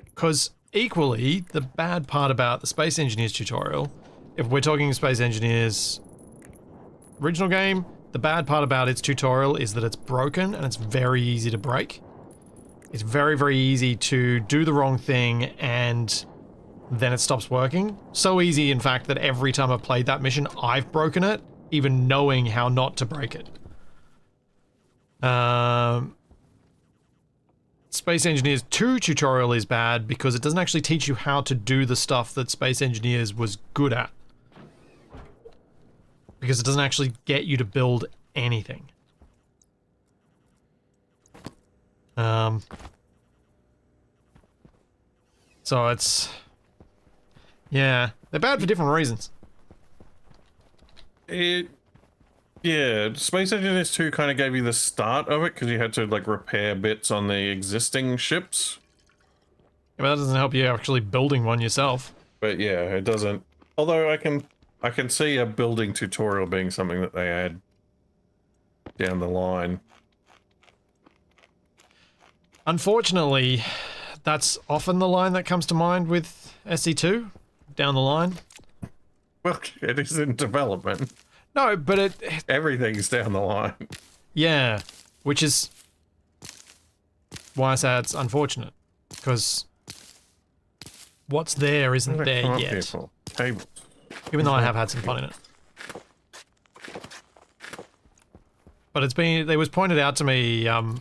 Speaker 1: Because equally, the bad part about the Space Engineers tutorial, if we're talking Space Engineers original game, the bad part about its tutorial is that it's broken and it's very easy to break. It's very, very easy to do the wrong thing and then it stops working. So easy, in fact, that every time I've played that mission, I've broken it, even knowing how not to break it. Space Engineers 2 tutorial is bad because it doesn't actually teach you how to do the stuff that Space Engineers was good at. Because it doesn't actually get you to build anything. So it's... yeah, they're bad for different reasons.
Speaker 3: Yeah, Space Engineers 2 kind of gave you the start of it because you had to like repair bits on the existing ships.
Speaker 1: Yeah, but that doesn't help you actually building one yourself.
Speaker 3: But yeah, it doesn't. Although I can see a building tutorial being something that they add down the line.
Speaker 1: Unfortunately, that's often the line that comes to mind with SE2 down the line.
Speaker 3: Well, it is in development.
Speaker 1: No, but
Speaker 3: Everything's down the line.
Speaker 1: yeah, which is why I say it's unfortunate, because what's there isn't there yet.
Speaker 3: Tables.
Speaker 1: Even though I have had some fun in it. But it was pointed out to me a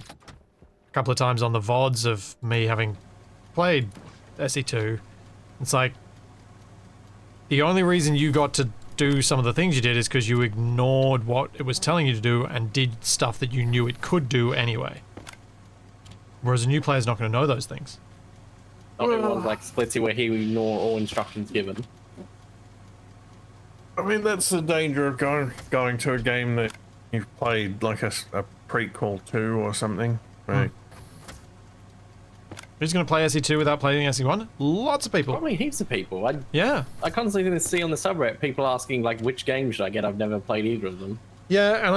Speaker 1: couple of times on the VODs of me having played SE2. It's like, the only reason you got to do some of the things you did is because you ignored what it was telling you to do and did stuff that you knew it could do anyway. Whereas a new player's not going to know those things.
Speaker 2: Not everyone like Splitsy where he will ignore all instructions given.
Speaker 3: I mean, that's the danger of going to a game that you've played, like a prequel to or something. Right.
Speaker 1: Who's going to play SE2 without playing SE1? Lots of people.
Speaker 2: Probably heaps of people.
Speaker 1: Yeah.
Speaker 2: I constantly see on the subreddit people asking like, which game should I get? I've never played either of them.
Speaker 1: Yeah, and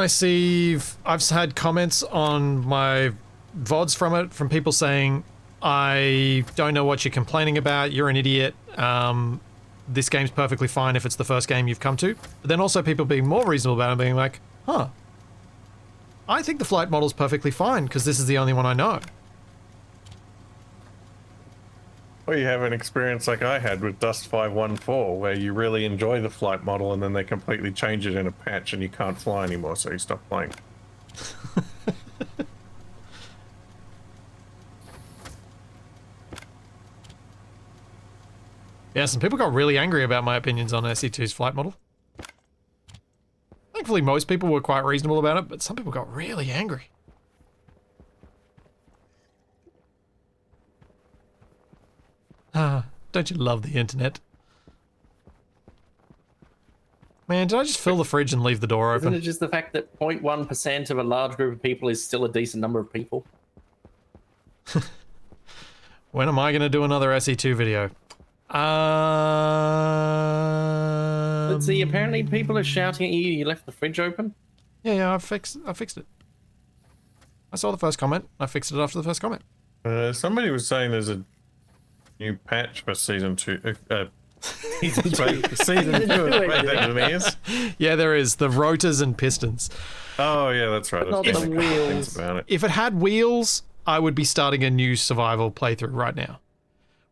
Speaker 1: I've had comments on my VODs from it, from people saying, I don't know what you're complaining about, you're an idiot, this game's perfectly fine if it's the first game you've come to. But then also people being more reasonable about it, being like, huh, I think the flight model's perfectly fine because this is the only one I know.
Speaker 3: Or you have an experience like I had with Dust 514, where you really enjoy the flight model and then they completely change it in a patch and you can't fly anymore, so you stop playing.
Speaker 1: Yeah, some people got really angry about my opinions on SE2's flight model. Thankfully, most people were quite reasonable about it, but some people got really angry. Ah, don't you love the internet? Man, did I just fill the fridge and leave the door open?
Speaker 2: Isn't it just the fact that 0.1% of a large group of people is still a decent number of people?
Speaker 1: When am I going to do another SE2 video?
Speaker 2: Let's see, apparently people are shouting at you left the fridge open.
Speaker 1: Yeah, I fixed it. I saw the first comment. I fixed it after the first comment.
Speaker 3: Somebody was saying there's a new patch for season 2. Season 2 of Space Engineers.
Speaker 1: Yeah, there is. The rotors and pistons.
Speaker 3: Oh, yeah, that's right.
Speaker 2: Not
Speaker 3: I was
Speaker 2: the
Speaker 3: thinking a couple
Speaker 2: wheels.
Speaker 3: things about it.
Speaker 1: If it had wheels, I would be starting a new survival playthrough right now.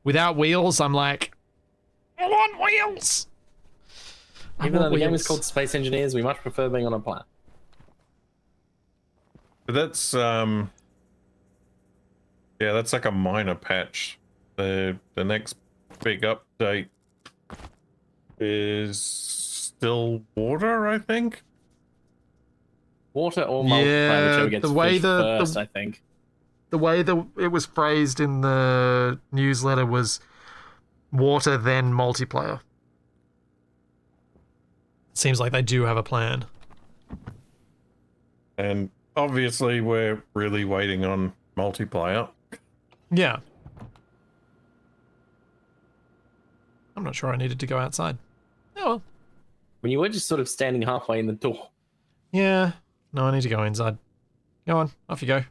Speaker 1: Without wheels, I'm like, I want wheels!
Speaker 2: Even though the game is called Space Engineers, we much prefer being on a planet.
Speaker 3: But that's yeah, that's like a minor patch. The next big update is still water, I think.
Speaker 2: Water or
Speaker 1: Yeah,
Speaker 2: multiplayer, whichever gets
Speaker 1: the way
Speaker 2: fished
Speaker 1: the-
Speaker 2: first, I think.
Speaker 1: The way it was phrased in the newsletter was water, then multiplayer. Seems like they do have a plan.
Speaker 3: And obviously we're really waiting on multiplayer.
Speaker 1: Yeah. I'm not sure I needed to go outside. Oh well.
Speaker 2: When you were just sort of standing halfway in the door.
Speaker 1: Yeah. No, I need to go inside. Go on, off you go.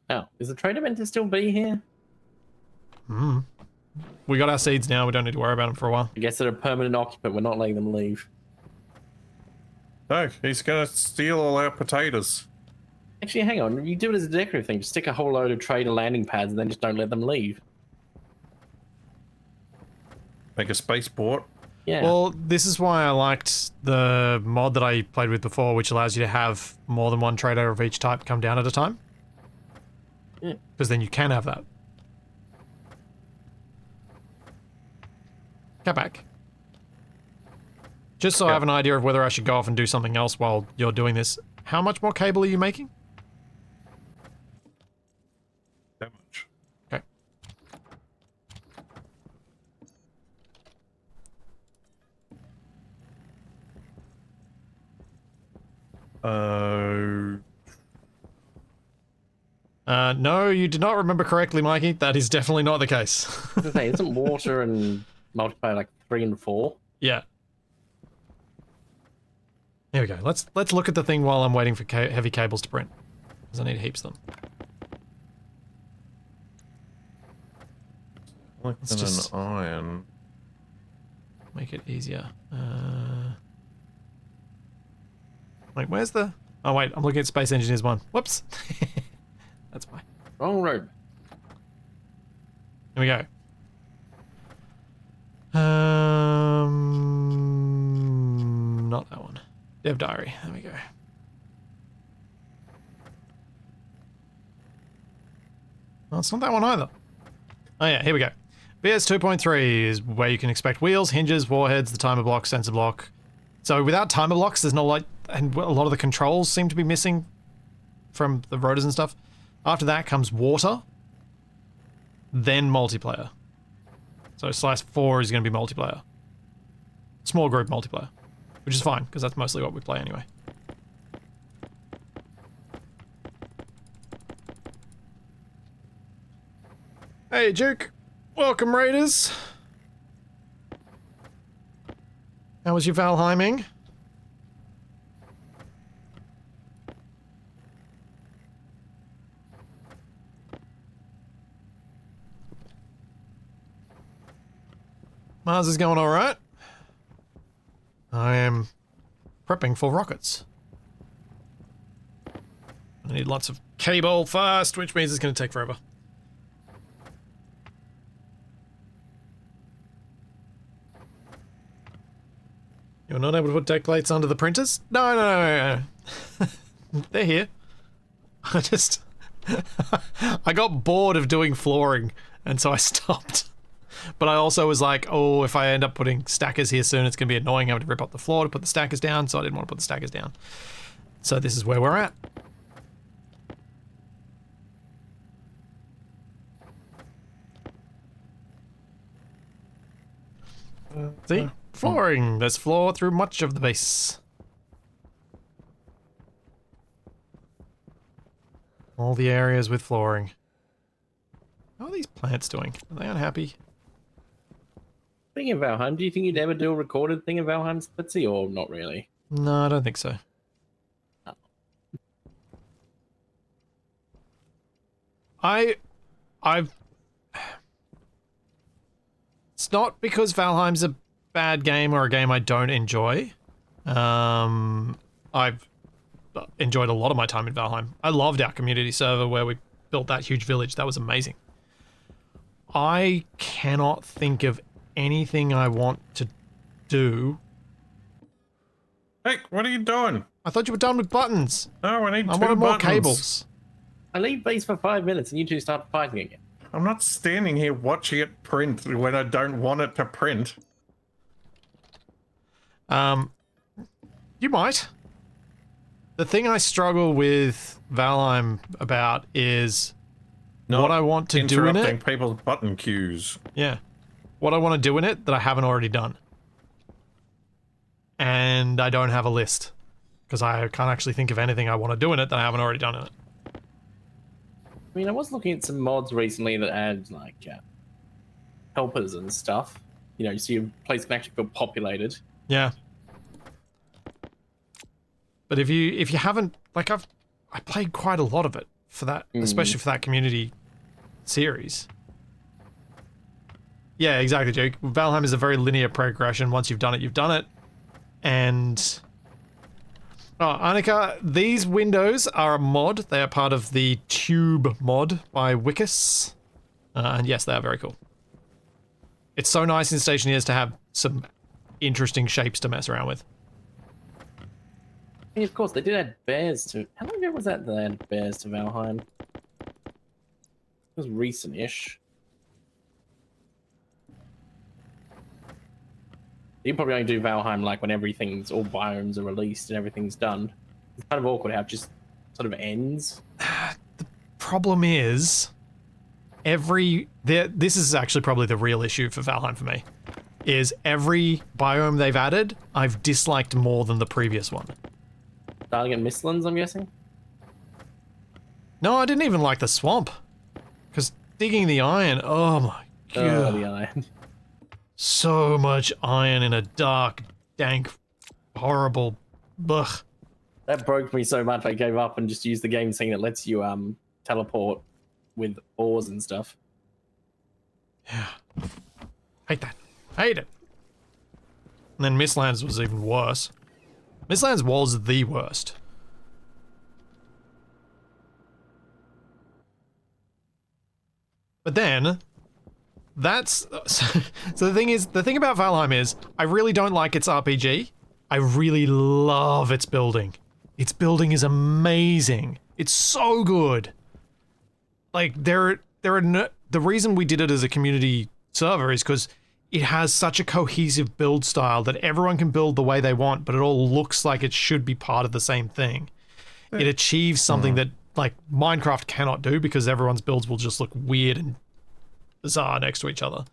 Speaker 2: Oh, is the trader meant to still be here?
Speaker 1: We got our seeds now, we don't need to worry about them for a while.
Speaker 2: I guess they're a permanent occupant, we're not letting them leave.
Speaker 3: No, he's gonna steal all our potatoes.
Speaker 2: Actually, hang on, you do it as a decorative thing. Just stick a whole load of trader landing pads and then just don't let them leave.
Speaker 3: Make a spaceport.
Speaker 2: Yeah.
Speaker 1: Well, this is why I liked the mod that I played with before, which allows you to have more than one trader of each type come down at a time.
Speaker 2: Yeah.
Speaker 1: Because then you can have that. Capac. Just so I have an idea of whether I should go off and do something else while you're doing this, how much more cable are you making?
Speaker 3: That much.
Speaker 1: Okay. No, you did not remember correctly, Mikey. That is definitely not the case.
Speaker 2: I was gonna say, isn't water and multiplayer like 3 and 4?
Speaker 1: Yeah. Here we go. Let's look at the thing while I'm waiting for heavy cables to print, because I need heaps of them.
Speaker 3: Let's
Speaker 1: just-
Speaker 3: an iron.
Speaker 1: Make it easier. Wait, where's the... Oh wait, I'm looking at Space Engineers 1. Whoops. That's why.
Speaker 2: Wrong road.
Speaker 1: Here we go. Not that one. Dev diary. There we go. Oh, it's not that one either. Oh yeah, here we go. BS 2.3 is where you can expect wheels, hinges, warheads, the timer block, sensor block. So without timer blocks, there's no like, and a lot of the controls seem to be missing from the rotors and stuff. After that comes water, then multiplayer. So Slice 4 is going to be multiplayer. Small group multiplayer, which is fine, because that's mostly what we play anyway. Hey, Duke. Welcome, Raiders. How was your Valheiming? Mars is going all right. I am prepping for rockets. I need lots of cable fast, which means it's going to take forever. You're not able to put deck plates under the printers? No. They're here. I just... I got bored of doing flooring, and so I stopped. But I also was like, oh, if I end up putting stackers here soon, it's going to be annoying having to rip up the floor to put the stackers down, so I didn't want to put the stackers down. So this is where we're at. See? Flooring. There's floor through much of the base. All the areas with flooring. How are these plants doing? Are they unhappy?
Speaker 2: Speaking of Valheim, do you think you'd ever do a recorded thing of Valheim Splitsy, or not really?
Speaker 1: No, I don't think so.
Speaker 2: Oh.
Speaker 1: I've... It's not because Valheim's a bad game or a game I don't enjoy. I've enjoyed a lot of my time in Valheim. I loved our community server where we built that huge village. That was amazing. I cannot think of anything I want to do.
Speaker 3: Hey, what are you doing?
Speaker 1: I thought you were done with buttons.
Speaker 3: No, I need
Speaker 1: I
Speaker 3: two
Speaker 1: wanted more
Speaker 3: buttons.
Speaker 1: cables.
Speaker 2: I leave base for 5 minutes and you two start fighting again.
Speaker 3: I'm not standing here watching it print when I don't want it to print.
Speaker 1: You might. The thing I struggle with Valheim about is
Speaker 3: Not
Speaker 1: what I want to do in
Speaker 3: interrupting
Speaker 1: it.
Speaker 3: people's button queues.
Speaker 1: Yeah. What I want to do in it that I haven't already done. And I don't have a list. Because I can't actually think of anything I want to do in it that I haven't already done in it.
Speaker 2: I mean, I was looking at some mods recently that add, like, helpers and stuff. You know, so your place can actually feel populated.
Speaker 1: Yeah. But if you haven't, like, I played quite a lot of it for that, especially for that community series. Yeah, exactly, Jake. Valheim is a very linear progression. Once you've done it, you've done it. And oh, Annika, these windows are a mod. They are part of the Tube mod by Wickus. And yes, they are very cool. It's so nice in Stationeers to have some interesting shapes to mess around with.
Speaker 2: And of course, they did add bears to... How long ago was that they added bears to Valheim? It was recent-ish. You probably only do Valheim like when everything's... all biomes are released and everything's done. It's kind of awkward how it just sort of ends.
Speaker 1: The problem is... This is actually probably the real issue for Valheim for me. Is every biome they've added, I've disliked more than the previous one.
Speaker 2: Starting at Mistlands, I'm guessing?
Speaker 1: No, I didn't even like the swamp. Because digging the iron, oh my god.
Speaker 2: Oh, the iron.
Speaker 1: So much iron in a dark, dank, horrible... Ugh.
Speaker 2: That broke me so much I gave up and just used the game thing that lets you teleport with ores and stuff.
Speaker 1: Yeah. Hate that. Hate it. And then Mistlands was even worse. Mistlands was the worst. But then, that's... So the thing is, the thing about Valheim is, I really don't like its RPG. I really love its building. Its building is amazing. It's so good. Like, the reason we did it as a community server is because it has such a cohesive build style that everyone can build the way they want, but it all looks like it should be part of the same thing. It achieves something that like Minecraft cannot do because everyone's builds will just look weird and bizarre next to each other.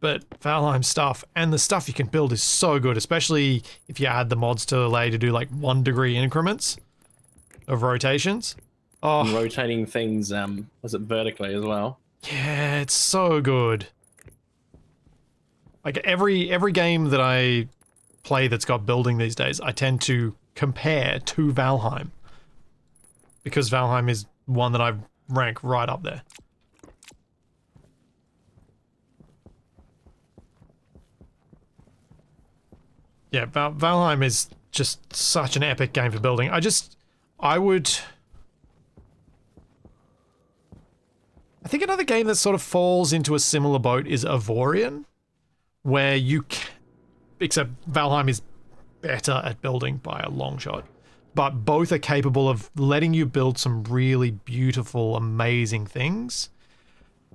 Speaker 1: But Valheim stuff and the stuff you can build is so good, especially if you add the mods to allow you to do like 1 degree increments of rotations.
Speaker 2: And
Speaker 1: Oh,
Speaker 2: rotating things, was it vertically as well?
Speaker 1: yeah, it's so good. Like every game that I play that's got building these days, I tend to compare to Valheim. Because Valheim is one that I rank right up there. Yeah, Valheim is just such an epic game for building. I think another game that sort of falls into a similar boat is Avorion, where except Valheim is better at building by a long shot, but both are capable of letting you build some really beautiful, amazing things,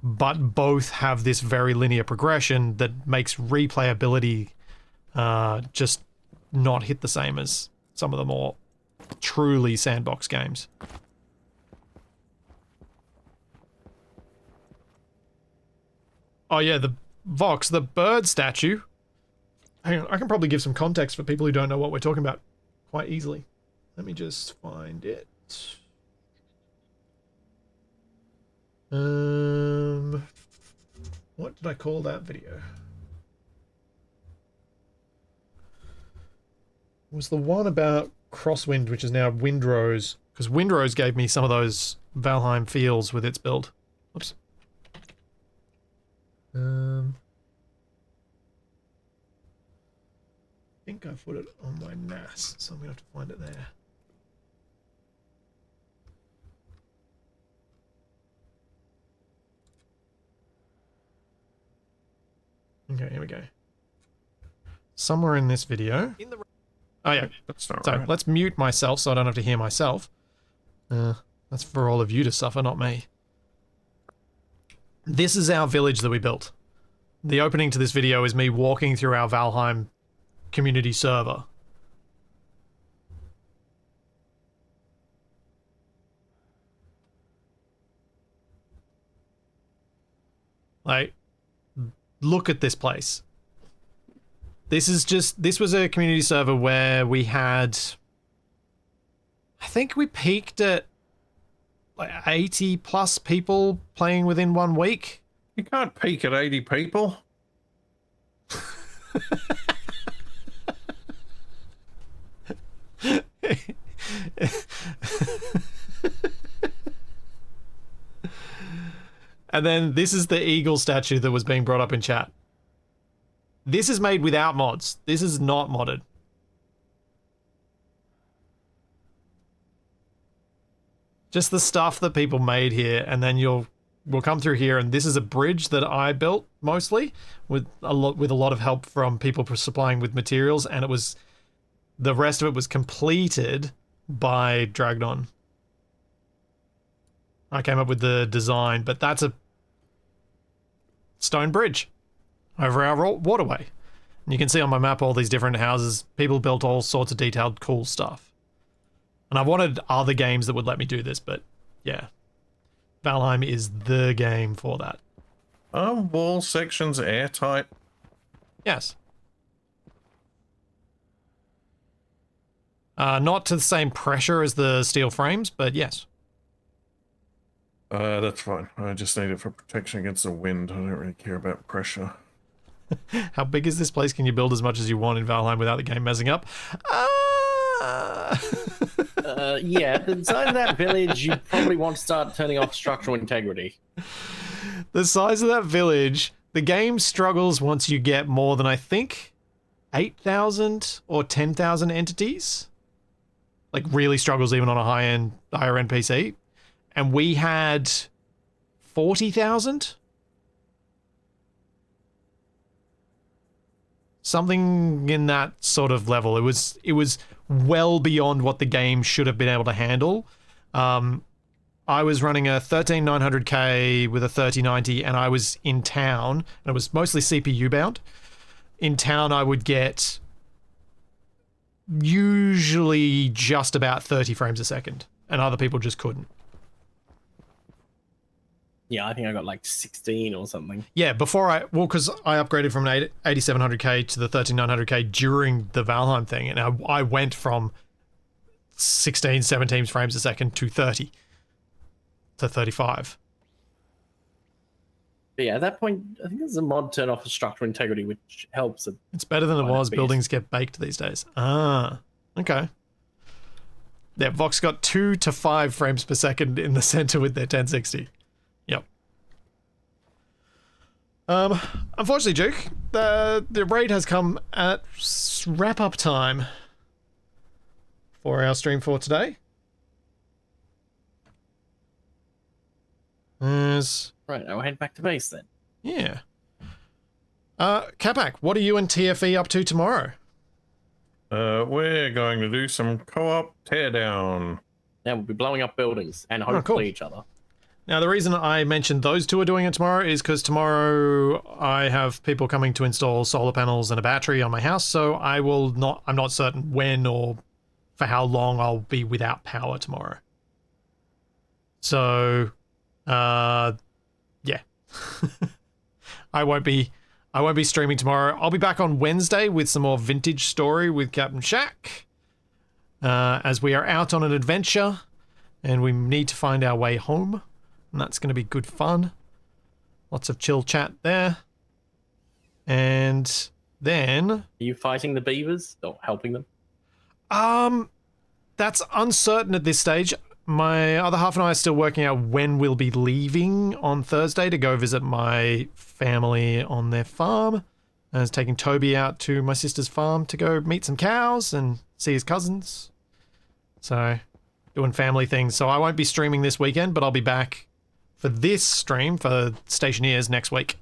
Speaker 1: but both have this very linear progression that makes replayability just not hit the same as some of the more truly sandbox games. Oh yeah, the Vox, the bird statue. Hang on, I can probably give some context for people who don't know what we're talking about quite easily. Let me just find it. What did I call that video? It was the one about Crosswind, which is now Windrose, because Windrose gave me some of those Valheim feels with its build. Oops. I think I put it on my NAS, so I'm gonna have to find it there. Okay, here we go. Somewhere in this video. Oh yeah.
Speaker 3: That's not
Speaker 1: So
Speaker 3: right.
Speaker 1: let's mute myself so I don't have to hear myself. That's for all of you to suffer, not me. This is our village that we built. The opening to this video is me walking through our Valheim community server. Like, look at this place. This was a community server where we had, I think we peaked at like 80 plus people playing within 1 week.
Speaker 3: You can't peak at 80 people.
Speaker 1: And then this is the eagle statue that was being brought up in chat. This is made without mods. This is not modded. Just the stuff that people made here, and then we'll come through here, and this is a bridge that I built mostly with a lot of help from people supplying with materials, and the rest of it was completed by Dragnon. I came up with the design, but that's a stone bridge over our waterway. And you can see on my map all these different houses. People built all sorts of detailed cool stuff. And I wanted other games that would let me do this, but yeah. Valheim is the game for that.
Speaker 3: Are wall sections airtight?
Speaker 1: Yes. Not to the same pressure as the steel frames, but yes.
Speaker 3: That's fine. I just need it for protection against the wind. I don't really care about pressure.
Speaker 1: How big is this place? Can you build as much as you want in Valheim without the game messing up?
Speaker 2: Yeah, inside that village, you probably want to start turning off structural integrity.
Speaker 1: The size of that village, the game struggles once you get more than, I think, 8,000 or 10,000 entities. Like, really struggles even on a higher end PC. And we had 40,000? Something in that sort of level. It was well beyond what the game should have been able to handle. I was running a 13900K with a 3090 and I was in town, and it was mostly CPU bound. In town, I would get usually just about 30 frames a second, and other people just couldn't.
Speaker 2: Yeah, I think I got like 16 or something.
Speaker 1: Yeah, because I upgraded from an 8700K to the 13900K during the Valheim thing, and I went from 16, 17 frames a second to 30 to 35.
Speaker 2: But yeah, at that point, I think there's a mod turn off of structural integrity, which helps.
Speaker 1: It's better than it was.
Speaker 2: FPS.
Speaker 1: Buildings get baked these days. Ah, okay. Yeah, Vox got 2 to 5 frames per second in the center with their 1060. Yep. Unfortunately, Duke, the raid has come at wrap up time for our stream for today.
Speaker 2: Right, I'll head back to base then.
Speaker 1: Yeah. Capac, what are you and TFE up to tomorrow?
Speaker 3: We're going to do some co-op teardown.
Speaker 2: Now we'll be blowing up buildings and hopefully
Speaker 1: cool.
Speaker 2: each other.
Speaker 1: Now, the reason I mentioned those two are doing it tomorrow is because tomorrow I have people coming to install solar panels and a battery on my house, so I'm not certain when or for how long I'll be without power tomorrow. So, yeah. I won't be streaming tomorrow. I'll be back on Wednesday with some more vintage story with Captain Shack. As we are out on an adventure and we need to find our way home. And that's going to be good fun. Lots of chill chat there. And then...
Speaker 2: Are you fighting the beavers or helping them?
Speaker 1: That's uncertain at this stage. My other half and I are still working out when we'll be leaving on Thursday to go visit my family on their farm. I was taking Toby out to my sister's farm to go meet some cows and see his cousins. So, doing family things. So I won't be streaming this weekend, but I'll be back for this stream for Stationeers next week.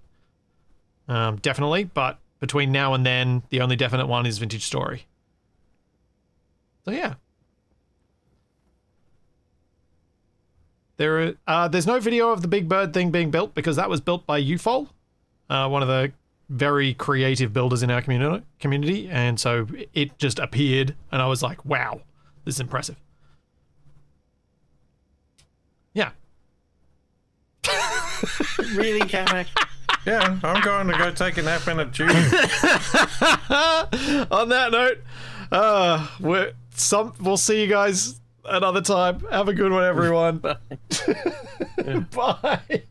Speaker 1: Definitely, but between now and then, the only definite one is Vintage Story. So yeah. There's no video of the Big Bird thing being built because that was built by UFOL, one of the very creative builders in our community, and so it just appeared, and I was like, wow, this is impressive. Yeah.
Speaker 2: Really, Capac?
Speaker 3: Yeah, I'm going to go take a nap in a tube.
Speaker 1: On that note, we'll see you guys another time. Have a good one, everyone.
Speaker 2: Bye.
Speaker 1: Bye.